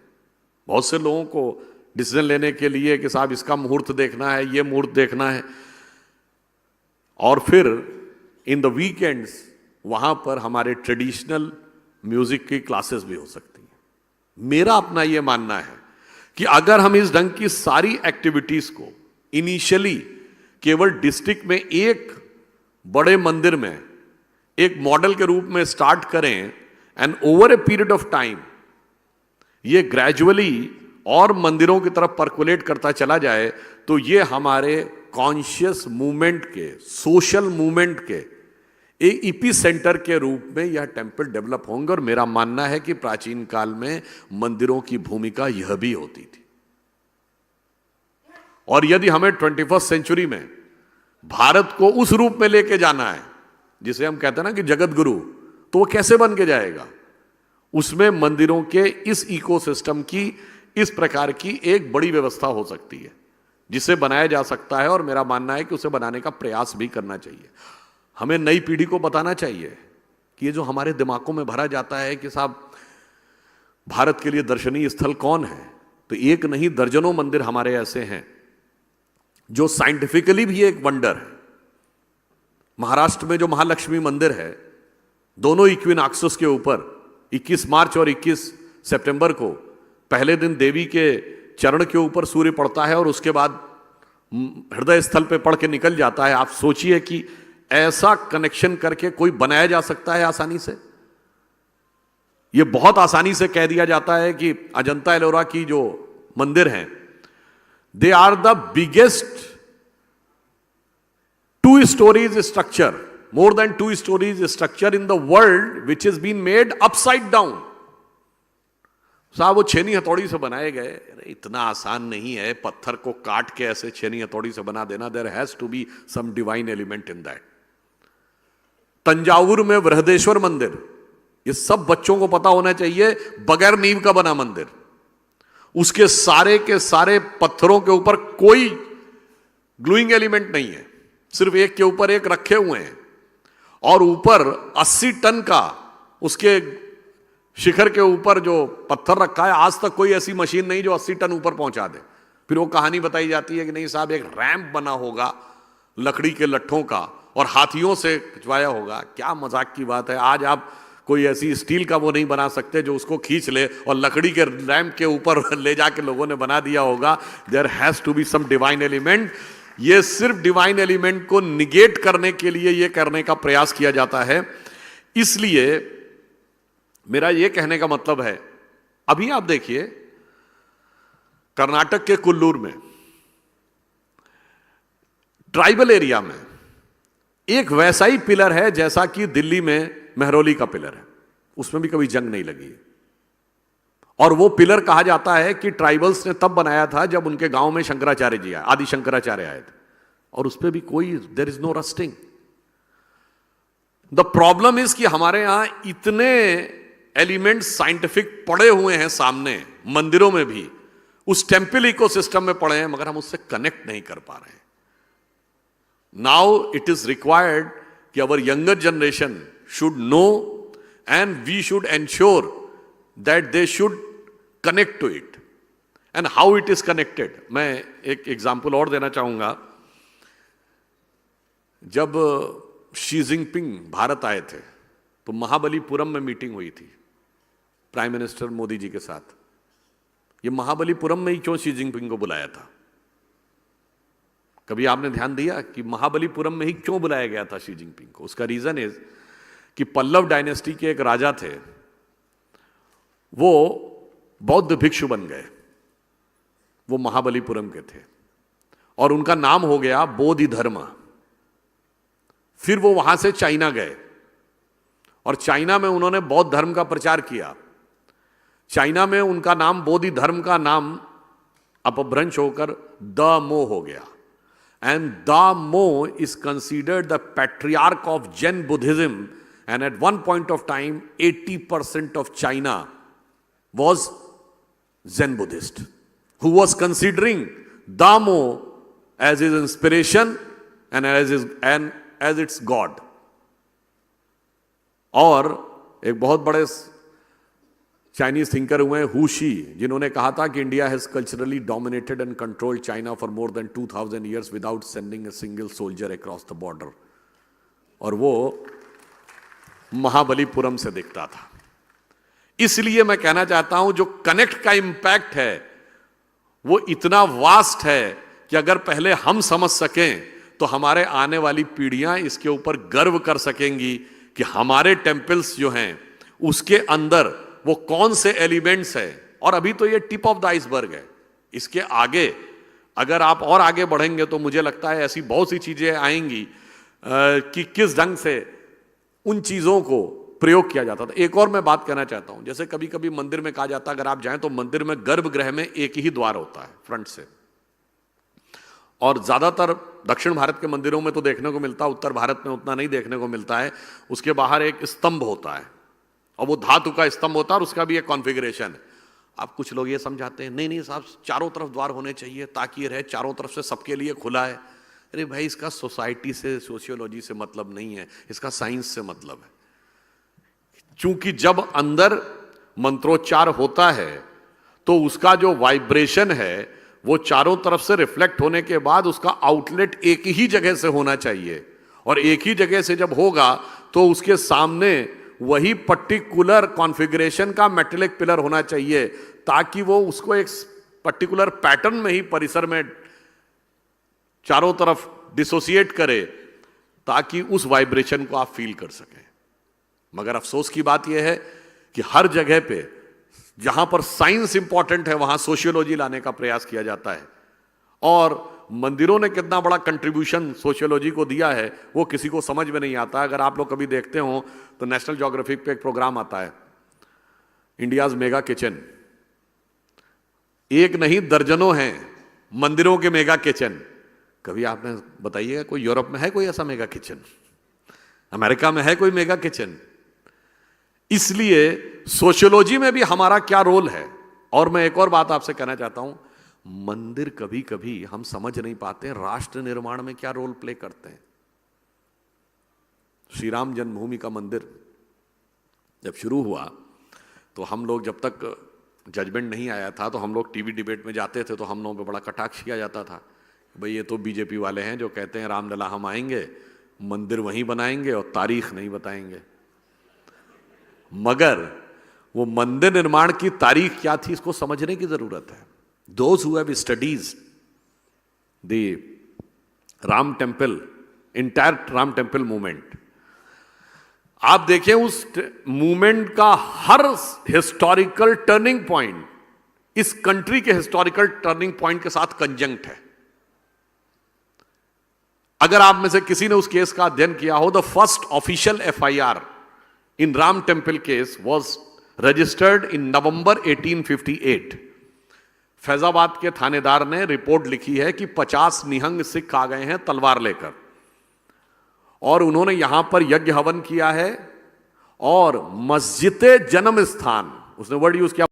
बहुत से लोगों को डिसीजन लेने के लिए कि साहब इसका मुहूर्त देखना है, ये मुहूर्त देखना है, और फिर इन द वीकेंड्स वहां पर हमारे ट्रेडिशनल म्यूजिक की क्लासेस भी हो सकती हैं। मेरा अपना ये मानना है कि अगर हम इस ढंग की सारी एक्टिविटीज को इनिशियली केवल डिस्ट्रिक्ट में एक बड़े मंदिर में एक मॉडल के रूप में स्टार्ट करें and over a period of time ये ग्रेजुअली और मंदिरों की तरफ पर्कुलेट करता चला जाए, तो ये हमारे कॉन्शियस मूवमेंट के, सोशल मूवमेंट के एक ईपी सेंटर के रूप में यह टेम्पल डेवलप होंगे। और मेरा मानना है कि प्राचीन काल में मंदिरों की भूमिका यह भी होती थी। और यदि हमें 21st सेंचुरी में भारत को उस रूप में लेके जाना है जिसे हम कहते हैं ना कि जगत गुरु, तो वो कैसे बन के जाएगा? उसमें मंदिरों के इस इकोसिस्टम की, इस प्रकार की एक बड़ी व्यवस्था हो सकती है जिसे बनाया जा सकता है। और मेरा मानना है कि उसे बनाने का प्रयास भी करना चाहिए। हमें नई पीढ़ी को बताना चाहिए कि ये जो हमारे दिमागों में भरा जाता है कि साहब भारत के लिए दर्शनीय स्थल कौन है, तो एक नहीं दर्जनों मंदिर हमारे ऐसे हैं जो साइंटिफिकली भी एक वंडर है। महाराष्ट्र में जो महालक्ष्मी मंदिर है, दोनों इक्विनॉक्सेस के ऊपर 21 मार्च और 21 सितंबर को पहले दिन देवी के चरण के ऊपर सूर्य पड़ता है और उसके बाद हृदय स्थल पे पड़ के निकल जाता है। आप सोचिए कि ऐसा कनेक्शन करके कोई बनाया जा सकता है आसानी से? यह बहुत आसानी से कह दिया जाता है कि अजंता एलोरा की जो मंदिर हैं, they are the biggest 2 stories structure, more than 2 stories structure in the world which has been made upside down. साहब वो छेनी हथौड़ी से बनाए गए, इतना आसान नहीं है पत्थर को काट के ऐसे छेनी हथौड़ी से बना देना। There has to be some divine element in that. Thanjavur में बृहदेश्वर मंदिर, ये सब बच्चों को पता होना चाहिए, बगैर नींव का बना मंदिर। उसके सारे के सारे पत्थरों के ऊपर कोई ग्लूइंग एलिमेंट नहीं है, सिर्फ एक के ऊपर एक रखे हुए हैं, और ऊपर 80 टन का उसके शिखर के ऊपर जो पत्थर रखा है, आज तक कोई ऐसी मशीन नहीं जो 80 टन ऊपर पहुंचा दे। फिर वो कहानी बताई जाती है कि नहीं साहब एक रैंप बना होगा लकड़ी के लट्ठों का और हाथियों से खिंचवाया होगा। क्या मजाक की बात है। आज आप कोई ऐसी स्टील का वो नहीं बना सकते जो उसको खींच ले और लकड़ी के रैंप के ऊपर ले जाके लोगों ने बना दिया होगा। There has to be some divine element. ये सिर्फ डिवाइन एलिमेंट को निगेट करने के लिए ये करने का प्रयास किया जाता है। इसलिए मेरा ये कहने का मतलब है, अभी आप देखिए कर्नाटक के कुल्लूर में ट्राइबल एरिया में एक वैसा ही पिलर है जैसा कि दिल्ली में मेहरौली का पिलर है, उसमें भी कभी जंग नहीं लगी। और वो पिलर कहा जाता है कि ट्राइबल्स ने तब बनाया था जब उनके गांव में शंकराचार्य जी आए, आदि शंकराचार्य आए थे, और उस पर भी कोई there is no rusting. The problem is कि हमारे यहां इतने एलिमेंट्स साइंटिफिक पड़े हुए हैं सामने, मंदिरों में भी, उस टेम्पल इकोसिस्टम में पड़े हैं, मगर हम उससे कनेक्ट नहीं कर पा रहे हैं। नाउ इट इज रिक्वायर्ड कि our younger generation should know and we should ensure that they should connect to it and how it is connected. मैं एक एग्जाम्पल और देना चाहूंगा। जब शी जिनपिंग भारत आए थे तो महाबलीपुरम में मीटिंग हुई थी प्राइम मिनिस्टर मोदी जी के साथ। ये महाबलीपुरम में ही क्यों शी जिनपिंग को बुलाया था? कभी आपने ध्यान दिया कि महाबलीपुरम में ही क्यों बुलाया गया था शी जिनपिंग को? उसका रीजन इज कि पल्लव डायनेस्टी के एक राजा थे, वो बौद्ध भिक्षु बन गए, वो महाबलीपुरम के थे, और उनका नाम हो गया बोधि धर्म। फिर वो वहां से चाइना गए और चाइना में उन्होंने बौद्ध धर्म का प्रचार किया। चाइना में उनका नाम बोधि धर्म का नाम अपभ्रंश होकर द मो हो गया। एंड द मो is considered the patriarch of Jain Buddhism. And at one point of time, 80% of China was Zen Buddhist, who was considering Damo as his inspiration and as its God. और एक बहुत बड़े Chinese thinker हुए who she, जिन्होंने कहा था कि India has culturally dominated and controlled China for more than 2000 years without sending a single soldier across the border. और वो महाबलीपुरम से दिखता था। इसलिए मैं कहना चाहता हूं जो कनेक्ट का इंपैक्ट है वो इतना वास्ट है कि अगर पहले हम समझ सकें तो हमारे आने वाली पीढ़ियां इसके ऊपर गर्व कर सकेंगी कि हमारे टेम्पल्स जो हैं उसके अंदर वो कौन से एलिमेंट्स है। और अभी तो ये टिप ऑफ द आइसबर्ग है, इसके आगे अगर आप और आगे बढ़ेंगे तो मुझे लगता है ऐसी बहुत सी चीजें आएंगी कि किस ढंग से उन चीजों को प्रयोग किया जाता था। एक और मैं बात कहना चाहता हूं, जैसे कभी कभी मंदिर में कहा जाता है अगर आप जाएं तो मंदिर में गर्भगृह में एक ही द्वार होता है फ्रंट से, और ज्यादातर दक्षिण भारत के मंदिरों में तो देखने को मिलता है, उत्तर भारत में उतना नहीं देखने को मिलता है। उसके बाहर एक स्तंभ होता है और वो धातु का स्तंभ होता है और उसका भी एक कॉन्फ़िगरेशन है। अब कुछ लोग ये समझाते हैं नहीं नहीं साहब चारों तरफ द्वार होने चाहिए ताकि ये रहे चारों तरफ से सबके लिए खुला है। अरे भाई इसका सोसाइटी से सोशियोलॉजी से मतलब नहीं है, इसका साइंस से मतलब है। चूंकि जब अंदर मंत्रोच्चार होता है तो उसका जो वाइब्रेशन है वो चारों तरफ से रिफ्लेक्ट होने के बाद उसका आउटलेट एक ही जगह से होना चाहिए, और एक ही जगह से जब होगा तो उसके सामने वही पर्टिकुलर कॉन्फ़िगरेशन का मेटेलिक पिलर होना चाहिए ताकि वो उसको एक पर्टिकुलर पैटर्न में ही परिसर में चारों तरफ डिसोसिएट करे ताकि उस वाइब्रेशन को आप फील कर सकें। मगर अफसोस की बात यह है कि हर जगह पे जहां पर साइंस इंपॉर्टेंट है वहां सोशियोलॉजी लाने का प्रयास किया जाता है, और मंदिरों ने कितना बड़ा कंट्रीब्यूशन सोशियोलॉजी को दिया है वो किसी को समझ में नहीं आता। अगर आप लोग कभी देखते हो तो नेशनल ज्योग्राफिक पे एक प्रोग्राम आता है इंडियाज मेगा किचन, एक नहीं दर्जनों हैं मंदिरों के मेगा किचन। कभी आपने बताइएगा कोई यूरोप में है कोई ऐसा मेगा किचन, अमेरिका में है कोई मेगा किचन? इसलिए सोशियोलॉजी में भी हमारा क्या रोल है। और मैं एक और बात आपसे कहना चाहता हूं, मंदिर कभी कभी हम समझ नहीं पाते राष्ट्र निर्माण में क्या रोल प्ले करते हैं। श्री राम जन्मभूमि का मंदिर जब शुरू हुआ तो हम लोग जब तक जजमेंट नहीं आया था तो हम लोग टीवी डिबेट में जाते थे तो हम लोगों पे बड़ा कटाक्ष किया जाता था, भाई ये तो बीजेपी वाले हैं जो कहते हैं रामलला हम आएंगे मंदिर वहीं बनाएंगे और तारीख नहीं बताएंगे। मगर वो मंदिर निर्माण की तारीख क्या थी इसको समझने की जरूरत है। Those who have studied the Ram temple, entire Ram temple movement, आप देखें उस मूवमेंट का हर हिस्टोरिकल टर्निंग पॉइंट इस कंट्री के हिस्टोरिकल टर्निंग पॉइंट के साथ कंजंक्ट है। अगर आप में से किसी ने उस केस का अध्ययन किया हो, the first official FIR in Ram temple case was registered in November 1858। Faizabad के थानेदार ने रिपोर्ट लिखी है कि 50 निहंग सिख आ गए हैं तलवार लेकर, और उन्होंने यहां पर यज्ञ हवन किया है और मस्जिद जन्म स्थान, उसने वर्ड यूज किया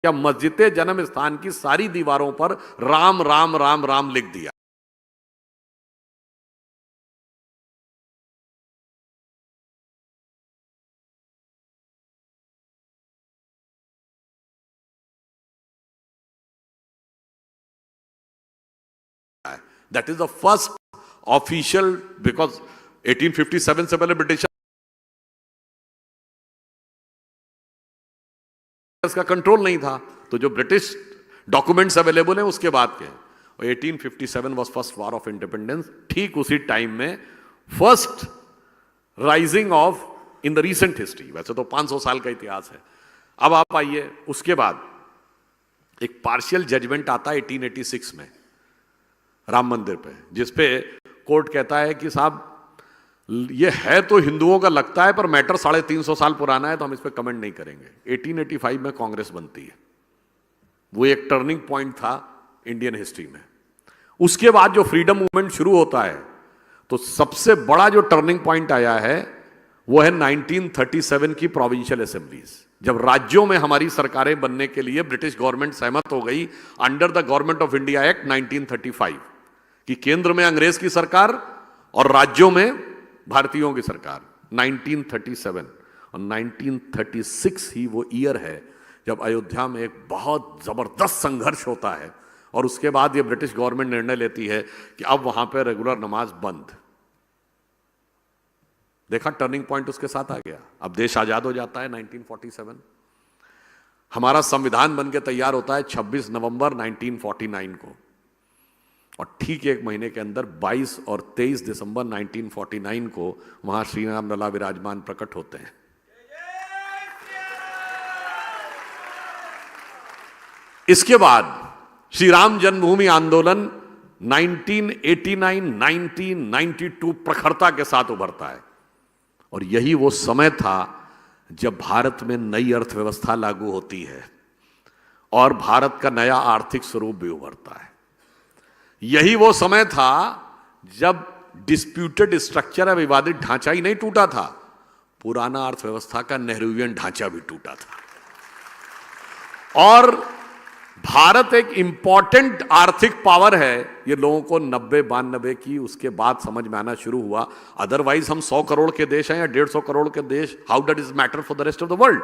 या मस्जिद जन्म स्थान की सारी दीवारों पर राम राम राम राम लिख दिया। That is the first official, because 1857 से पहले ब्रिटिश का कंट्रोल नहीं था, तो जो ब्रिटिश डॉक्यूमेंट्स अवेलेबल हैं उसके बाद के। और 1857 was first war of independence. ठीक उसी टाइम में first rising of in the recent history. वैसे तो 500 साल का इतिहास है। अब आप आइए, उसके बाद एक पार्शियल जजमेंट आता है 1886 में राम मंदिर पे, जिसपे कोर्ट कहता है कि साहब ये है तो हिंदुओं का लगता है, पर मैटर 350 साल पुराना है, तो हम इस पर कमेंट नहीं करेंगे। 1885 में कांग्रेस बनती है। वो एक टर्निंग पॉइंट था इंडियन हिस्ट्री में। उसके बाद जो फ्रीडम मूवमेंट शुरू होता है, तो सबसे बड़ा जो टर्निंग पॉइंट आया है वो है 1937 की प्रोविंशियल असेंबलीज, जब राज्यों में हमारी सरकारें बनने के लिए ब्रिटिश गवर्नमेंट सहमत हो गई under the government of India act 1935, कि केंद्र में अंग्रेज की सरकार और राज्यों में भारतीयों की सरकार। 1937 और 1936 ही वो ईयर है जब अयोध्या में एक बहुत जबरदस्त संघर्ष होता है, और उसके बाद ये ब्रिटिश गवर्नमेंट निर्णय लेती है कि अब वहां पे रेगुलर नमाज बंद। देखा, टर्निंग पॉइंट उसके साथ आ गया। अब देश आजाद हो जाता है 1947। हमारा संविधान बन के तैयार होता है 26 नवंबर 1949 को, और ठीक एक महीने के अंदर 22 और 23 दिसंबर 1949 को वहां श्री राम लला विराजमान प्रकट होते हैं। इसके बाद श्री राम जन्मभूमि आंदोलन 1989, 90, 92 प्रखरता के साथ उभरता है, और यही वो समय था जब भारत में नई अर्थव्यवस्था लागू होती है और भारत का नया आर्थिक स्वरूप भी उभरता है। यही वो समय था जब डिस्प्यूटेड स्ट्रक्चर या विवादित ढांचा ही नहीं टूटा था, पुराना अर्थव्यवस्था का नेहरूवियन ढांचा भी टूटा था। और भारत एक इंपॉर्टेंट आर्थिक पावर है, ये लोगों को 90-92 की उसके बाद समझ में आना शुरू हुआ। अदरवाइज हम 100 करोड़ के देश हैं या 150 करोड़ के देश, how dot is matter for the rest of the world.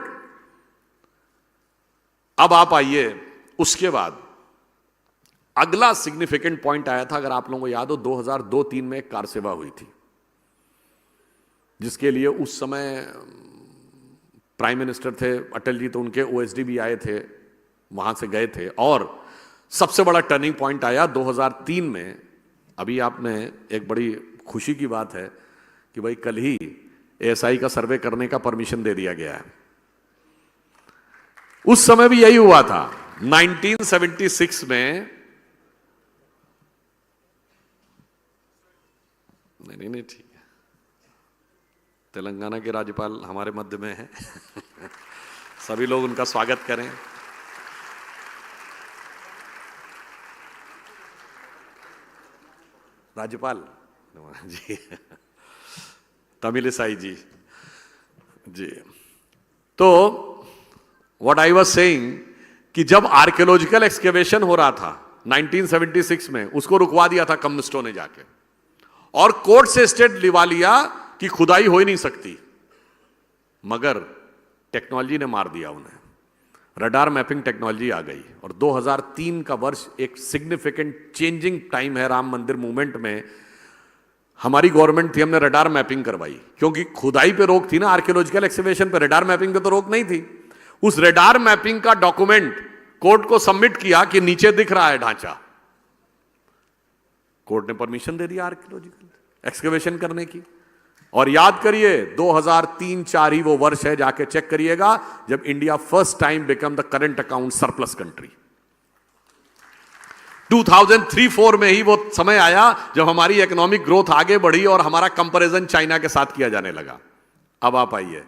अब आप आइए, उसके बाद अगला सिग्निफिकेंट पॉइंट आया था, अगर आप लोगों को याद हो, 2002-3 में एक कार सेवा हुई थी, जिसके लिए उस समय प्राइम मिनिस्टर थे अटल जी, तो उनके ओएसडी भी आए थे, वहां से गए थे। और सबसे बड़ा टर्निंग पॉइंट आया 2003 में। अभी आपने, एक बड़ी खुशी की बात है कि भाई कल ही एएसआई का सर्वे करने का परमिशन दे दिया गया है। उस समय भी यही हुआ था 1976 में। नहीं ठीक है, तेलंगाना के राज्यपाल हमारे मध्य में हैं सभी लोग उनका स्वागत करें। राज्यपाल जी तमिलिसाई जी जी। तो व्हाट आई वाज सेइंग कि जब आर्कियोलॉजिकल एक्सकेवेशन हो रहा था 1976 में, उसको रुकवा दिया था कम्युनिस्टों ने जाके, और कोर्ट से स्टेट लिवा लिया कि खुदाई हो ही नहीं सकती, मगर टेक्नोलॉजी ने मार दिया उन्हें। रडार मैपिंग टेक्नोलॉजी आ गई, और 2003 का वर्ष एक सिग्निफिकेंट चेंजिंग टाइम है राम मंदिर मूवमेंट में। हमारी गवर्नमेंट थी, हमने रडार मैपिंग करवाई, क्योंकि खुदाई पे रोक थी ना, आर्कियोलॉजिकल एक्सकेवेशन पे, रडार मैपिंग पे तो रोक नहीं थी। उस रडार मैपिंग का डॉक्यूमेंट कोर्ट को सबमिट किया कि नीचे दिख रहा है ढांचा, कोर्ट ने परमिशन दे दिया आर्कियोलॉजिकल एक्सकेवेशन करने की। और याद करिए 2003-4 ही वो वर्ष है, जाके चेक करिएगा, जब India first time become the current account surplus country. 2003-4 में ही वो समय आया जब हमारी इकोनॉमिक ग्रोथ आगे बढ़ी और हमारा कंपैरिजन चाइना के साथ किया जाने लगा। अब आप आइए,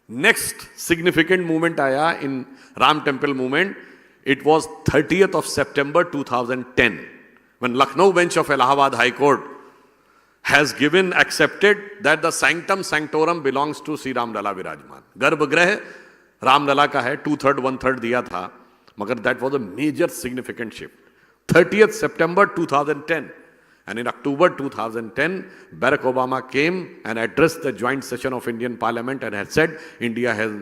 नेक्स्ट सिग्निफिकेंट मूवमेंट आया in Ram temple movement. It was 30th of September 2010 when Lucknow bench of Allahabad High Court has accepted that the sanctum sanctorum belongs to Sri Ram Lala Virajman। गर्भगृह राम लला का है, 2/3 1/3 दिया था, मगर that was a major significant shift. 30th September 2010, and in October 2010, Barack Obama came and addressed the joint session of Indian Parliament and had said, India has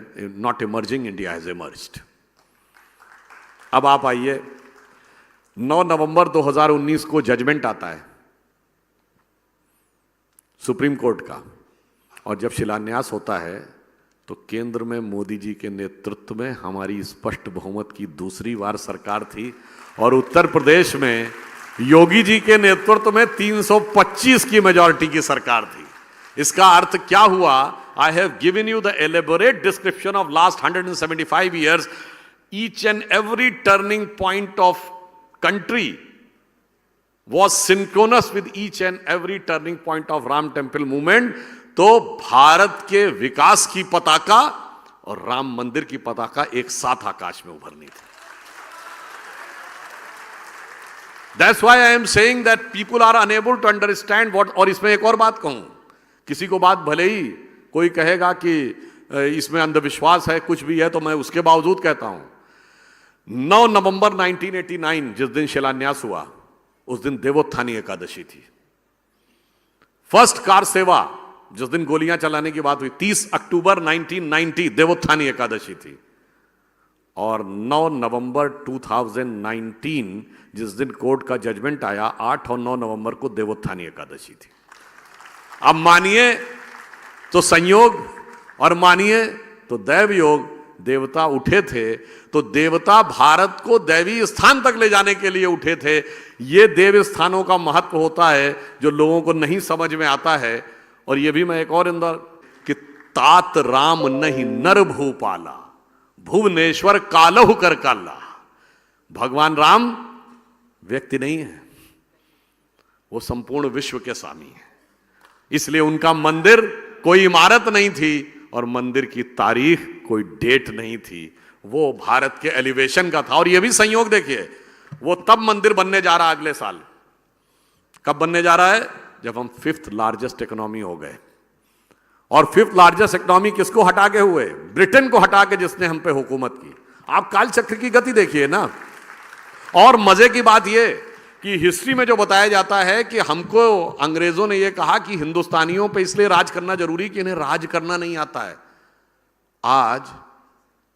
not emerging, India has emerged. अब आप आइए, 9 नवंबर 2019 को judgement आता है supreme court का, और जब शिलान्यास होता है तो केंद्र में मोदी जी के नेतृत्व में हमारी स्पष्ट बहुमत की दूसरी बार सरकार थी, और उत्तर प्रदेश में योगी जी के नेतृत्व में 325 की मेजॉरिटी की सरकार थी। इसका अर्थ क्या हुआ? I have given you the elaborate description of last 175 years. Each and every turning point of country was synchronous with each and every turning point of Ram Temple movement. तो भारत के विकास की पताका और राम मंदिर की पताका एक साथ आकाश में उभरनी थी। That's why I am saying that people are unable to understand what। और इसमें एक और बात कहूं, किसी को बात भले ही कोई कहेगा कि इसमें अंधविश्वास है, कुछ भी है, तो मैं उसके बावजूद कहता हूं 9 नवंबर 1989 जिस दिन शिलान्यास हुआ, उस दिन देवोत्थानी एकादशी थी। फर्स्ट कार सेवा जिस दिन गोलियां चलाने की बात हुई, 30 अक्टूबर 1990 देवोत्थानी एकादशी थी। और 9 नवंबर 2019 जिस दिन कोर्ट का जजमेंट आया, 8 और 9 नवंबर को देवोत्थानी एकादशी थी। अब मानिए तो संयोग और मानिए तो दैव योग, देवता उठे थे, तो देवता भारत को दैवी स्थान तक ले जाने के लिए उठे थे। ये देव स्थानों का महत्व होता है जो लोगों को नहीं समझ में आता है। और ये भी मैं एक और अंदर कि तात राम नहीं नर भूपाला, भुवनेश्वर कालहु कर काला। भगवान राम व्यक्ति नहीं है, वो संपूर्ण विश्व के स्वामी है। इसलिए उनका मंदिर कोई इमारत नहीं थी और मंदिर की तारीख कोई डेट नहीं थी, वो भारत के एलिवेशन का था। और ये भी संयोग देखिए, वो तब मंदिर बनने जा रहा है अगले साल। कब बनने जा रहा है? जब हम 5th लार्जेस्ट इकोनॉमी हो गए। और 5th लार्जेस्ट इकोनॉमी किसको हटा के हुए? ब्रिटेन को हटा के, जिसने हम पे हुकूमत की। आप कालचक्र की गति देखिए ना। और मजे की बात यह कि हिस्ट्री में जो बताया जाता है कि हमको अंग्रेजों ने यह कहा कि हिंदुस्तानियों पे इसलिए राज करना जरूरी कि इन्हें राज करना नहीं आता है। आज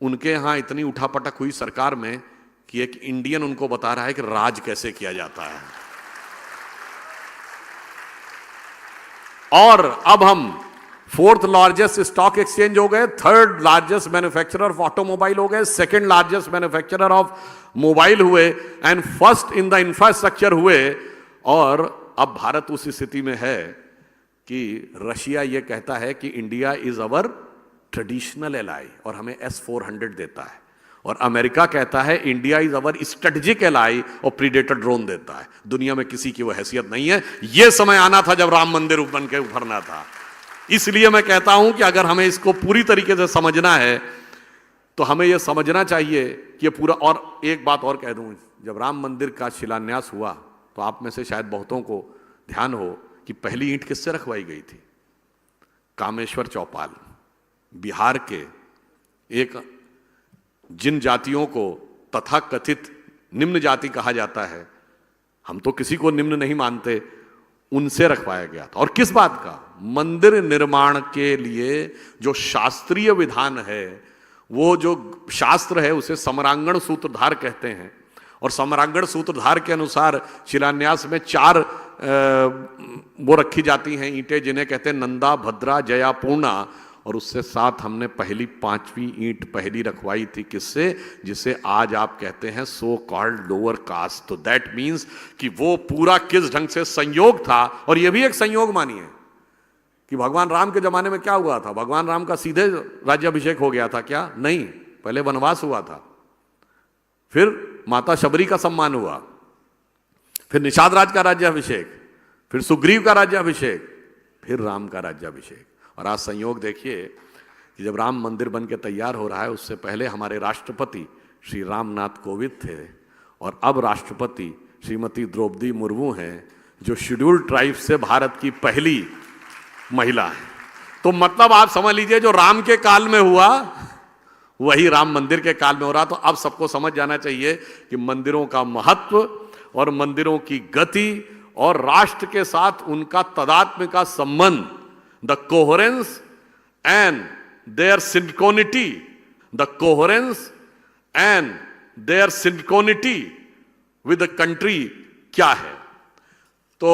उनके यहां इतनी उठापटक हुई सरकार में कि एक इंडियन उनको बता रहा है कि राज कैसे किया जाता है। और अब हम 4th लार्जेस्ट स्टॉक एक्सचेंज हो गए, 3rd largest manufacturer of automobile हो गए, 2nd largest manufacturer of mobile हुए, and first in the infrastructure हुए। और अब भारत उस स्थिति में है कि रशिया यह कहता है कि India is our traditional ally और हमें S-400 देता है, और अमेरिका कहता है India is our strategic ally और प्रीडेटर ड्रोन देता है। दुनिया में किसी की वो हैसियत नहीं है। यह समय आना था जब राम मंदिर बन के उभरना था। इसलिए मैं कहता हूं कि अगर हमें इसको पूरी तरीके से समझना है तो हमें यह समझना चाहिए कि ये पूरा। और एक बात और कह दूं, जब राम मंदिर का शिलान्यास हुआ तो आप में से शायद बहुतों को ध्यान हो कि पहली ईंट किससे रखवाई गई थी? कामेश्वर चौपाल, बिहार के एक जिन जातियों को तथाकथित निम्न जाति कहा जाता है, हम तो किसी को निम्न नहीं मानते, उनसे रखवाया गया था। और किस बात का? मंदिर निर्माण के लिए जो शास्त्रीय विधान है, वो जो शास्त्र है उसे समरांगण सूत्रधार कहते हैं। और समरांगण सूत्रधार के अनुसार शिलान्यास में 4 वो रखी जाती हैं ईंटें, जिन्हें कहते हैं नंदा, भद्रा, जया, पूर्णा। और उससे साथ हमने पहली 5वीं ईंट पहली रखवाई थी। किससे? जिसे आज आप कहते हैं सो कॉल्ड लोअर कास्ट। तो दैट मीन्स कि वो पूरा किस ढंग से संयोग था। और यह भी एक संयोग मानिए कि भगवान राम के जमाने में क्या हुआ था? भगवान राम का सीधे राज्याभिषेक हो गया था क्या? नहीं, पहले वनवास हुआ था, फिर माता शबरी का सम्मान हुआ, फिर निषाद राज का राज्याभिषेक, फिर सुग्रीव का राज्याभिषेक, फिर राम का राज्याभिषेक। और आज संयोग देखिए कि जब राम मंदिर बन के तैयार हो रहा है, उससे पहले हमारे राष्ट्रपति श्री रामनाथ कोविंद थे, और अब राष्ट्रपति श्रीमती द्रौपदी मुर्मू हैं, जो शेड्यूल्ड ट्राइब से भारत की पहली महिला है। तो मतलब आप समझ लीजिए, जो राम के काल में हुआ वही राम मंदिर के काल में हो रहा। तो अब सबको समझ जाना चाहिए कि मंदिरों का महत्व और मंदिरों की गति और राष्ट्र के साथ उनका तदात्म्य का संबंध, the coherence and their synchronicity, the coherence and their synchronicity with the country क्या है। तो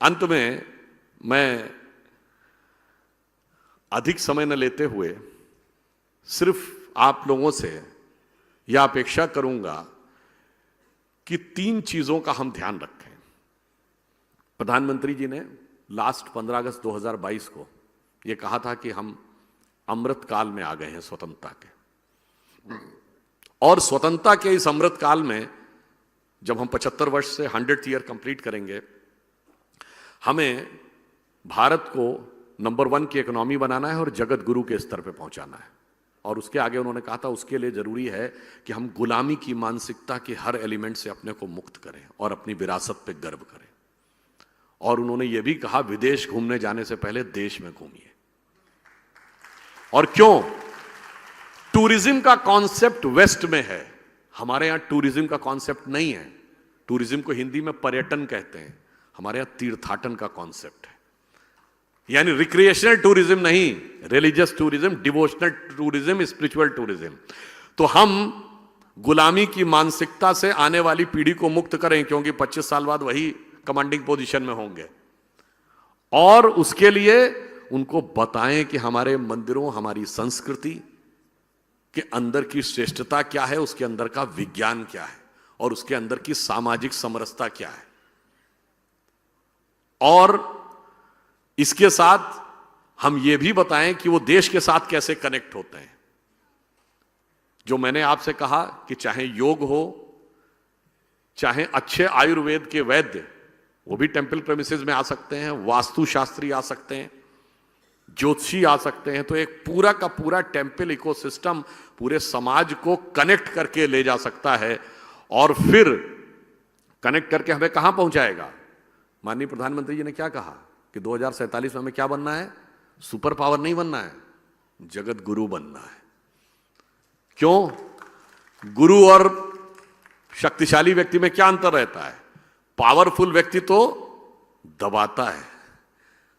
अंत में मैं अधिक समय न लेते हुए सिर्फ आप लोगों से यह अपेक्षा करूंगा कि 3 चीजों का हम ध्यान रखें। प्रधानमंत्री जी ने लास्ट 15 अगस्त 2022 को यह कहा था कि हम अमृत काल में आ गए हैं स्वतंत्रता के, और स्वतंत्रता के इस अमृत काल में जब हम 75 वर्ष से 100th ईयर कंप्लीट करेंगे, हमें भारत को नंबर 1 की इकोनॉमी बनाना है और जगत गुरु के स्तर पे पहुंचाना है। और उसके आगे उन्होंने कहा था उसके लिए जरूरी है कि हम गुलामी की मानसिकता के हर एलिमेंट से अपने को मुक्त करें और अपनी विरासत पे गर्व करें। और उन्होंने यह भी कहा विदेश घूमने जाने से पहले देश में घूमिए। और क्यों? टूरिज्म का कॉन्सेप्ट वेस्ट में है, हमारे यहां टूरिज्म का कॉन्सेप्ट नहीं है। टूरिज्म को हिंदी में पर्यटन कहते हैं, हमारे यहां तीर्थाटन का कॉन्सेप्ट है। यानी रिक्रिएशनल टूरिज्म नहीं, religious tourism, devotional tourism, spiritual tourism. तो हम गुलामी की मानसिकता से आने वाली पीढ़ी को मुक्त करें, क्योंकि 25 साल बाद वही कमांडिंग पोजीशन में होंगे। और उसके लिए उनको बताएं कि हमारे मंदिरों, हमारी संस्कृति के अंदर की श्रेष्ठता क्या है, उसके अंदर का विज्ञान क्या है और उसके अंदर की सामाजिक समरसता क्या है। और इसके साथ हम यह भी बताएं कि वो देश के साथ कैसे कनेक्ट होते हैं। जो मैंने आपसे कहा कि चाहे योग हो, चाहे अच्छे आयुर्वेद के वैद्य, वो भी टेंपल प्रेमिसेस में आ सकते हैं, वास्तुशास्त्री आ सकते हैं, ज्योतिषी आ सकते हैं। तो एक पूरा का पूरा टेंपल इकोसिस्टम पूरे समाज को कनेक्ट करके ले जा सकता है और फिर कनेक्ट करके हमें कहां पहुंचाएगा। माननीय प्रधानमंत्री जी ने क्या कहा कि 2047 में हमें क्या बनना है? सुपर पावर नहीं बनना है, जगत गुरु बनना है। क्यों? गुरु और शक्तिशाली व्यक्ति में क्या अंतर रहता है? पावरफुल व्यक्ति तो दबाता है।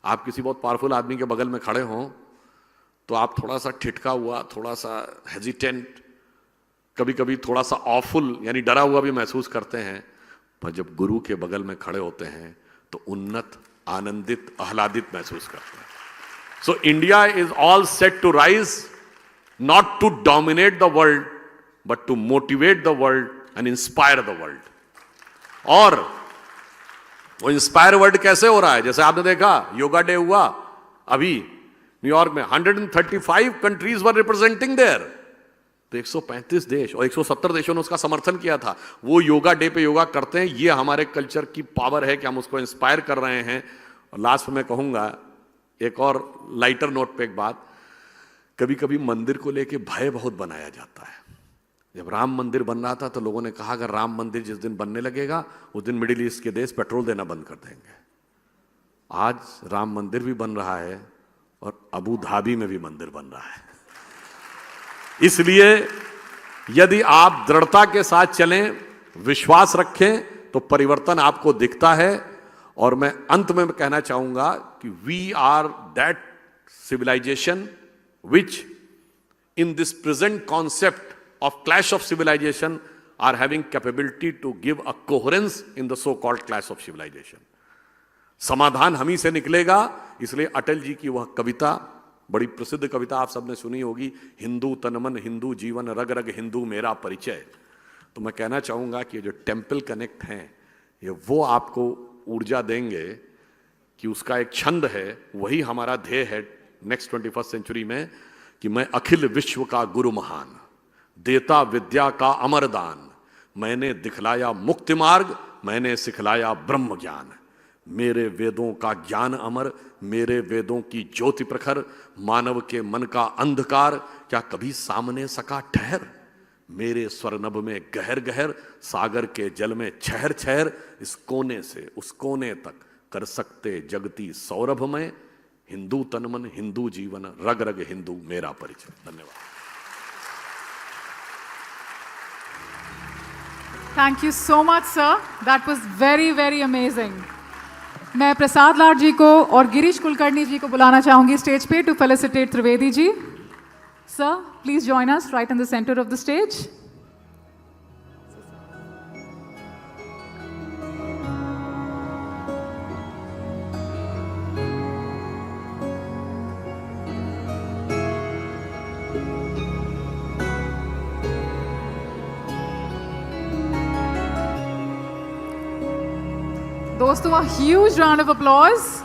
आप किसी बहुत पावरफुल आदमी के बगल में खड़े हों तो आप थोड़ा सा ठिठका हुआ, थोड़ा सा हेजिटेंट, कभी कभी थोड़ा सा ऑफुल यानी डरा हुआ भी महसूस करते हैं। पर जब गुरु के बगल में खड़े होते हैं तो उन्नत, आनंदित, आह्लादित महसूस करते हैं। So India is all set to rise, not to dominate the world but to motivate the world and inspire the world. और वो इंस्पायर वर्ल्ड कैसे हो रहा है? जैसे आपने देखा योगा डे हुआ अभी न्यूयॉर्क में, 135 कंट्रीज वर रिप्रेजेंटिंग देयर। तो 135 देश और 170 देशों ने उसका समर्थन किया था। वो योगा डे पे योगा करते हैं। ये हमारे कल्चर की पावर है कि हम उसको इंस्पायर कर रहे हैं। और लास्ट में मैं कहूंगा एक और लाइटर नोट पे एक बात, कभी कभी मंदिर को लेके भय बहुत बनाया जाता है। जब राम मंदिर बन रहा था तो लोगों ने कहा अगर राम मंदिर जिस दिन बनने लगेगा उस दिन मिडिल ईस्ट के देश पेट्रोल देना बंद कर देंगे। आज राम मंदिर भी बन रहा है और अबू धाबी में भी मंदिर बन रहा है। इसलिए यदि आप दृढ़ता के साथ चलें, विश्वास रखें तो परिवर्तन आपको दिखता है। और मैं अंत में कहना चाहूंगा कि we are that civilization which in this present concept of clash of civilization are having capability to give a coherence in the so called clash of civilization। समाधान हम ही से निकलेगा। इसलिए अटल जी की वह कविता, बड़ी प्रसिद्ध कविता आप सबने सुनी होगी, हिंदू तनमन हिंदू जीवन रग रग हिंदू मेरा परिचय। तो मैं कहना चाहूंगा कि जो टेंपल कनेक्ट हैं ये वो आपको ऊर्जा देंगे कि उसका एक छंद है, वही हमारा ध्येय है नेक्स्ट 21st सेंचुरी में कि मैं अखिल विश्व का गुरु महान, देता विद्या का अमर दान, मैंने दिखलाया मुक्ति मार्ग, मैंने सिखलाया ब्रह्म ज्ञान। मेरे वेदों का ज्ञान अमर, मेरे वेदों की ज्योति प्रखर, मानव के मन का अंधकार क्या कभी सामने सका ठहर। मेरे स्वरनभ में गहर गहर, सागर के जल में छहर छहर, इस कोने से उस कोने तक कर सकते जगती सौरभ में, हिंदू तनमन हिंदू जीवन रग रग हिंदू मेरा परिचय। धन्यवाद। Thank you so much, sir. That was very, very amazing. मैं प्रसाद लाड जी को और गिरीश कुलकर्णी जी को बुलाना चाहूंगी स्टेज पे to felicitate Trivedi ji. Sir, please join us right in the center of the stage. दोस्तों, a huge round of applause.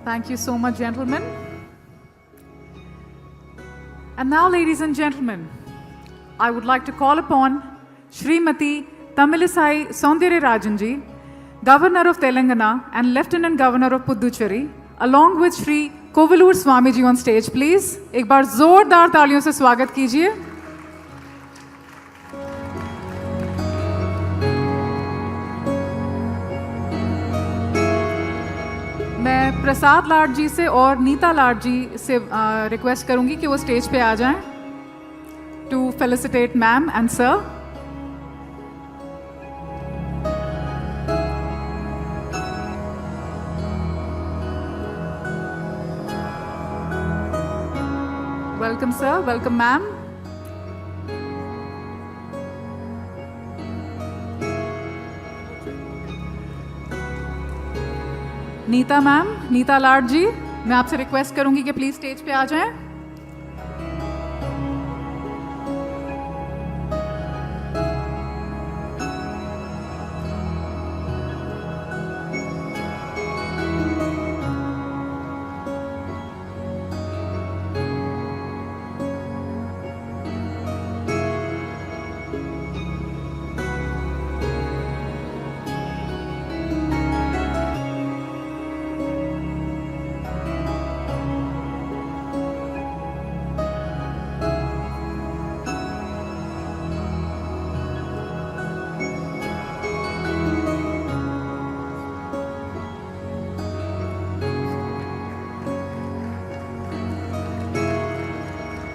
Thank you so much, gentlemen. And now, ladies and gentlemen, I would like to call upon Srimati Tamilisai Soundararajan, Governor of Telangana and Lieutenant Governor of Puducherry, along with Shri Kovalur Swamiji on stage, please. एक बार जोरदार तालियों से स्वागत कीजिए. मैं प्रसाद लाड जी से और नीता लाड जी से रिक्वेस्ट करूंगी कि वो स्टेज पे आ जाएं to felicitate ma'am and sir. Welcome sir, welcome ma'am. Neeta ma'am, Neeta Lad ji, मैं आपसे रिक्वेस्ट करूंगी कि प्लीज स्टेज पे आ जाएं.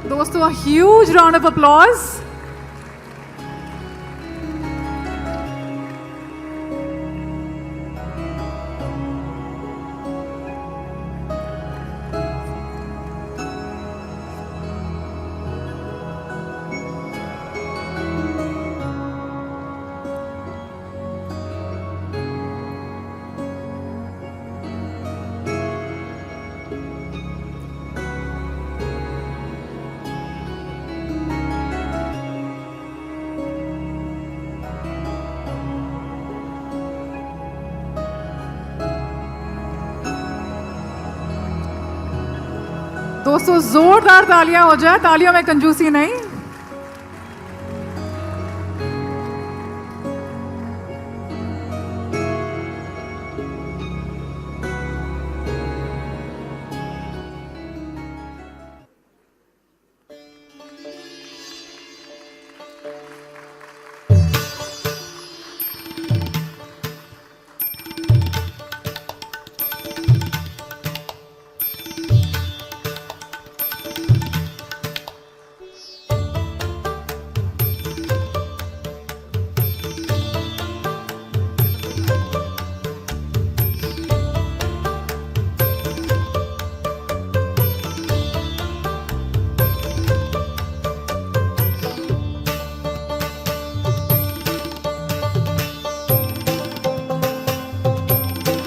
दोस्तों, a huge round of applause. दोस्तों, जोरदार तालियां हो जाए, तालियों में कंजूसी नहीं.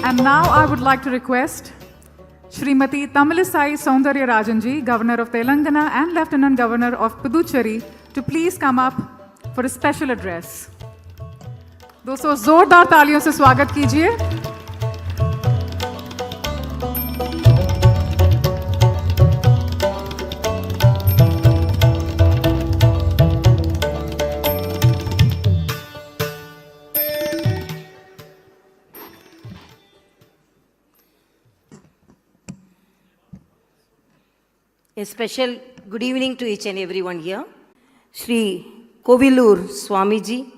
And now I would like to request Srimati Tamilisai Soundararajan, Governor of Telangana and Lieutenant Governor of Puducherry, to please come up for a special address. दोस्तों, जोरदार तालियों से स्वागत कीजिए. A special good evening to each and everyone here. Shri Kovilur Swamiji,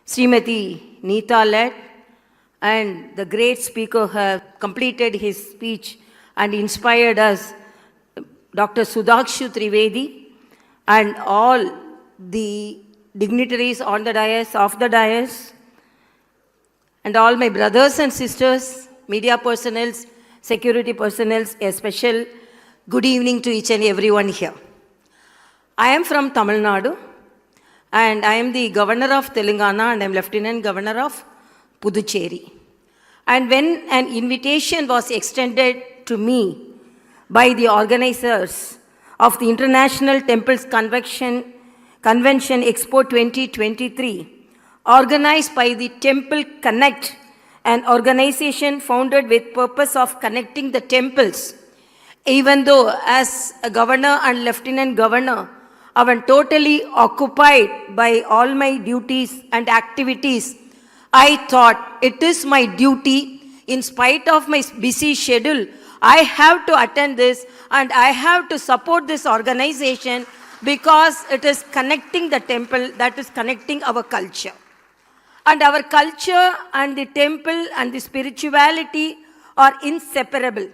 Srimati Neeta led, and the great speaker have completed his speech and inspired us, Dr. Sudhakshu Trivedi, and all the dignitaries on the dais, off the dais, and all my brothers and sisters, media personnel, security personnel, a special good evening to each and everyone here. I am from Tamil Nadu, and I am the governor of Telangana, and I am lieutenant governor of Puducherry. And when an invitation was extended to me by the organizers of the International Temples Convention Expo 2023, organized by the Temple Connect, an organization founded with purpose of connecting the temples. Even though as a governor and lieutenant governor, I am totally occupied by all my duties and activities, I thought it is my duty, in spite of my busy schedule, I have to attend this and I have to support this organization because it is connecting the temple, that is connecting our culture. And our culture and the temple and the spirituality are inseparable.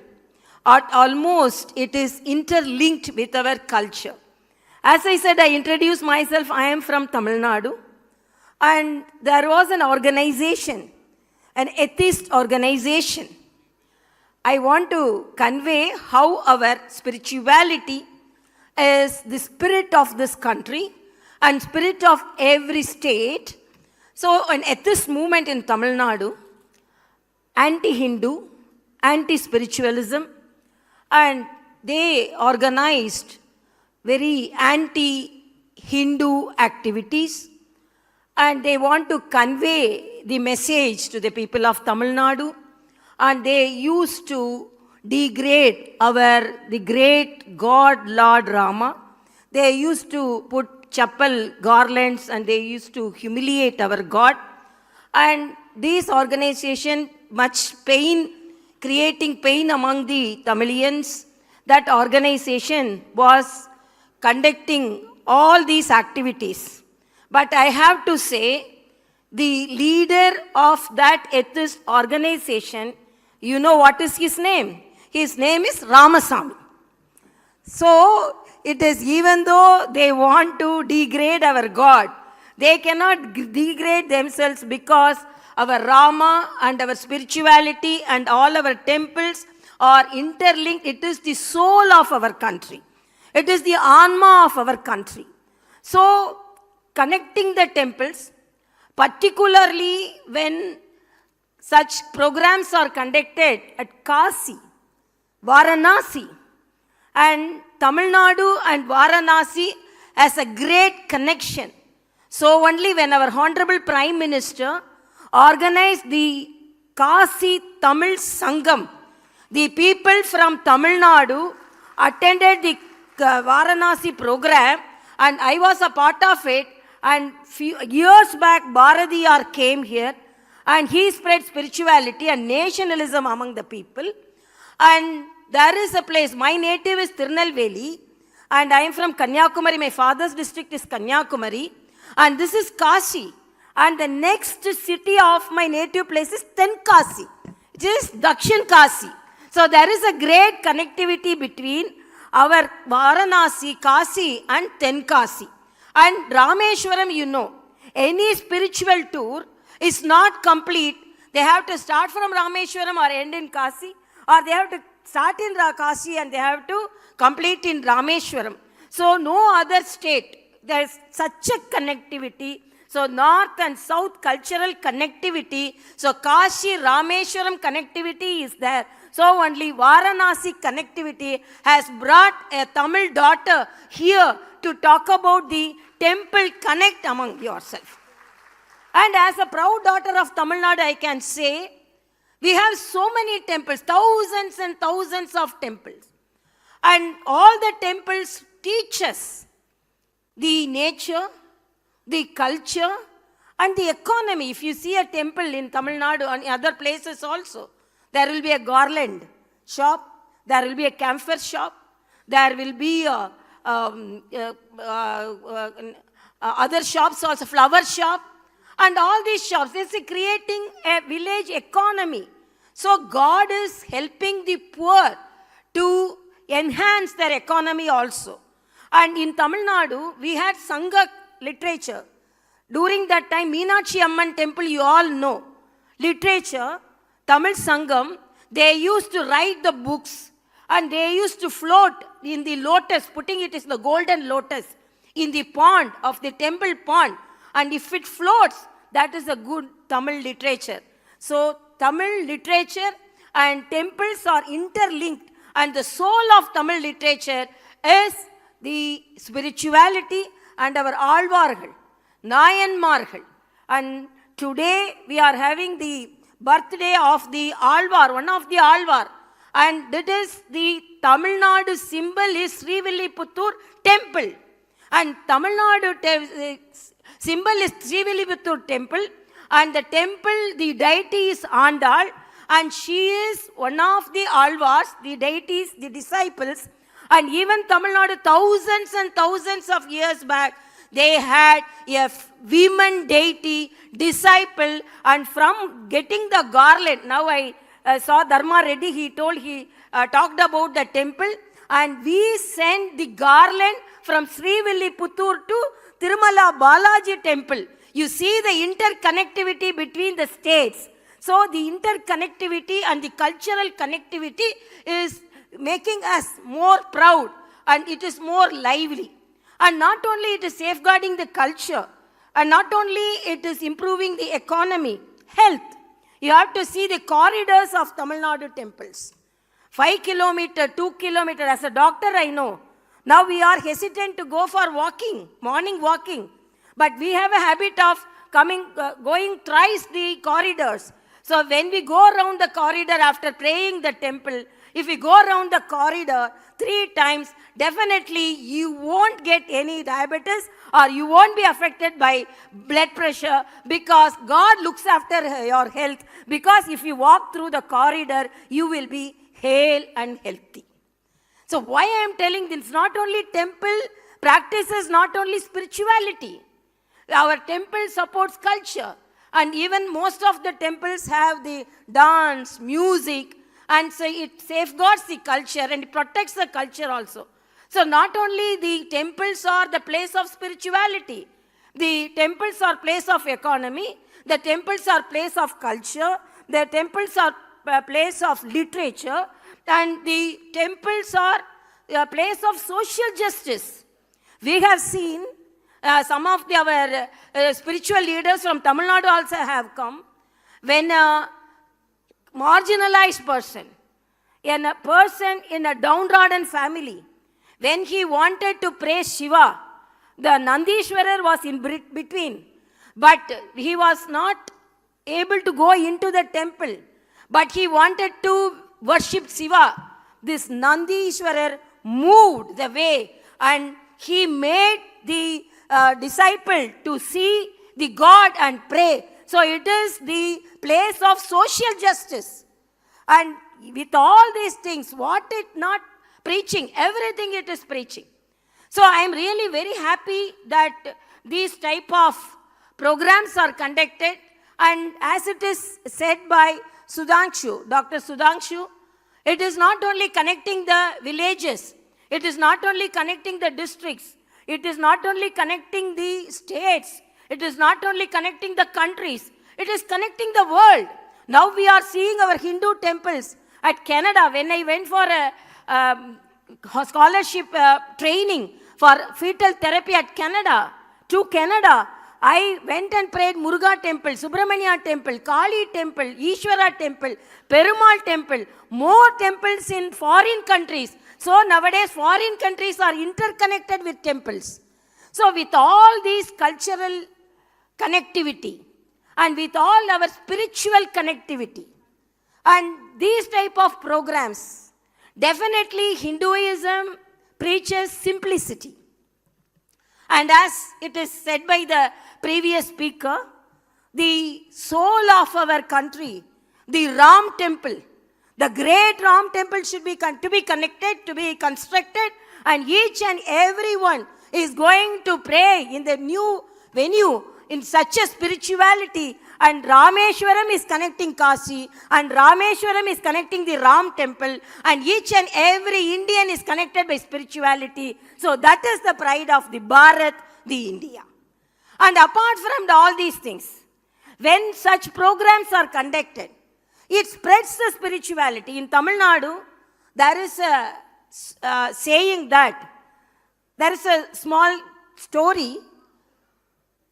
Or almost it is interlinked with our culture. As I said, I introduced myself, I am from Tamil Nadu. And there was an organization, an atheist organization. I want to convey how our spirituality is the spirit of this country and spirit of every state. So an atheist movement in Tamil Nadu, anti-Hindu, anti-spiritualism, and they organized very anti-Hindu activities, and they want to convey the message to the people of Tamil Nadu, and they used to degrade the great God Lord Rama. They used to put chapel garlands and they used to humiliate our God. And this organization, much pain, creating pain among the Tamilians, that organization was conducting all these activities. But I have to say, the leader of that atheist organization, you know what is his name? His name is Ramasamy. So, it is even though they want to degrade our God, they cannot degrade themselves because our Rama and our spirituality and all our temples are interlinked. It is the soul of our country. It is the Anma of our country. So, connecting the temples, particularly when such programs are conducted at Kasi, Varanasi, and Tamil Nadu and Varanasi has a great connection. So only when our Honorable Prime Minister organized the Kasi Tamil Sangam, the people from Tamil Nadu attended the Varanasi program, and I was a part of it. And few years back, Bharatiyar came here, and he spread spirituality and nationalism among the people. And there is a place, my native is Tirunelveli, and I am from Kanyakumari, my father's district is Kanyakumari, and this is Kashi. And the next city of my native place is Tenkasi, which is Dakshin Kasi. So there is a great connectivity between our Varanasi, Kasi and Tenkasi. And Rameshwaram, you know, any spiritual tour is not complete. They have to start from Rameshwaram or end in Kasi, or they have to start in Kasi and they have to complete in Rameshwaram. So no other state, there is such a connectivity. So north and south cultural connectivity. So Kashi, Rameshwaram connectivity is there. So only Varanasi connectivity has brought a Tamil daughter here to talk about the temple connect among yourself. And as a proud daughter of Tamil Nadu, I can say, we have so many temples, thousands and thousands of temples. And all the temples teach us the nature, the culture, and the economy. If you see a temple in Tamil Nadu and other places also, there will be a garland shop, there will be a camphor shop, There will be other shops also, flower shop, and all these shops. This is creating a village economy. So God is helping the poor to enhance their economy also. And in Tamil Nadu, we had Sangha literature. During that time, Meenakshi Amman temple, you all know. Literature, Tamil Sangam, they used to write the books and they used to float in the lotus, putting it as the golden lotus, in the pond of the temple pond. And if it floats, that is a good Tamil literature. So Tamil literature and temples are interlinked, and the soul of Tamil literature is the spirituality and our Alvargal, Nayanmargal. And today we are having the birthday of the Alvar, one of the Alvar. And that is the Tamil Nadu symbol is Sri Villiputtur temple. And Tamil Nadu symbol is Sri Villiputtur temple. And the temple, the deity is Andal. And she is one of the Alvars, the deities, the disciples. And even Tamil Nadu, thousands and thousands of years back, they had a women deity, disciple, and from getting the garland, now I saw Dharma Reddy, he talked about the temple, and we sent the garland from Sri Villiputtur to Tirumala Balaji temple. You see the interconnectivity between the states. So the interconnectivity and the cultural connectivity is making us more proud, and it is more lively. And not only it is safeguarding the culture, and not only it is improving the economy, health. You have to see the corridors of Tamil Nadu temples. 5 kilometers, 2 kilometers. As a doctor, I know. Now we are hesitant to go for walking, morning walking. But we have a habit of going thrice the corridors. So when we go around the corridor after praying the temple, if we go around the corridor 3 times, definitely you won't get any diabetes or you won't be affected by blood pressure, because God looks after your health. Because if you walk through the corridor, you will be hale and healthy. So why I am telling this, not only temple practices, not only spirituality. Our temple supports culture. And even most of the temples have the dance, music, and so it safeguards the culture and it protects the culture also. So not only the temples are the place of spirituality, the temples are place of economy, the temples are place of culture, the temples are a place of literature, and the temples are a place of social justice. We have seen some of our spiritual leaders from Tamil Nadu also have come. When a marginalized person, and a person in a downtrodden family, when he wanted to praise Shiva, the Nandishwarar was in between. But he was not able to go into the temple. But he wanted to worship Shiva. This Nandishwarar moved the way, and he made the disciple to see the God and pray. So it is the place of social justice. And with all these things, what it not preaching, everything it is preaching. So I am really very happy that these type of programs are conducted. And as it is said by Sudhanshu, Dr. Sudhanshu, it is not only connecting the villages, it is not only connecting the districts, it is not only connecting the states, it is not only connecting the countries, it is connecting the world. Now we are seeing our Hindu temples at Canada. When I went for a scholarship training for fetal therapy at Canada, I went and prayed Muruga temple, Subramania temple, Kali temple, Ishwara temple, Perumal temple, more temples in foreign countries. So nowadays foreign countries are interconnected with temples. So with all these cultural connectivity and with all our spiritual connectivity and these type of programs, definitely Hinduism preaches simplicity. And as it is said by the previous speaker, the soul of our country, the Ram temple, The great Ram temple should be to be connected, to be constructed, and each and everyone is going to pray in the new venue in such a spirituality. And Rameshwaram is connecting Kashi, and Rameshwaram is connecting the Ram temple, and each and every Indian is connected by spirituality. So that is the pride of the Bharat, the India. And apart from all these things, when such programs are conducted, it spreads the spirituality. In Tamil Nadu, there is a saying that, there is a small story.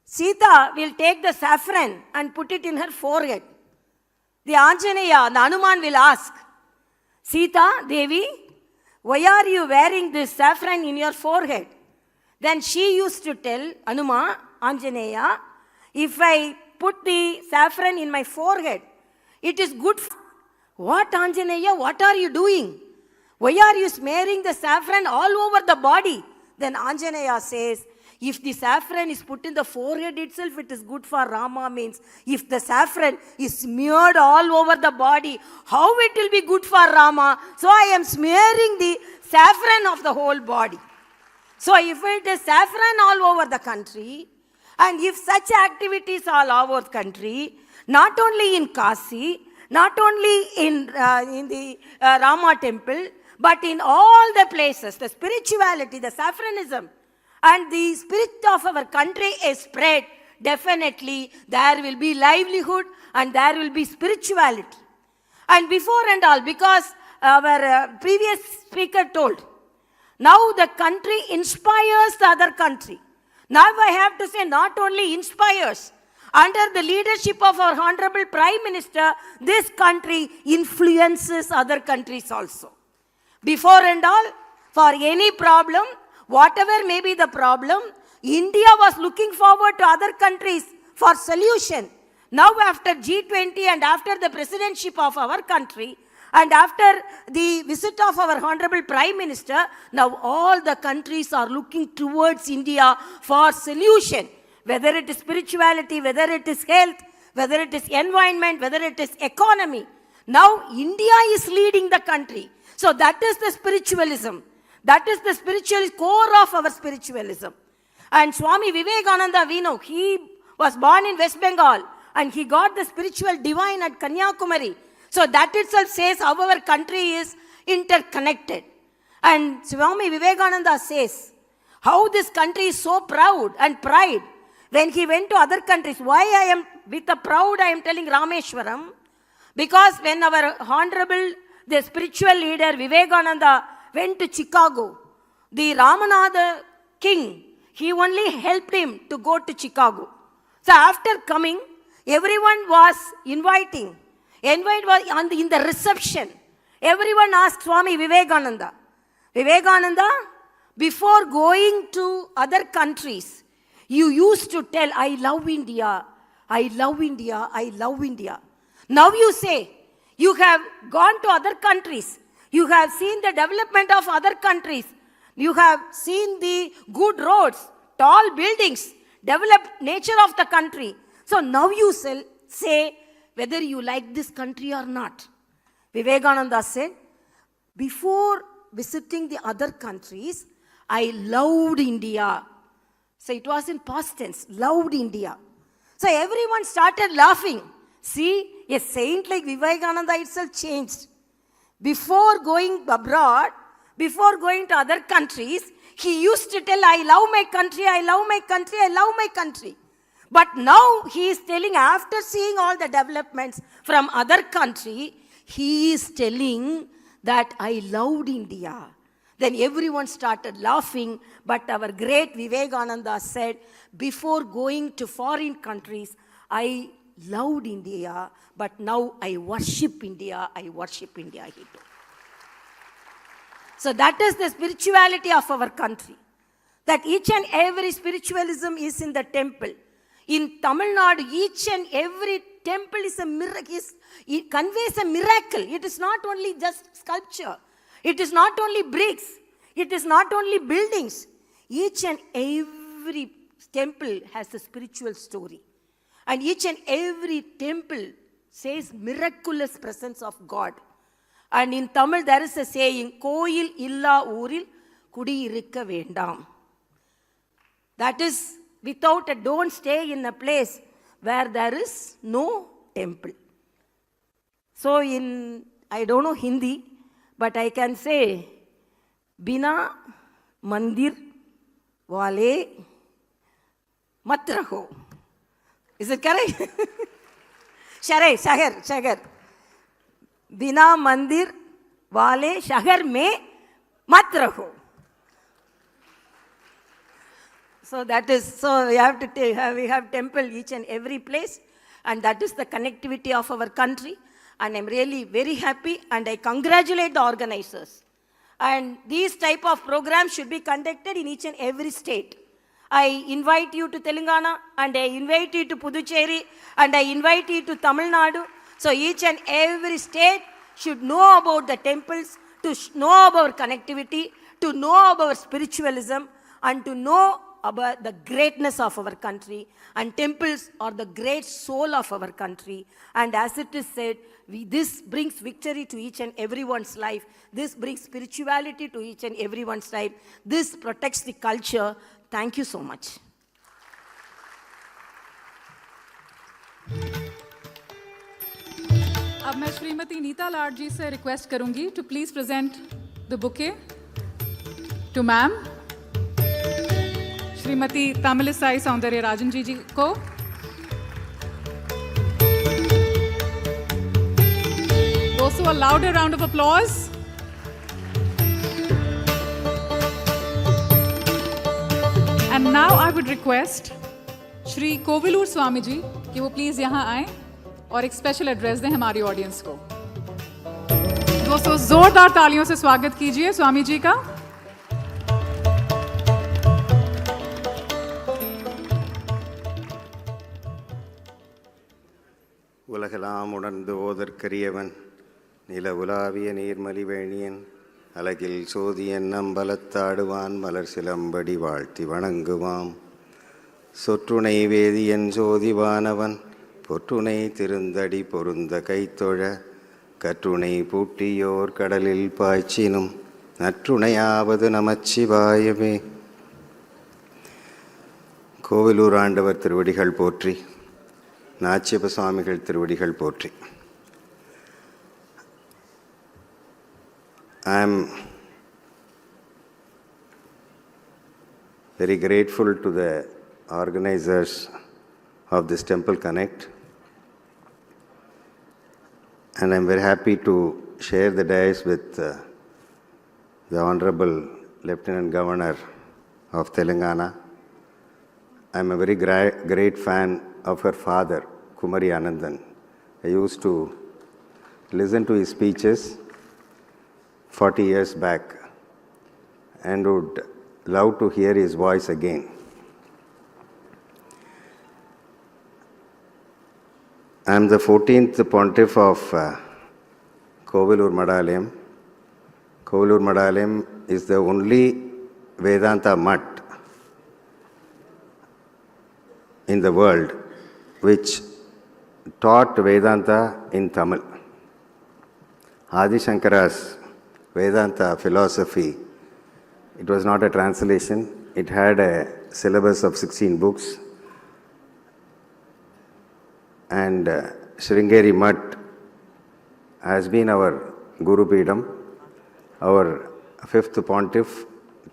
Sita will take the saffron and put it in her forehead. The Anjaneya, the Hanuman will ask, Sita, Devi, why are you wearing this saffron in your forehead? Then she used to tell Hanuman, Anjaneya, if I put the saffron in my forehead, it is good. What, Anjaneya, what are you doing? Why are you smearing the saffron all over the body? Then Anjaneya says, if the saffron is put in the forehead itself, it is good for Rama. Means if the saffron is smeared all over the body, how it will be good for Rama? So I am smearing the saffron of the whole body. So if it is saffron all over the country, and if such activities all over the country, not only in Kashi, not only in the Rama temple, but in all the places, the spirituality, the saffronism, and the spirit of our country is spread, definitely there will be livelihood and there will be spirituality. And before and all, because our previous speaker told, now the country inspires the other country. Now I have to say, not only inspires, under the leadership of our Honorable Prime Minister, this country influences other countries also. Before and all, for any problem, whatever may be the problem, India was looking forward to other countries for solution. Now after G20 and after the presidency of our country, and after the visit of our Honorable Prime Minister, now all the countries are looking towards India for solution. Whether it is spirituality, whether it is health, whether it is environment, whether it is economy. Now India is leading the country. So that is the spiritualism. That is the spiritual core of our spiritualism. And Swami Vivekananda, we know, he was born in West Bengal and he got the spiritual divine at Kanyakumari. So that itself says how our country is interconnected. And Swami Vivekananda says how this country is so proud and pride. When he went to other countries, why I am with a proud I am telling Rameshwaram? Because when our honorable, the spiritual leader Vivekananda went to Chicago, the Ramanatha king, he only helped him to go to Chicago. So after coming, everyone was inviting. Invite was in the reception. Everyone asked Swami Vivekananda, Vivekananda, before going to other countries, you used to tell, I love India, I love India, I love India. Now you say, you have gone to other countries, you have seen the development of other countries, you have seen the good roads, tall buildings, developed nature of the country. So now you say whether you like this country or not. Vivekananda said, before visiting the other countries, I loved India. So it was in past tense, loved India. So everyone started laughing. See, a saint like Vivekananda itself changed. Before going abroad, before going to other countries, he used to tell, I love my country, I love my country, I love my country. But now he is telling, after seeing all the developments from other country, he is telling that I loved India. Then everyone started laughing, but our great Vivekananda said, before going to foreign countries, I loved India, but now I worship India, he told. So that is the spirituality of our country. That each and every spiritualism is in the temple. In Tamil Nadu, each and every temple is a miracle. It conveys a miracle. It is not only just sculpture. It is not only bricks. It is not only buildings. Each and every temple has a spiritual story. And each and every temple says miraculous presence of God. And in Tamil there is a saying, Koyil illa uril kudi irukka vendam. That is, don't stay in a place where there is no temple. So I don't know Hindi, but I can say, Bina Mandir Wale mat raho. Is it correct? Shahar. Bina Mandir Wale Shahar mein mat raho. So we have temple each and every place, and that is the connectivity of our country. And I'm really very happy, and I congratulate the organizers. And these type of programs should be conducted in each and every state. I invite you to Telangana, and I invite you to Puducherry, and I invite you to Tamil Nadu. So each and every state should know about the temples, to know about connectivity, to know about spiritualism, and to know about the greatness of our country. And temples are the great soul of our country. And as it is said, this brings victory to each and everyone's life. This brings spirituality to each and everyone's life. This protects the culture. Thank you so much. अब मैं श्रीमती नीता लाड जी से request करूंगी to please present the bouquet to ma'am Shrimati Tamilisai Soundararajan जी को also a louder round of applause. And now I would request Shri कोविलूर Swami ji कि वो please यहाँ आए और एक स्पेशल एड्रेस दें हमारी ऑडियंस को. दोस्तों जोरदार तालियों से स्वागत कीजिए स्वामी जी का. உலகெல்லாம் உணர்ந்து ஓதற்கரியவன் நில உலாவிய நீர்மலிவேணியன் அலகில் சோதியன் அம்பலத்தாடுவான் மலர் சிலம்படி வாழ்த்தி வணங்குவாம். சொற்றுணை வேதியன் சோதிவானவன் பொற்றுணை திருந்தடி பொருந்த கைத்தொழ கற்றுணை பூட்டியோர் கடலில் பாய்ச்சினும் நற்றுணையாவது நமச்சிவாயவே. கோவிலூர் ஆண்டவர் திருவடிகள் போற்றி, நாச்சியப்ப சுவாமிகள் திருவடிகள் போற்றி. I am very grateful to the organizers of this Temple Connect, and I am very happy to share the dais with the Honorable Lieutenant Governor of Telangana. I am a very great fan of her father, Kumari Anandan. I used to listen to his speeches 40 years back and would love to hear his voice again. I am the 14th Pontiff of Kovilur Madalayam. Kovilur Madalayam is the only Vedanta Mutt in the world which taught Vedanta in Tamil. Adi Shankara's Vedanta philosophy, it was not a translation, it had a syllabus of 16 books, and Sringeri Mutt has been our Guru Peedam. Our fifth Pontiff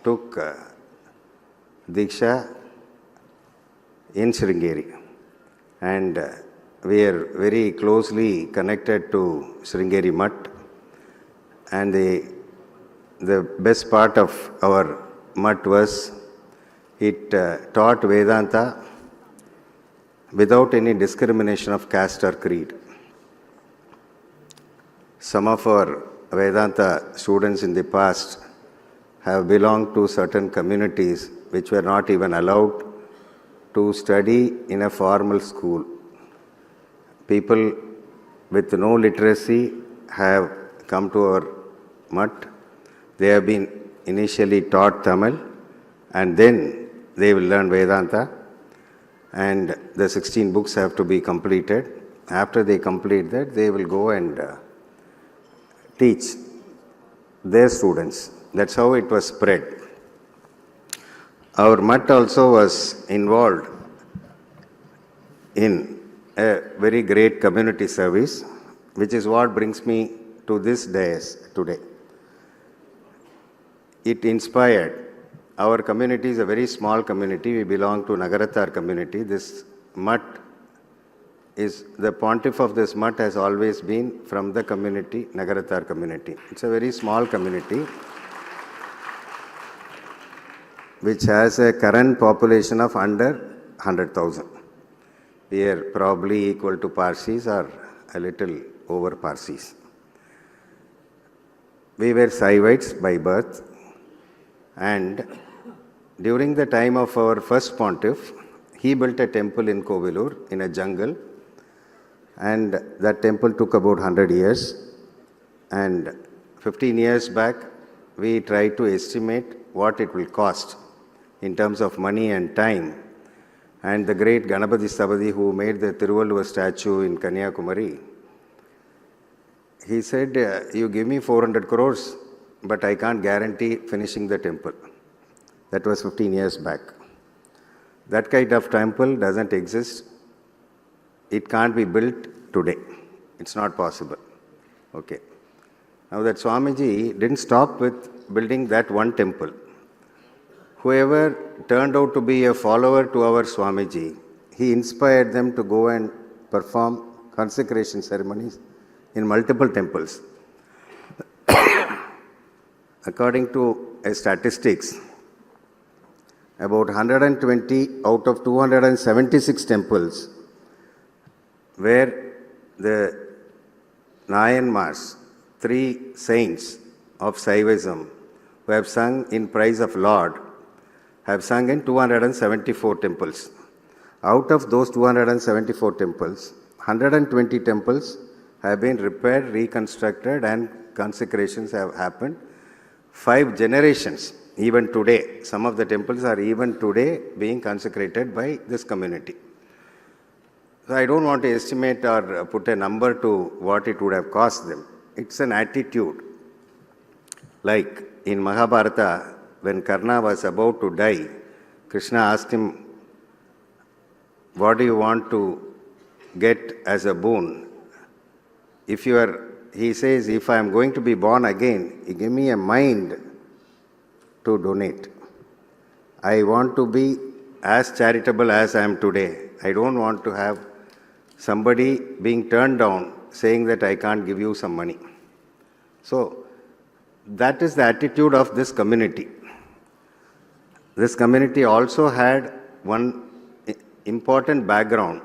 took Diksha in Sringeri, and we are very closely connected to Sringeri Mutt. And the best part of our mutt was it taught Vedanta without any discrimination of caste or creed. Some of our Vedanta students in the past have belonged to certain communities which were not even allowed to study in a formal school. People with no literacy have come to our mutt. They have been initially taught Tamil, and then they will learn Vedanta, and the 16 books have to be completed. After they complete that, they will go and teach their students. That's how it was spread. Our mutt also was involved in a very great community service, which is what brings me to this dais today. It inspired. Our community is a very small community. We belong to Nagarathar community. This mutt is, the pontiff of this mutt has always been from the community, Nagarathar community. It's a very small community which has a current population of under 100,000. We are probably equal to Parsis or a little over Parsis. We were Saivites by birth, and during the time of our first pontiff, he built a temple in Kovilur in a jungle, and that temple took about 100 years. And 15 years back, we tried to estimate what it will cost in terms of money and time. And the great Ganapati Stabadi, who made the Tiruvalluvar statue in Kanyakumari, he said, you give me 400 crores, but I can't guarantee finishing the temple. That was 15 years back. That kind of temple doesn't exist. It can't be built today. It's not possible. Okay. Now that Swamiji didn't stop with building that one temple. Whoever turned out to be a follower to our Swamiji, he inspired them to go and perform consecration ceremonies in multiple temples. According to statistics, about 120 out of 276 temples where the Nayanmars, 3 saints of Saivism, who have sung in praise of Lord, have sung in 274 temples. Out of those 274 temples, 120 temples have been repaired, reconstructed, and consecrations have happened. 5 generations, even today, some of the temples are even today being consecrated by this community. So I don't want to estimate or put a number to what it would have cost them. It's an attitude. Like in Mahabharata, when Karna was about to die, Krishna asked him, what do you want to get as a boon? He says, if I am going to be born again, you give me a mind to donate. I want to be as charitable as I am today. I don't want to have somebody being turned down saying that I can't give you some money. So that is the attitude of this community. This community also had one important background.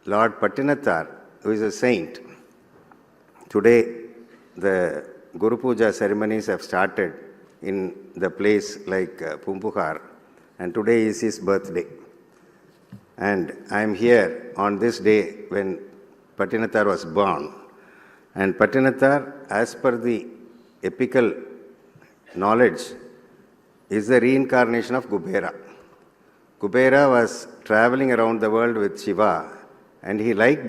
Lord Pattinathar, who is a saint. Today, the Guru Puja ceremonies have started in the place like Pumpuhar, and today is his birthday. And I am here on this day when Pattinathar was born. And Pattinathar, as per the epical knowledge, is the reincarnation of Kubera. Kubera was traveling around the world with Shiva, and he liked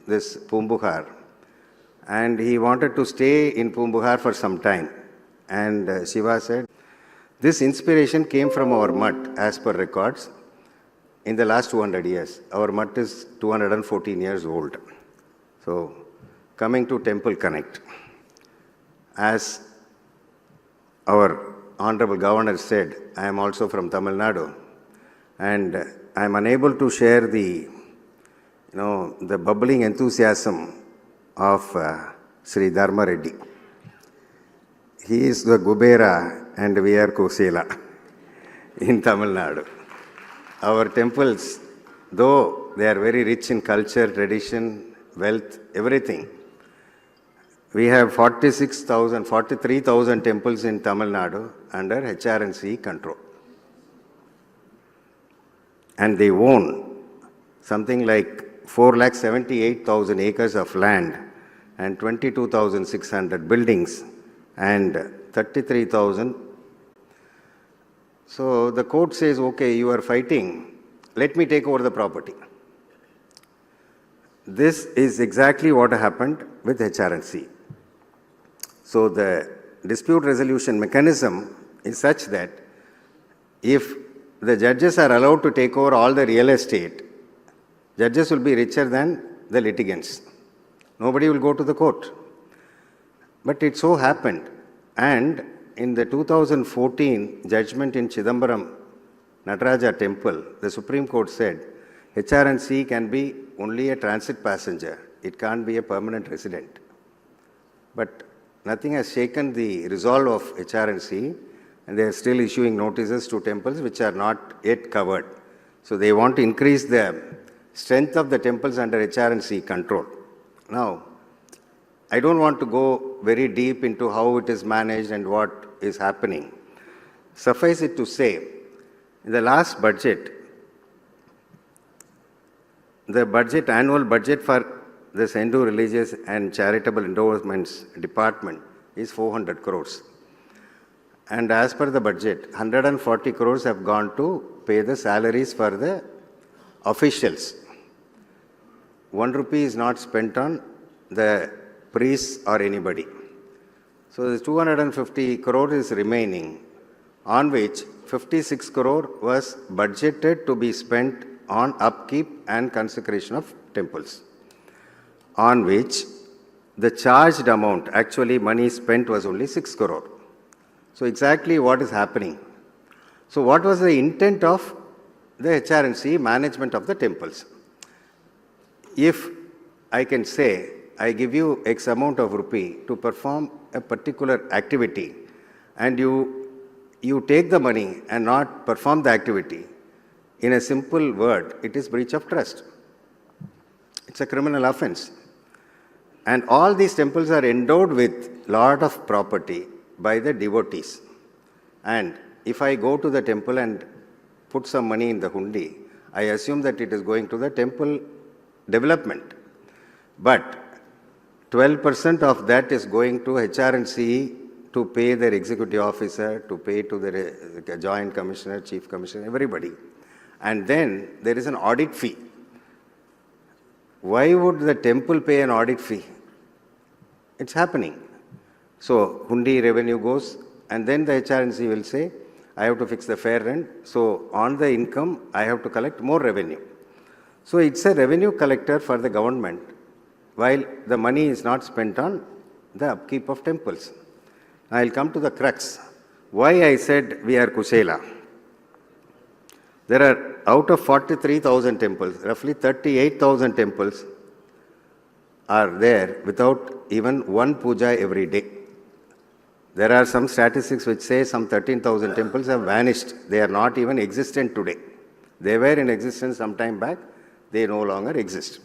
this Pumbuhar. And he wanted to stay in Pumbuhar for some time. And Shiva said, this inspiration came from our mutt, as per records, in the last 200 years. Our mutt is 214 years old. So, coming to Temple Connect. As our Honorable Governor said, I am also from Tamil Nadu, and I am unable to share the bubbling enthusiasm of Sri Dharma Reddy. He is the Gubera and we are Kosela in Tamil Nadu. Our temples, though they are very rich in culture, tradition, wealth, everything, we have 43,000 temples in Tamil Nadu under HRNC control. And they own something like 478,000 acres of land and 22,600 buildings and 33,000. So the court says, okay, you are fighting, let me take over the property. This is exactly what happened with HRNC. So the dispute resolution mechanism is such that if the judges are allowed to take over all the real estate, judges will be richer than the litigants. Nobody will go to the court. But it so happened, and in the 2014 judgment in Chidambaram Nataraja temple, the Supreme Court said HRNC can be only a transit passenger. It can't be a permanent resident. But nothing has shaken the resolve of HRNC, and they are still issuing notices to temples which are not yet covered. So they want to increase the strength of the temples under HRNC control. Now, I don't want to go very deep into how it is managed and what is happening. Suffice it to say, in the last budget, the annual budget for the Hindu Religious and Charitable Endowments Department is 400 crores. And as per the budget, 140 crores have gone to pay the salaries for the officials. 1 rupee is not spent on the priests or anybody. So the 250 crore is remaining, on which 56 crore was budgeted to be spent on upkeep and consecration of temples, on which the charged amount, actually money spent, was only 6 crore. So exactly what is happening? So what was the intent of the HRNC management of the temples? If I can say, I give you X amount of rupee to perform a particular activity, and you take the money and not perform the activity, in a simple word, it is breach of trust. It's a criminal offense. And all these temples are endowed with lot of property by the devotees. And if I go to the temple and put some money in the hundi, I assume that it is going to the temple development. But 12% of that is going to HRNC to pay their executive officer, to pay to the joint commissioner, chief commissioner, everybody. And then there is an audit fee. Why would the temple pay an audit fee? It's happening. So hundi revenue goes, and then the HRNC will say, I have to fix the fair rent, so on the income, I have to collect more revenue. So it's a revenue collector for the government, while the money is not spent on the upkeep of temples. I'll come to the crux. Why I said we are Kusela. There are, out of 43,000 temples, roughly 38,000 temples are there without even one puja every day. There are some statistics which say some 13,000 temples have vanished. They are not even existent today. They were in existence some time back. They no longer exist.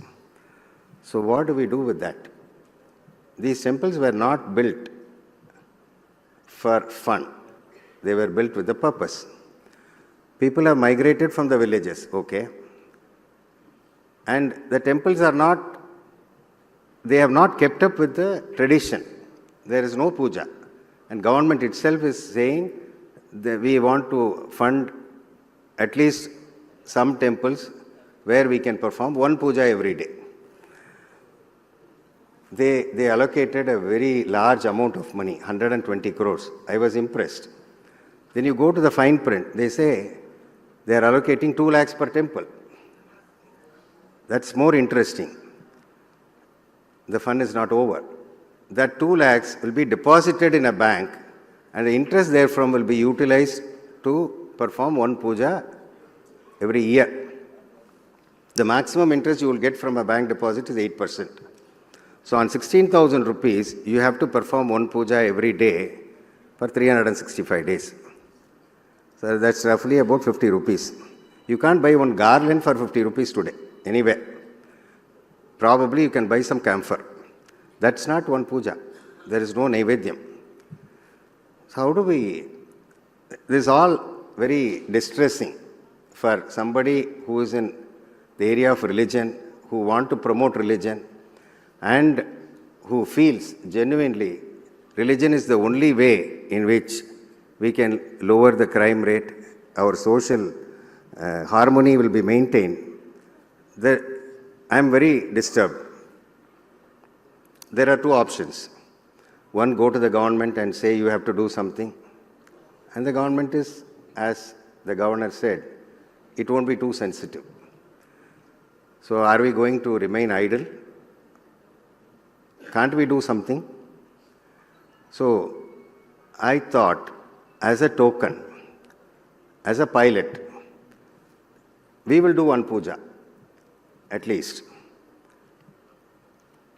So what do we do with that? These temples were not built for fun. They were built with a purpose. People have migrated from the villages, okay. And the temples are not, they have not kept up with the tradition. There is no puja. And government itself is saying that we want to fund at least some temples where we can perform one puja every day. They allocated a very large amount of money, 120 crores. I was impressed. Then you go to the fine print, they say they are allocating 2 lakhs per temple. That's more interesting. The fund is not over. That 2 lakhs will be deposited in a bank, and the interest therefrom will be utilized to perform one puja every year. The maximum interest you will get from a bank deposit is 8%. So on 16,000 rupees, you have to perform one puja every day for 365 days. So that's roughly about 50 rupees. You can't buy one garland for 50 rupees today, anywhere. Probably you can buy some camphor. That's not one puja. There is no naivedyam. So how do we... This is all very distressing for somebody who is in the area of religion, who want to promote religion, and who feels genuinely religion is the only way in which we can lower the crime rate, our social harmony will be maintained. I am very disturbed. There are two options. one go to the government and say you have to do something. And the government is, as the governor said, it won't be too sensitive. So are we going to remain idle? Can't we do something? So I thought, as a token, as a pilot, we will do one puja, at least.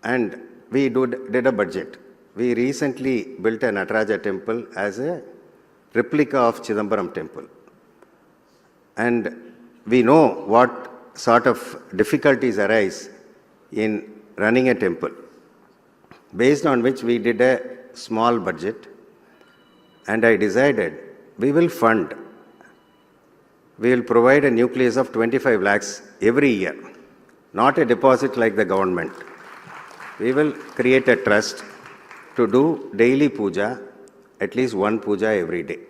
And we did a budget. We recently built a Nataraja temple as a replica of Chidambaram temple. And we know what sort of difficulties arise in running a temple, based on which we did a small budget. And I decided we will fund, we will provide a nucleus of 25 lakhs every year, not a deposit like the government. We will create a trust to do daily puja, at least one puja every day.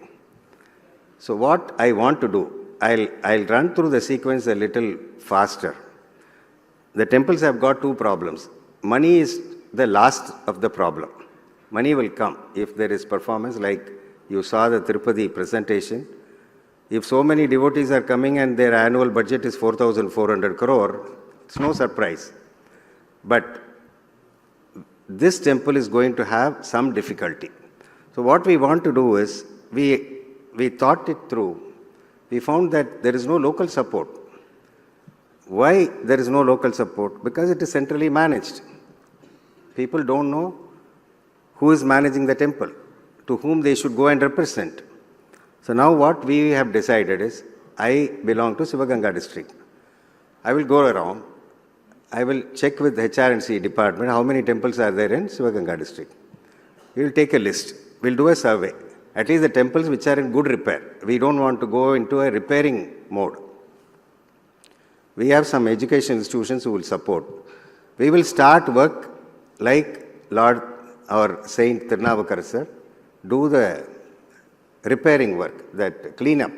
So what I want to do, I'll run through the sequence a little faster. The temples have got two problems. Money is the last of the problem. Money will come if there is performance, like you saw the Tirupati presentation. If so many devotees are coming and their annual budget is 4,400 crore, it's no surprise. But this temple is going to have some difficulty. So what we want to do is, we thought it through. We found that there is no local support. Why there is no local support? Because it is centrally managed. People don't know who is managing the temple, to whom they should go and represent. So now what we have decided is, I belong to Sivaganga district. I will go around, I will check with the HR&C department how many temples are there in Sivaganga district. We will take a list, we will do a survey. At least the temples which are in good repair. We don't want to go into a repairing mode. We have some education institutions who will support. We will start work like Lord or Saint Tirunavakar sir, do the repairing work, that cleanup.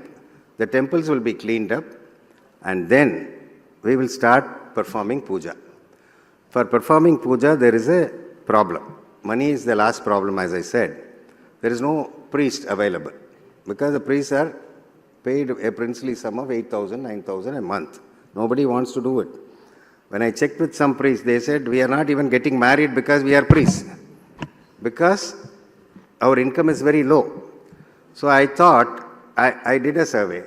The temples will be cleaned up, and then we will start performing puja. For performing puja, there is a problem. Money is the last problem, as I said. There is no priest available, because the priests are paid a princely sum of 8,000, 9,000 a month. Nobody wants to do it. When I checked with some priests, they said, we are not even getting married because we are priests, because our income is very low. So I thought, I did a survey.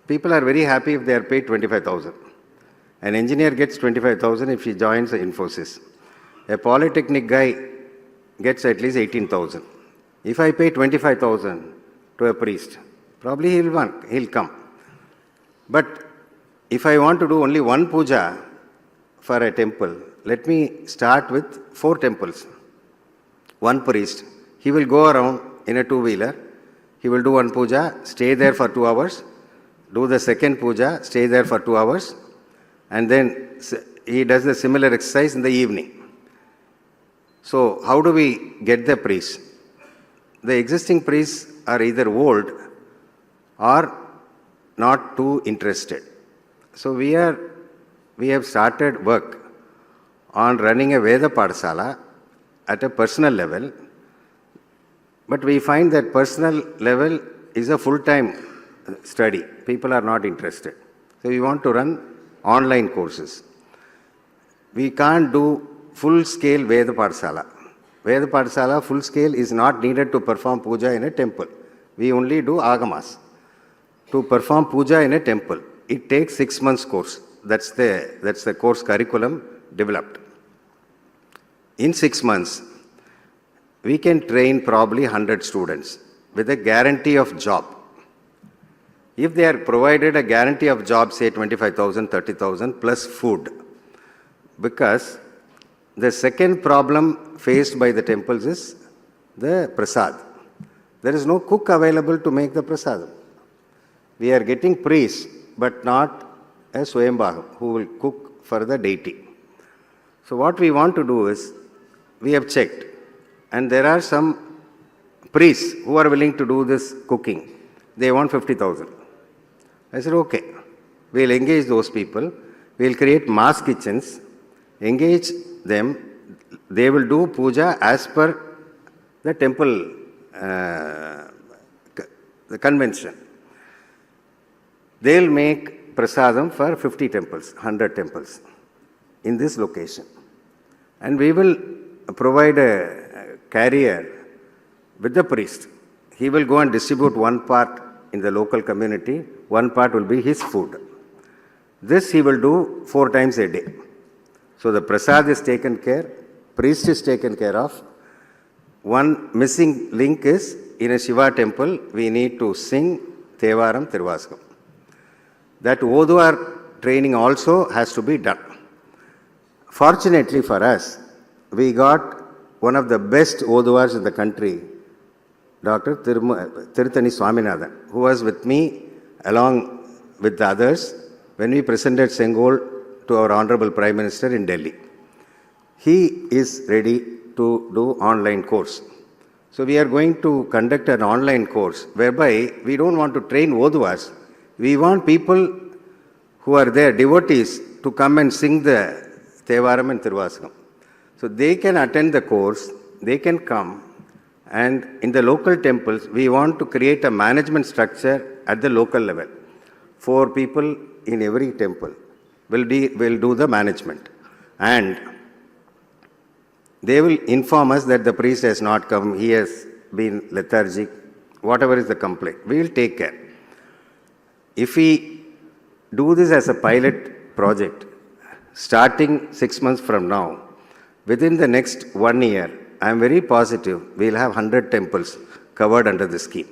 People are very happy if they are paid 25,000. An engineer gets 25,000 if he joins the Infosys. A polytechnic guy gets at least 18,000. If I pay 25,000 to a priest, probably he'll come. But if I want to do only one puja for a temple, let me start with 4 temples. One priest, he will go around in a two-wheeler, he will do one puja, stay there for 2 hours, do the second puja, stay there for 2 hours, and then he does the similar exercise in the evening. So how do we get the priests? The existing priests are either old or not too interested. So we have started work on running a Veda Padasala at a personal level, but we find that personal level is a full-time study. People are not interested. So we want to run online courses. We can't do full-scale Veda Padasala. Veda Padasala full scale is not needed to perform puja in a temple. We only do agamas. To perform puja in a temple, it takes 6 months course. That's the course curriculum developed. In 6 months, we can train probably 100 students with a guarantee of job. If they are provided a guarantee of job, say 25,000, 30,000 plus food, because the second problem faced by the temples is the prasad. There is no cook available to make the prasad. We are getting priests, but not a Swayambhu who will cook for the deity. So what we want to do is, we have checked, and there are some priests who are willing to do this cooking. They want 50,000. I said, okay, we'll engage those people. We'll create mass kitchens, engage them. They will do puja as per the temple, the convention. They'll make prasadam for 50 temples, 100 temples in this location. And we will provide a carrier with the priest. He will go and distribute one part in the local community, one part will be his food. This he will do 4 times a day. So the prasad is taken care, priest is taken care of. One missing link is, in a Shiva temple, we need to sing Thevaram Tiruvasakam. That Oduvar training also has to be done. Fortunately for us, we got one of the best Oduvars in the country, Dr. Tirutani Swaminathan, who was with me along with the others when we presented Sengol to our Honorable Prime Minister in Delhi. He is ready to do online course. So we are going to conduct an online course whereby we don't want to train Oduvars. We want people who are there, devotees, to come and sing the Thevaram and Tiruvasakam. So they can attend the course, they can come, and in the local temples, we want to create a management structure at the local level. 4 people in every temple will do the management. And they will inform us that the priest has not come, he has been lethargic, whatever is the complaint. We will take care. If we do this as a pilot project, starting 6 months from now, within the next 1 year, I am very positive we will have 100 temples covered under the scheme.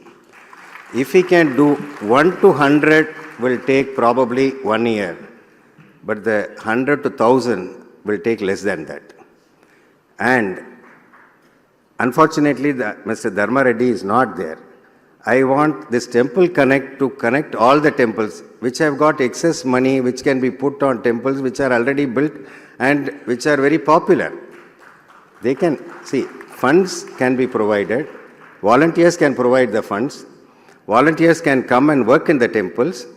If we can do 1 to 100 will take probably 1 year, but the 100 to 1000 will take less than that. And unfortunately, Mr. Dharma Reddy is not there. I want this Temple Connect to connect all the temples which have got excess money, which can be put on temples which are already built and which are very popular. They can, see, funds can be provided, volunteers can provide the funds, volunteers can come and work in the temples,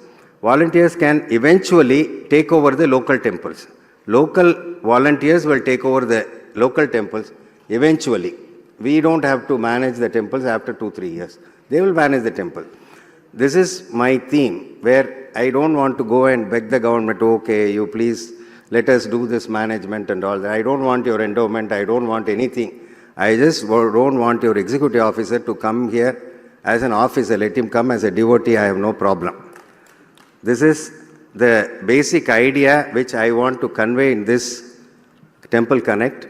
volunteers can eventually take over the local temples. Local volunteers will take over the local temples eventually. We don't have to manage the temples after 2-3 years. They will manage the temple. This is my theme, where I don't want to go and beg the government, okay, you please let us do this management and all that. I don't want your endowment, I don't want anything. I just don't want your executive officer to come here as an officer. Let him come as a devotee, I have no problem. This is the basic idea which I want to convey in this Temple Connect.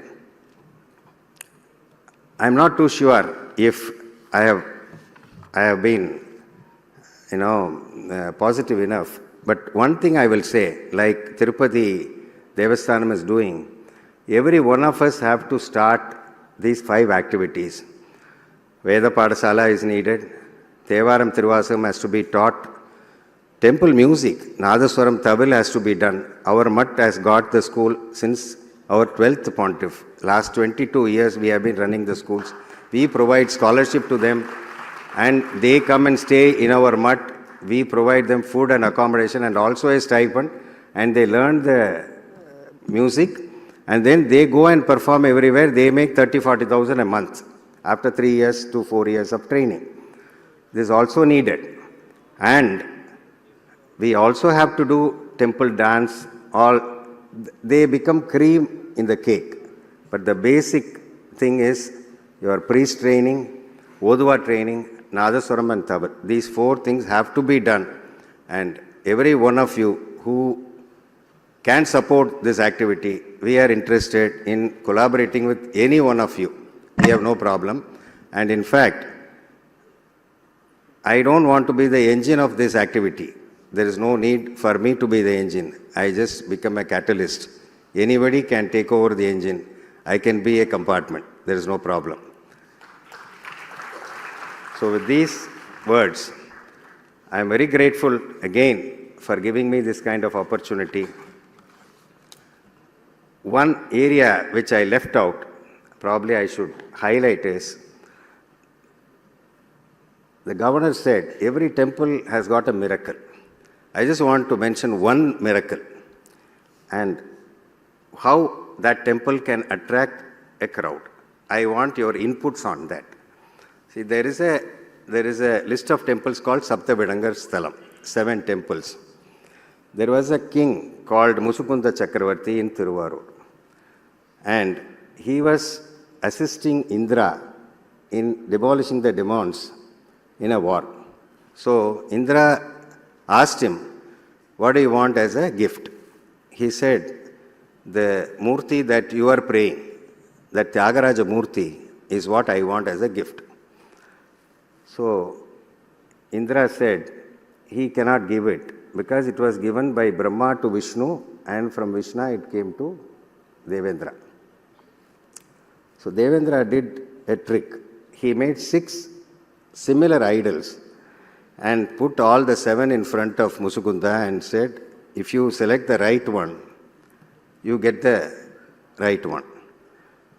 I am not too sure if I have been, positive enough. But one thing I will say, like Tirupati Devasthanam is doing, every one of us have to start these 5 activities. Veda Padasala is needed. Thevaram Tiruvasakam has to be taught. Temple music, Nadaswaram Tabal has to be done. Our Mutt has got the school since our 12th pontiff. Last 22 years we have been running the schools. We provide scholarship to them and they come and stay in our Mutt. We provide them food and accommodation and also a stipend, and they learn the music and then they go and perform everywhere. They make 30,000-40,000 a month after 3 years to 4 years of training. This is also needed. And we also have to do temple dance. They become cream in the cake. But the basic thing is your priest training, Oduva training, Nadaswaram and Tabal. These 4 things have to be done. And every one of you who can support this activity, we are interested in collaborating with any one of you. We have no problem. And in fact, I don't want to be the engine of this activity. There is no need for me to be the engine. I just become a catalyst. Anybody can take over the engine. I can be a compartment. There is no problem. So with these words, I am very grateful again for giving me this kind of opportunity. One area which I left out, probably I should highlight, is the governor said every temple has got a miracle. I just want to mention one miracle and how that temple can attract a crowd. I want your inputs on that. See, there is a list of temples called Saptavidangar Sthalam, 7 temples. There was a king called Musukunda Chakravarti in Thiruvarur, and he was assisting Indra in demolishing the demons in a war. So Indra asked him, "What do you want as a gift?" He said, "The Murti that you are praying, that Tyagaraja Murti, is what I want as a gift." So Indra said he cannot give it because it was given by Brahma to Vishnu, and from Vishnu it came to Devendra. So Devendra did a trick. He made 6 similar idols and put all the 7 in front of Musukunda and said, "If you select the right one, you get the right one."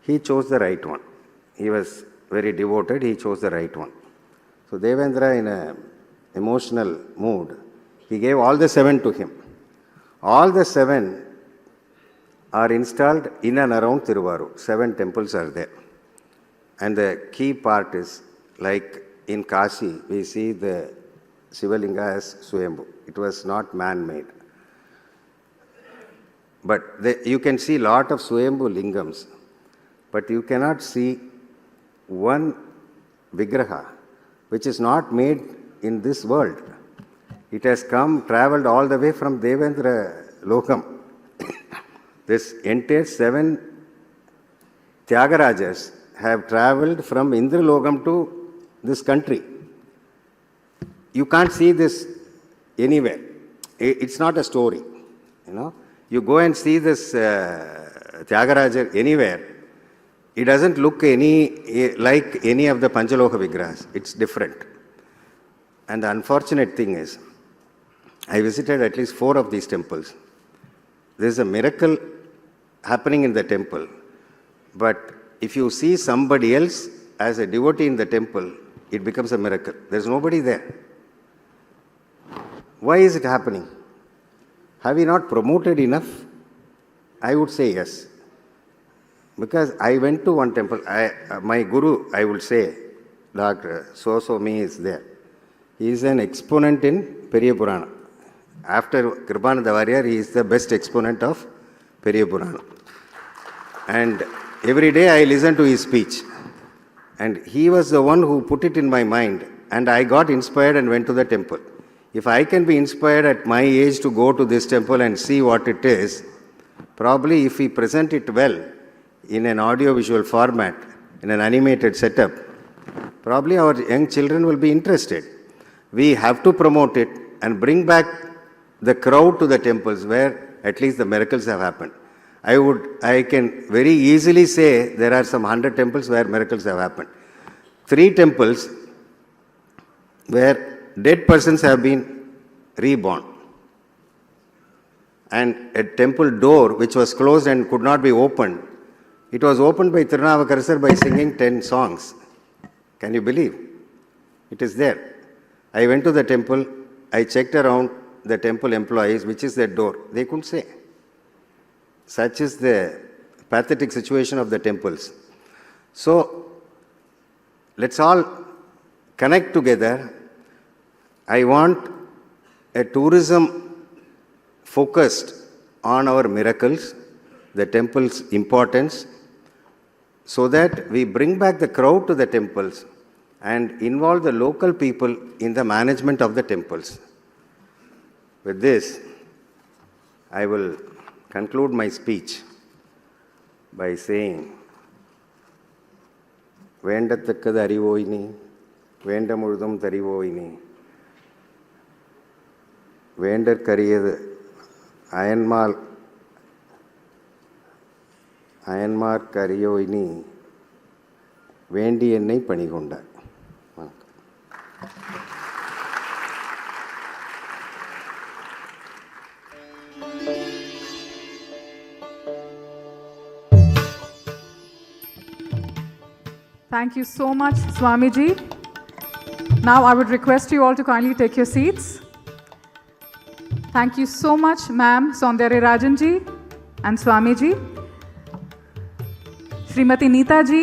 He chose the right one. He was very devoted, he chose the right one. So Devendra, in an emotional mood, he gave all the 7 to him. All the 7 are installed in and around Thiruvarur. 7 temples are there. And the key part is, like in Kashi, we see the Shivalinga as Swayambhu. It was not man-made. But you can see lot of Swayambhu lingams, but you cannot see one Vigraha which is not made in this world. It has traveled all the way from Devendra Lokam. This entire 7 Tyagarajas have traveled from Indra Lokam to this country. You can't see this anywhere. It's not a story. You go and see this Tyagaraja anywhere, it doesn't look like any of the Panchaloka Vigrahas. It's different. And the unfortunate thing is, I visited at least 4 of these temples. There's a miracle happening in the temple, but if you see somebody else as a devotee in the temple, it becomes a miracle. There's nobody there. Why is it happening? Have we not promoted enough? I would say yes. Because I went to one temple, my guru, I would say, Dr. So-so-me is there. He is an exponent in Periya Purana. After Kripananda Variyar, he is the best exponent of Periya Purana. And every day I listen to his speech. And he was the one who put it in my mind. And I got inspired and went to the temple. If I can be inspired at my age to go to this temple and see what it is, probably if we present it well in an audio-visual format, in an animated setup, probably our young children will be interested. We have to promote it and bring back the crowd to the temples where at least the miracles have happened. I can very easily say there are some 100 temples where miracles have happened. 3 temples where dead persons have been reborn. And a temple door which was closed and could not be opened, it was opened by Tirunavukarasar by singing 10 songs. Can you believe? It is there. I went to the temple, I checked around the temple employees, which is that door. They couldn't say. Such is the pathetic situation of the temples. So, let's all connect together. I want a tourism focused on our miracles, the temple's importance, so that we bring back the crowd to the temples and involve the local people in the management of the temples. With this, I will conclude my speech by saying, வேண்டத்தக்கது அறிவோயினி வேண்ட முழுதும் தறிவோயினி வேண்டற்கரியது அயன்மார்க்கரியோயினி வேண்டி என்னை பணிகொண்டார். Thank you so much, Swamiji. Now I would request you all to kindly take your seats. Thank you so much, Ma'am Saundarya Rajan ji and Swamiji. Srimati Neeta ji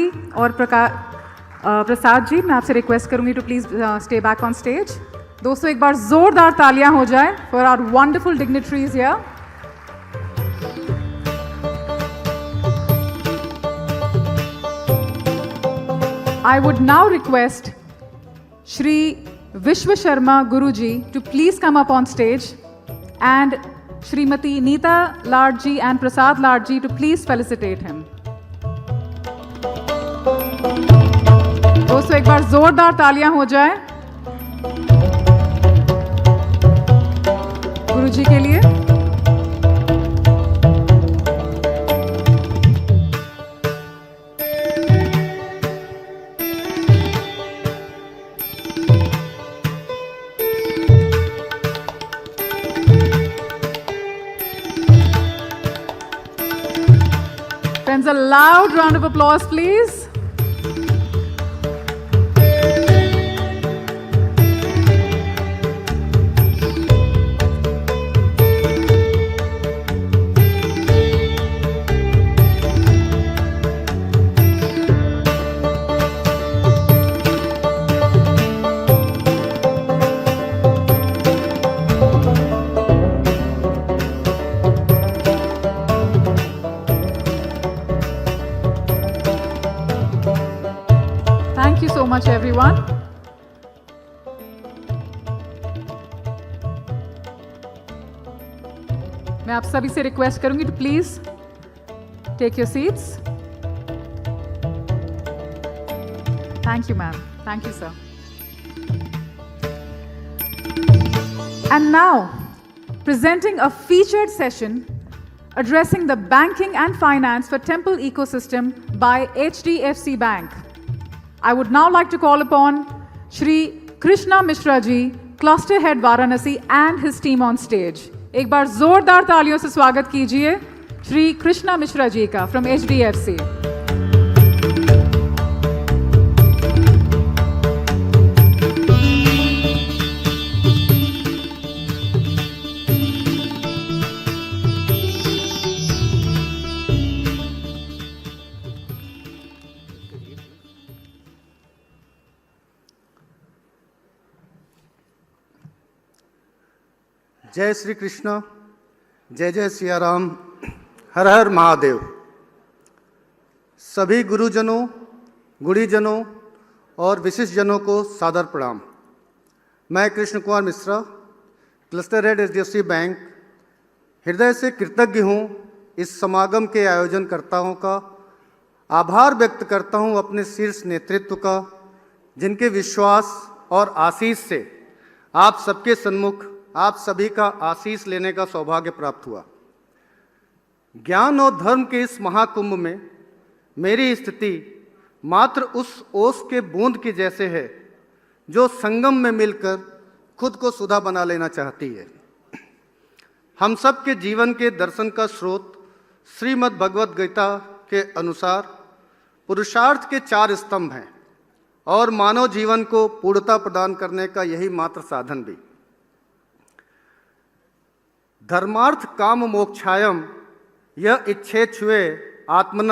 Prasad ji, मैं आपसे request करूंगी to please stay back on stage. दोस्तों एक बार जोरदार तालियां हो जाए for our wonderful dignitaries here. I would now request Shri Vishwa Sharma Guruji to please come up on stage and Shrimati Neeta Lardji and Prasad Lardji to please felicitate him. दोस्तों एक बार जोरदार तालियां हो जाए गुरुजी के लिए। Friends, a loud round of applause, please. Thank you so much, everyone. मैं आप सभी से रिक्वेस्ट करूंगी to please take your seats. Thank you ma'am, thank you sir. And now, presenting a featured session addressing the banking and finance for temple ecosystem by HDFC Bank. I would now like to call upon Shri Krishna Mishra ji, Cluster Head Varanasi, and his team on stage. एक बार जोरदार तालियों से स्वागत कीजिए श्री कृष्णा मिश्रा जी का from HDFC. जय श्री कृष्ण, जय जय सिया राम, हर हर महादेव। सभी गुरुजनों, गुणीजनों और विशिष्टजनों को सादर प्रणाम। मैं Krishna Kumar Mishra, cluster head HDFC bank, हृदय से कृतज्ञ हूँ इस समागम के आयोजनकर्ताओं का। आभार व्यक्त करता हूँ अपने शीर्ष नेतृत्व का, जिनके विश्वास और आशीष से आप सबके सन्मुख आप सभी का आशीष लेने का सौभाग्य प्राप्त हुआ। ज्ञान और धर्म के इस महाकुंभ में मेरी स्थिति मात्र उस ओस के बूंद की जैसे है जो संगम में मिलकर खुद को सुधा बना लेना चाहती है। हम सब के जीवन के दर्शन का स्रोत श्रीमद् भगवद गीता के अनुसार पुरुषार्थ के 4 स्तंभ हैं और मानव जीवन को पूर्णता प्रदान करने का यही मात्र साधन भी। धर्मार्थ काम मोक्षायम यह इच्छेच्छुए आत्मन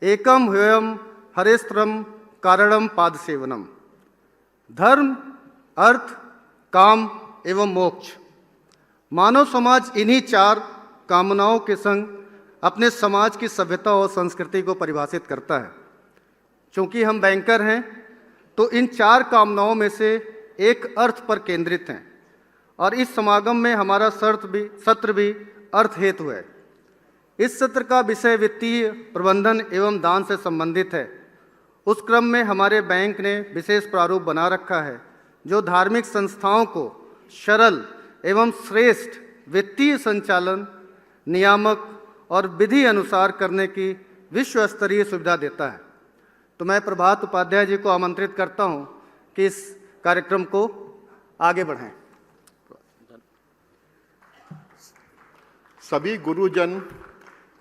एकम ह्वयम हरेस्त्रम कारणम पाद सेवनम। धर्म, अर्थ, काम एवं मोक्ष, मानव समाज इन्हीं 4 कामनाओं के संग अपने समाज की सभ्यता और संस्कृति को परिभाषित करता है। चूंकि हम बैंकर हैं तो इन 4 कामनाओं में से एक अर्थ पर केंद्रित हैं और इस समागम में हमारा सत्र भी अर्थ हेतु है। इस सत्र का विषय वित्तीय प्रबंधन एवं दान से संबंधित है। उस क्रम में हमारे बैंक ने विशेष प्रारूप बना रखा है जो धार्मिक संस्थाओं को सरल एवं श्रेष्ठ वित्तीय संचालन, नियामक और विधि अनुसार करने की विश्व स्तरीय सुविधा देता है। तो मैं प्रभात उपाध्याय जी को आमंत्रित करता हूं कि इस कार्यक्रम को आगे बढ़ाएं। सभी गुरुजन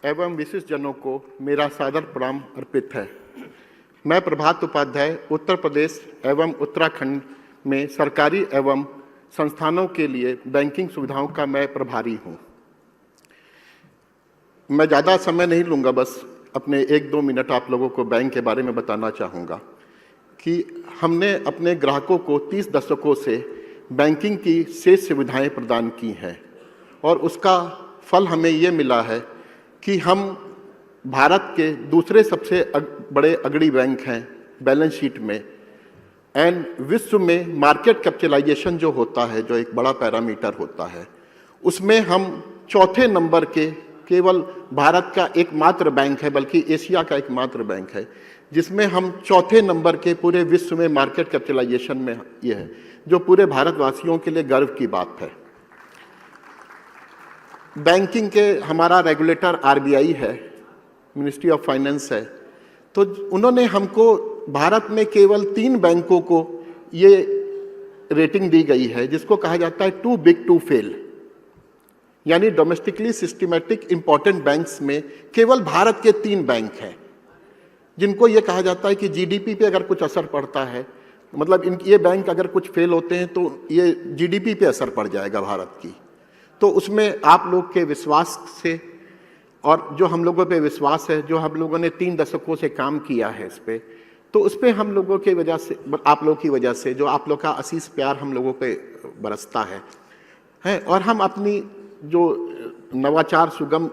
एवं विशिष्ट जनों को मेरा सादर प्रणाम अर्पित है। मैं प्रभात उपाध्याय उत्तर प्रदेश एवं उत्तराखंड में सरकारी एवं संस्थानों के लिए बैंकिंग सुविधाओं का मैं प्रभारी हूँ। मैं ज़्यादा समय नहीं लूँगा, बस अपने 1-2 मिनट आप लोगों को बैंक के बारे में बताना चाहूँगा। कि हमने अपने ग्राहकों को 30 दशकों से बैंकिंग की शेष सुविधाएं प्रदान की हैं और उसका फल हमें ये मिला है कि हम भारत के दूसरे सबसे बड़े अग्रणी बैंक हैं बैलेंस शीट में, एंड विश्व में मार्केट कैपिटलाइजेशन जो होता है, जो एक बड़ा पैरामीटर होता है, उसमें हम चौथे नंबर के केवल भारत का एकमात्र बैंक है, बल्कि एशिया का एकमात्र बैंक है जिसमें हम चौथे नंबर के पूरे विश्व में मार्केट कैपिटलाइजेशन में ये है, जो पूरे भारतवासियों के लिए गर्व की बात है। बैंकिंग के हमारा रेगुलेटर आरबीआई है, मिनिस्ट्री ऑफ फाइनेंस है, तो उन्होंने हमको भारत में केवल 3 बैंकों को ये रेटिंग दी गई है जिसको कहा जाता है टू बिग टू फेल, यानी डोमेस्टिकली सिस्टमैटिक इंपॉर्टेंट बैंक्स में केवल भारत के 3 बैंक हैं जिनको ये कहा जाता है कि जीडीपी पे अगर कुछ असर पड़ता है, मतलब ये बैंक अगर कुछ फेल होते हैं तो ये जीडीपी पे असर पड़ जाएगा भारत की। तो उसमें आप लोग के विश्वास से और जो हम लोगों पे विश्वास है, जो हम लोगों ने 3 दशकों से काम किया है इस पे, तो उस पर हम लोगों की वजह से, आप लोगों की वजह से, जो आप लोग का असीस प्यार हम लोगों पे बरसता है और हम अपनी जो नवाचार सुगम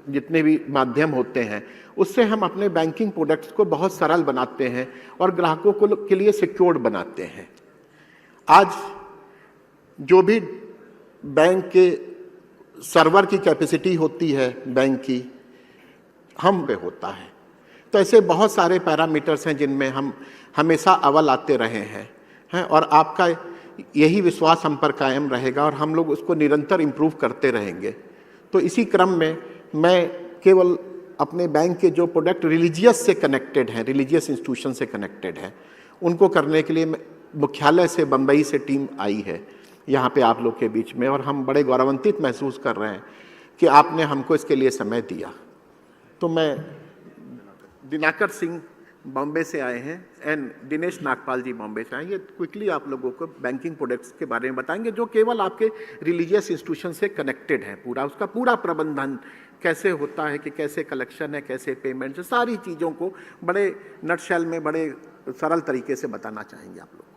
जितने भी माध्यम होते हैं उससे हम अपने बैंकिंग प्रोडक्ट्स को बहुत सरल बनाते हैं और ग्राहकों को के लिए सिक्योर्ड बनाते हैं। आज जो भी बैंक के सर्वर की कैपेसिटी होती है बैंक की, हम पे होता है, तो ऐसे बहुत सारे पैरामीटर्स हैं जिनमें हम हमेशा अव्वल आते रहे हैं और आपका यही विश्वास हम पर कायम रहेगा और हम लोग उसको निरंतर इम्प्रूव करते रहेंगे। तो इसी क्रम में मैं केवल अपने बैंक के जो प्रोडक्ट रिलीजियस से कनेक्टेड हैं, रिलीजियस इंस्टीट्यूशन से कनेक्टेड हैं, उनको करने के लिए मुख्यालय से बम्बई से टीम आई है यहाँ पे आप लोग के बीच में, और हम बड़े गौरवान्वित महसूस कर रहे हैं कि आपने हमको इसके लिए समय दिया। तो मैं दिनाकर सिंह बॉम्बे से आए हैं एंड दिनेश नागपाल जी बॉम्बे से आए, ये क्विकली आप लोगों को बैंकिंग प्रोडक्ट्स के बारे में बताएंगे जो केवल आपके रिलीजियस इंस्टीट्यूशन से कनेक्टेड है। पूरा उसका पूरा प्रबंधन कैसे होता है, कि कैसे कलेक्शन है, कैसे पेमेंट है, सारी चीज़ों को बड़े नटशेल में बड़े सरल तरीके से बताना चाहेंगे आप लोग।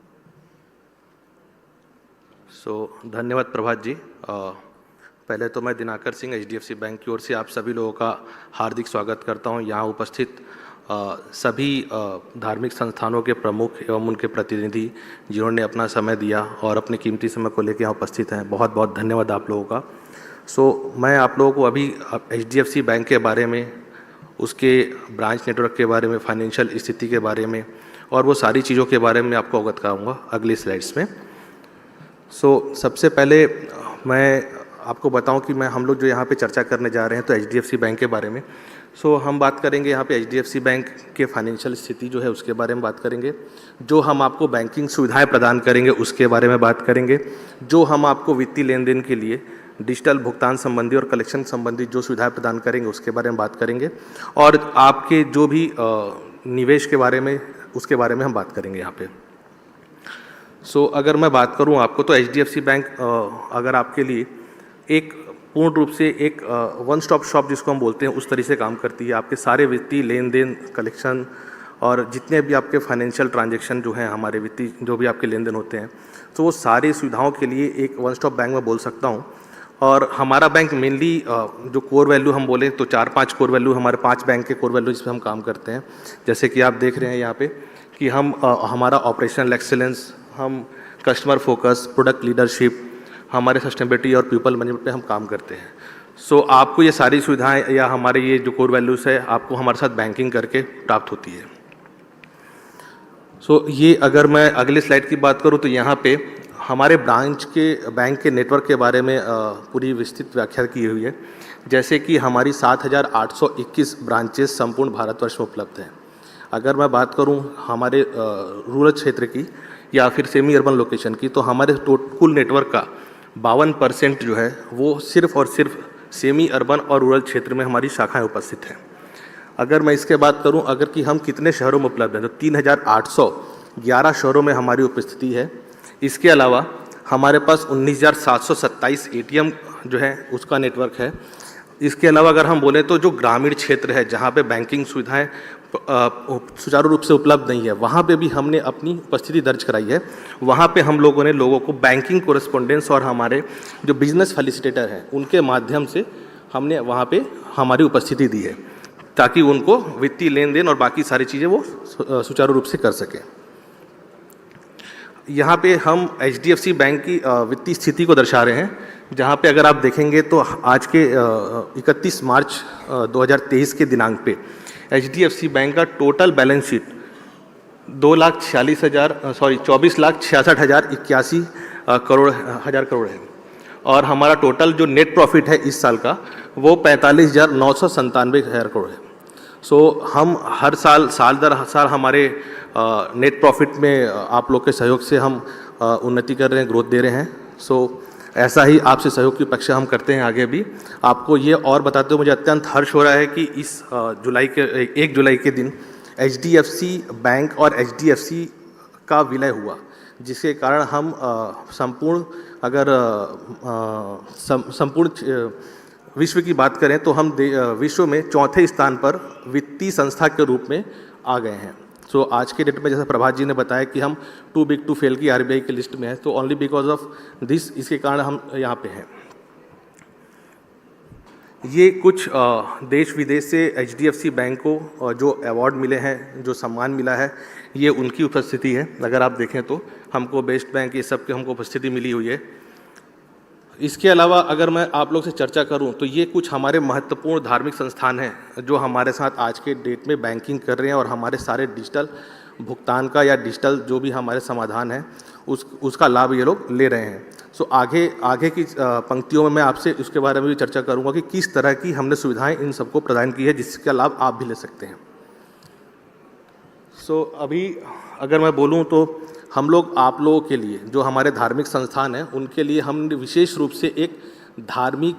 धन्यवाद प्रभात जी। पहले तो मैं दिनाकर सिंह HDFC बैंक की ओर से आप सभी लोगों का हार्दिक स्वागत करता हूं। यहाँ उपस्थित सभी धार्मिक संस्थानों के प्रमुख एवं उनके प्रतिनिधि जिन्होंने अपना समय दिया और अपने कीमती समय को लेकर यहाँ उपस्थित हैं, बहुत बहुत धन्यवाद आप लोगों का। मैं आप लोगों को अभी HDFC बैंक के बारे में, उसके ब्रांच नेटवर्क के बारे में, फाइनेंशियल स्थिति के बारे में और वो सारी चीज़ों के बारे में आपको अवगत कराऊँगा अगली स्लाइड्स में। सबसे पहले मैं आपको बताऊं कि हम लोग जो यहाँ पे चर्चा करने जा रहे हैं तो HDFC बैंक के बारे में। हम बात करेंगे यहाँ पे HDFC बैंक के फाइनेंशियल स्थिति जो है उसके बारे में बात करेंगे, जो हम आपको बैंकिंग सुविधाएं प्रदान करेंगे उसके बारे में बात करेंगे, जो हम आपको वित्तीय लेन देन के लिए डिजिटल भुगतान संबंधी और कलेक्शन संबंधी जो सुविधाएँ प्रदान करेंगे उसके बारे में बात करेंगे, और आपके जो भी निवेश के बारे में उसके बारे में हम बात करेंगे यहाँ पे। अगर मैं बात करूं आपको तो HDFC बैंक अगर आपके लिए एक पूर्ण रूप से एक वन स्टॉप शॉप जिसको हम बोलते हैं उस तरह से काम करती है। आपके सारे वित्तीय लेन देन, कलेक्शन और जितने भी आपके फाइनेंशियल ट्रांजैक्शन जो हैं, हमारे वित्तीय जो भी आपके लेन देन होते हैं, तो वो सारी सुविधाओं के लिए एक वन स्टॉप बैंक मैं बोल सकता हूँ। और हमारा बैंक मेनली जो कोर वैल्यू हम बोलें तो 4-5 कोर वैल्यू, हमारे 5 बैंक के कोर वैल्यू जिस पर हम काम करते हैं, जैसे कि आप देख रहे हैं यहाँ पे कि हम हमारा ऑपरेशनल एक्सेलेंस, हम कस्टमर फोकस, प्रोडक्ट लीडरशिप, हमारे सस्टेनेबिलिटी और पीपल मैनेजमेंट पे हम काम करते हैं। आपको ये सारी सुविधाएं या हमारे ये जो कोर वैल्यूज़ है आपको हमारे साथ बैंकिंग करके प्राप्त होती है। ये अगर मैं अगले स्लाइड की बात करूँ तो यहाँ पे हमारे ब्रांच के बैंक के नेटवर्क के बारे में पूरी विस्तृत व्याख्या की हुई है, जैसे कि हमारी 7,821 ब्रांचेस संपूर्ण भारतवर्ष में उपलब्ध हैं। अगर मैं बात करूं हमारे रूरल क्षेत्र की या फिर सेमी अर्बन लोकेशन की, तो हमारे कुल नेटवर्क का 52% जो है वो सिर्फ और सिर्फ सेमी अर्बन और रूरल क्षेत्र में हमारी शाखाएं उपस्थित हैं। अगर मैं इसके बात करूं अगर कि हम कितने शहरों में उपलब्ध हैं, तो 3,811 शहरों में हमारी उपस्थिति है। इसके अलावा हमारे पास 19,727 ATM जो है उसका नेटवर्क है। इसके अलावा अगर हम बोलें तो जो ग्रामीण क्षेत्र है जहाँ पे बैंकिंग सुविधाएं सुचारू रूप से उपलब्ध नहीं है, वहाँ पे भी हमने अपनी उपस्थिति दर्ज कराई है। वहाँ पे हम लोगों ने लोगों को बैंकिंग कोरेस्पोंडेंस और हमारे जो बिजनेस फैसिलिटेटर हैं उनके माध्यम से हमने वहाँ पे हमारी उपस्थिति दी है, ताकि उनको वित्तीय लेन देन और बाकी सारी चीज़ें वो सुचारू रूप से कर सकें। यहाँ पे हम HDFC बैंक की वित्तीय स्थिति को दर्शा रहे हैं, जहाँ पे अगर आप देखेंगे तो आज के 31 मार्च 2023 के दिनांक पे HDFC बैंक का टोटल बैलेंस शीट 24,66,081 करोड़ है, और हमारा टोटल जो नेट प्रॉफिट है इस साल का वो 45,997 करोड़ है। सो हम हर साल दर साल हमारे नेट प्रॉफिट में आप लोग के सहयोग से हम उन्नति कर रहे हैं, ग्रोथ दे रहे हैं। सो ऐसा ही आपसे सहयोग की अपेक्षा हम करते हैं आगे भी। आपको ये और बताते हुए मुझे अत्यंत हर्ष हो रहा है कि इस 1 जुलाई के दिन HDFC बैंक और HDFC का विलय हुआ, जिसके कारण हम संपूर्ण विश्व की बात करें तो हम विश्व में चौथे स्थान पर वित्तीय संस्था के रूप में आ गए हैं। सो आज के डेट में जैसा प्रभात जी ने बताया कि हम टू बिग टू फेल की RBI की लिस्ट में है, तो ओनली बिकॉज ऑफ दिस, इसके कारण हम यहाँ पे हैं। ये कुछ देश विदेश से HDFC बैंक को जो अवार्ड मिले हैं, जो सम्मान मिला है, ये उनकी उपस्थिति है। अगर आप देखें तो हमको बेस्ट बैंक ये सब की हमको उपस्थिति मिली हुई है। इसके अलावा अगर मैं आप लोग से चर्चा करूं तो ये कुछ हमारे महत्वपूर्ण धार्मिक संस्थान हैं जो हमारे साथ आज के डेट में बैंकिंग कर रहे हैं और हमारे सारे डिजिटल भुगतान का या डिजिटल जो भी हमारे समाधान है उसका लाभ ये लोग ले रहे हैं। सो आगे की पंक्तियों में मैं आपसे उसके बारे में भी चर्चा करूंगा कि किस तरह की हमने सुविधाएं इन सबको प्रदान की है जिसका लाभ आप भी ले सकते हैं। सो अभी अगर मैं बोलूं तो हम लोग आप लोगों के लिए जो हमारे धार्मिक संस्थान हैं उनके लिए हमने विशेष रूप से एक धार्मिक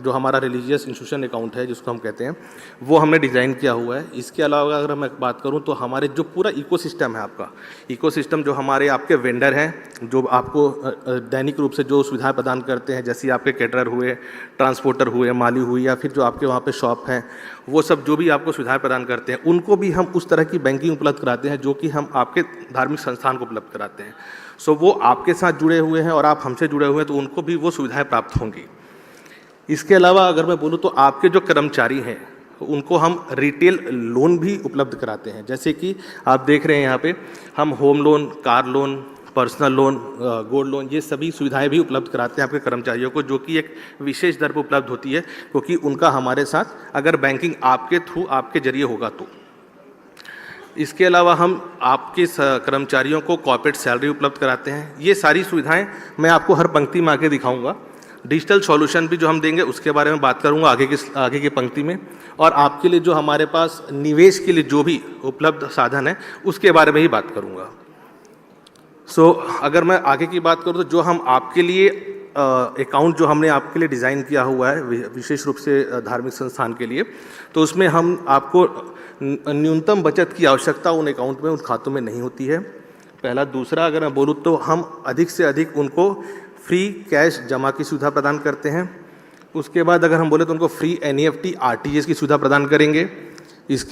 जो हमारा रिलीजियस इंस्टीट्यूशन अकाउंट है जिसको हम कहते हैं वो हमने डिज़ाइन किया हुआ है। इसके अलावा अगर मैं बात करूं तो हमारे जो पूरा इकोसिस्टम है, आपका इकोसिस्टम जो हमारे आपके वेंडर हैं जो आपको दैनिक रूप से जो सुविधाएं प्रदान करते हैं, जैसे आपके कैटरर हुए, ट्रांसपोर्टर हुए, माली हुई, या फिर जो आपके वहाँ पे शॉप हैं, वो सब जो भी आपको सुविधाएं प्रदान करते हैं उनको भी हम उस तरह की बैंकिंग उपलब्ध कराते हैं जो कि हम आपके धार्मिक संस्थान को उपलब्ध कराते हैं। सो वो आपके साथ जुड़े हुए हैं और आप हमसे जुड़े हुए हैं तो उनको भी वो सुविधाएं प्राप्त होंगी। इसके अलावा अगर मैं बोलूँ तो आपके जो कर्मचारी हैं उनको हम रिटेल लोन भी उपलब्ध कराते हैं, जैसे कि आप देख रहे हैं यहाँ पे हम home loan, car loan, personal loan, gold loan, ये सभी सुविधाएं भी उपलब्ध कराते हैं आपके कर्मचारियों को, जो कि एक विशेष दर पर उपलब्ध होती है क्योंकि उनका हमारे साथ अगर बैंकिंग आपके थ्रू आपके जरिए होगा तो। इसके अलावा हम आपके कर्मचारियों को कॉर्पोरेट सैलरी उपलब्ध कराते हैं। ये सारी सुविधाएं मैं आपको हर पंक्ति में आके दिखाऊंगा। डिजिटल सॉल्यूशन भी जो हम देंगे उसके बारे में बात करूंगा आगे की पंक्ति में, और आपके लिए जो हमारे पास निवेश के लिए जो भी उपलब्ध साधन है उसके बारे में ही बात करूंगा। सो अगर मैं आगे की बात करूं तो जो हम आपके लिए अकाउंट जो हमने आपके लिए डिज़ाइन किया हुआ है विशेष रूप से धार्मिक संस्थान के लिए, तो उसमें हम आपको न्यूनतम बचत की आवश्यकता उन अकाउंट में, उन खातों में नहीं होती है, पहला। दूसरा अगर मैं बोलूँ तो हम अधिक से अधिक उनको फ्री कैश जमा की सुविधा प्रदान करते हैं। उसके बाद अगर हम बोले तो उनको फ्री NEFT RTGS की सुविधा प्रदान करेंगे। इसके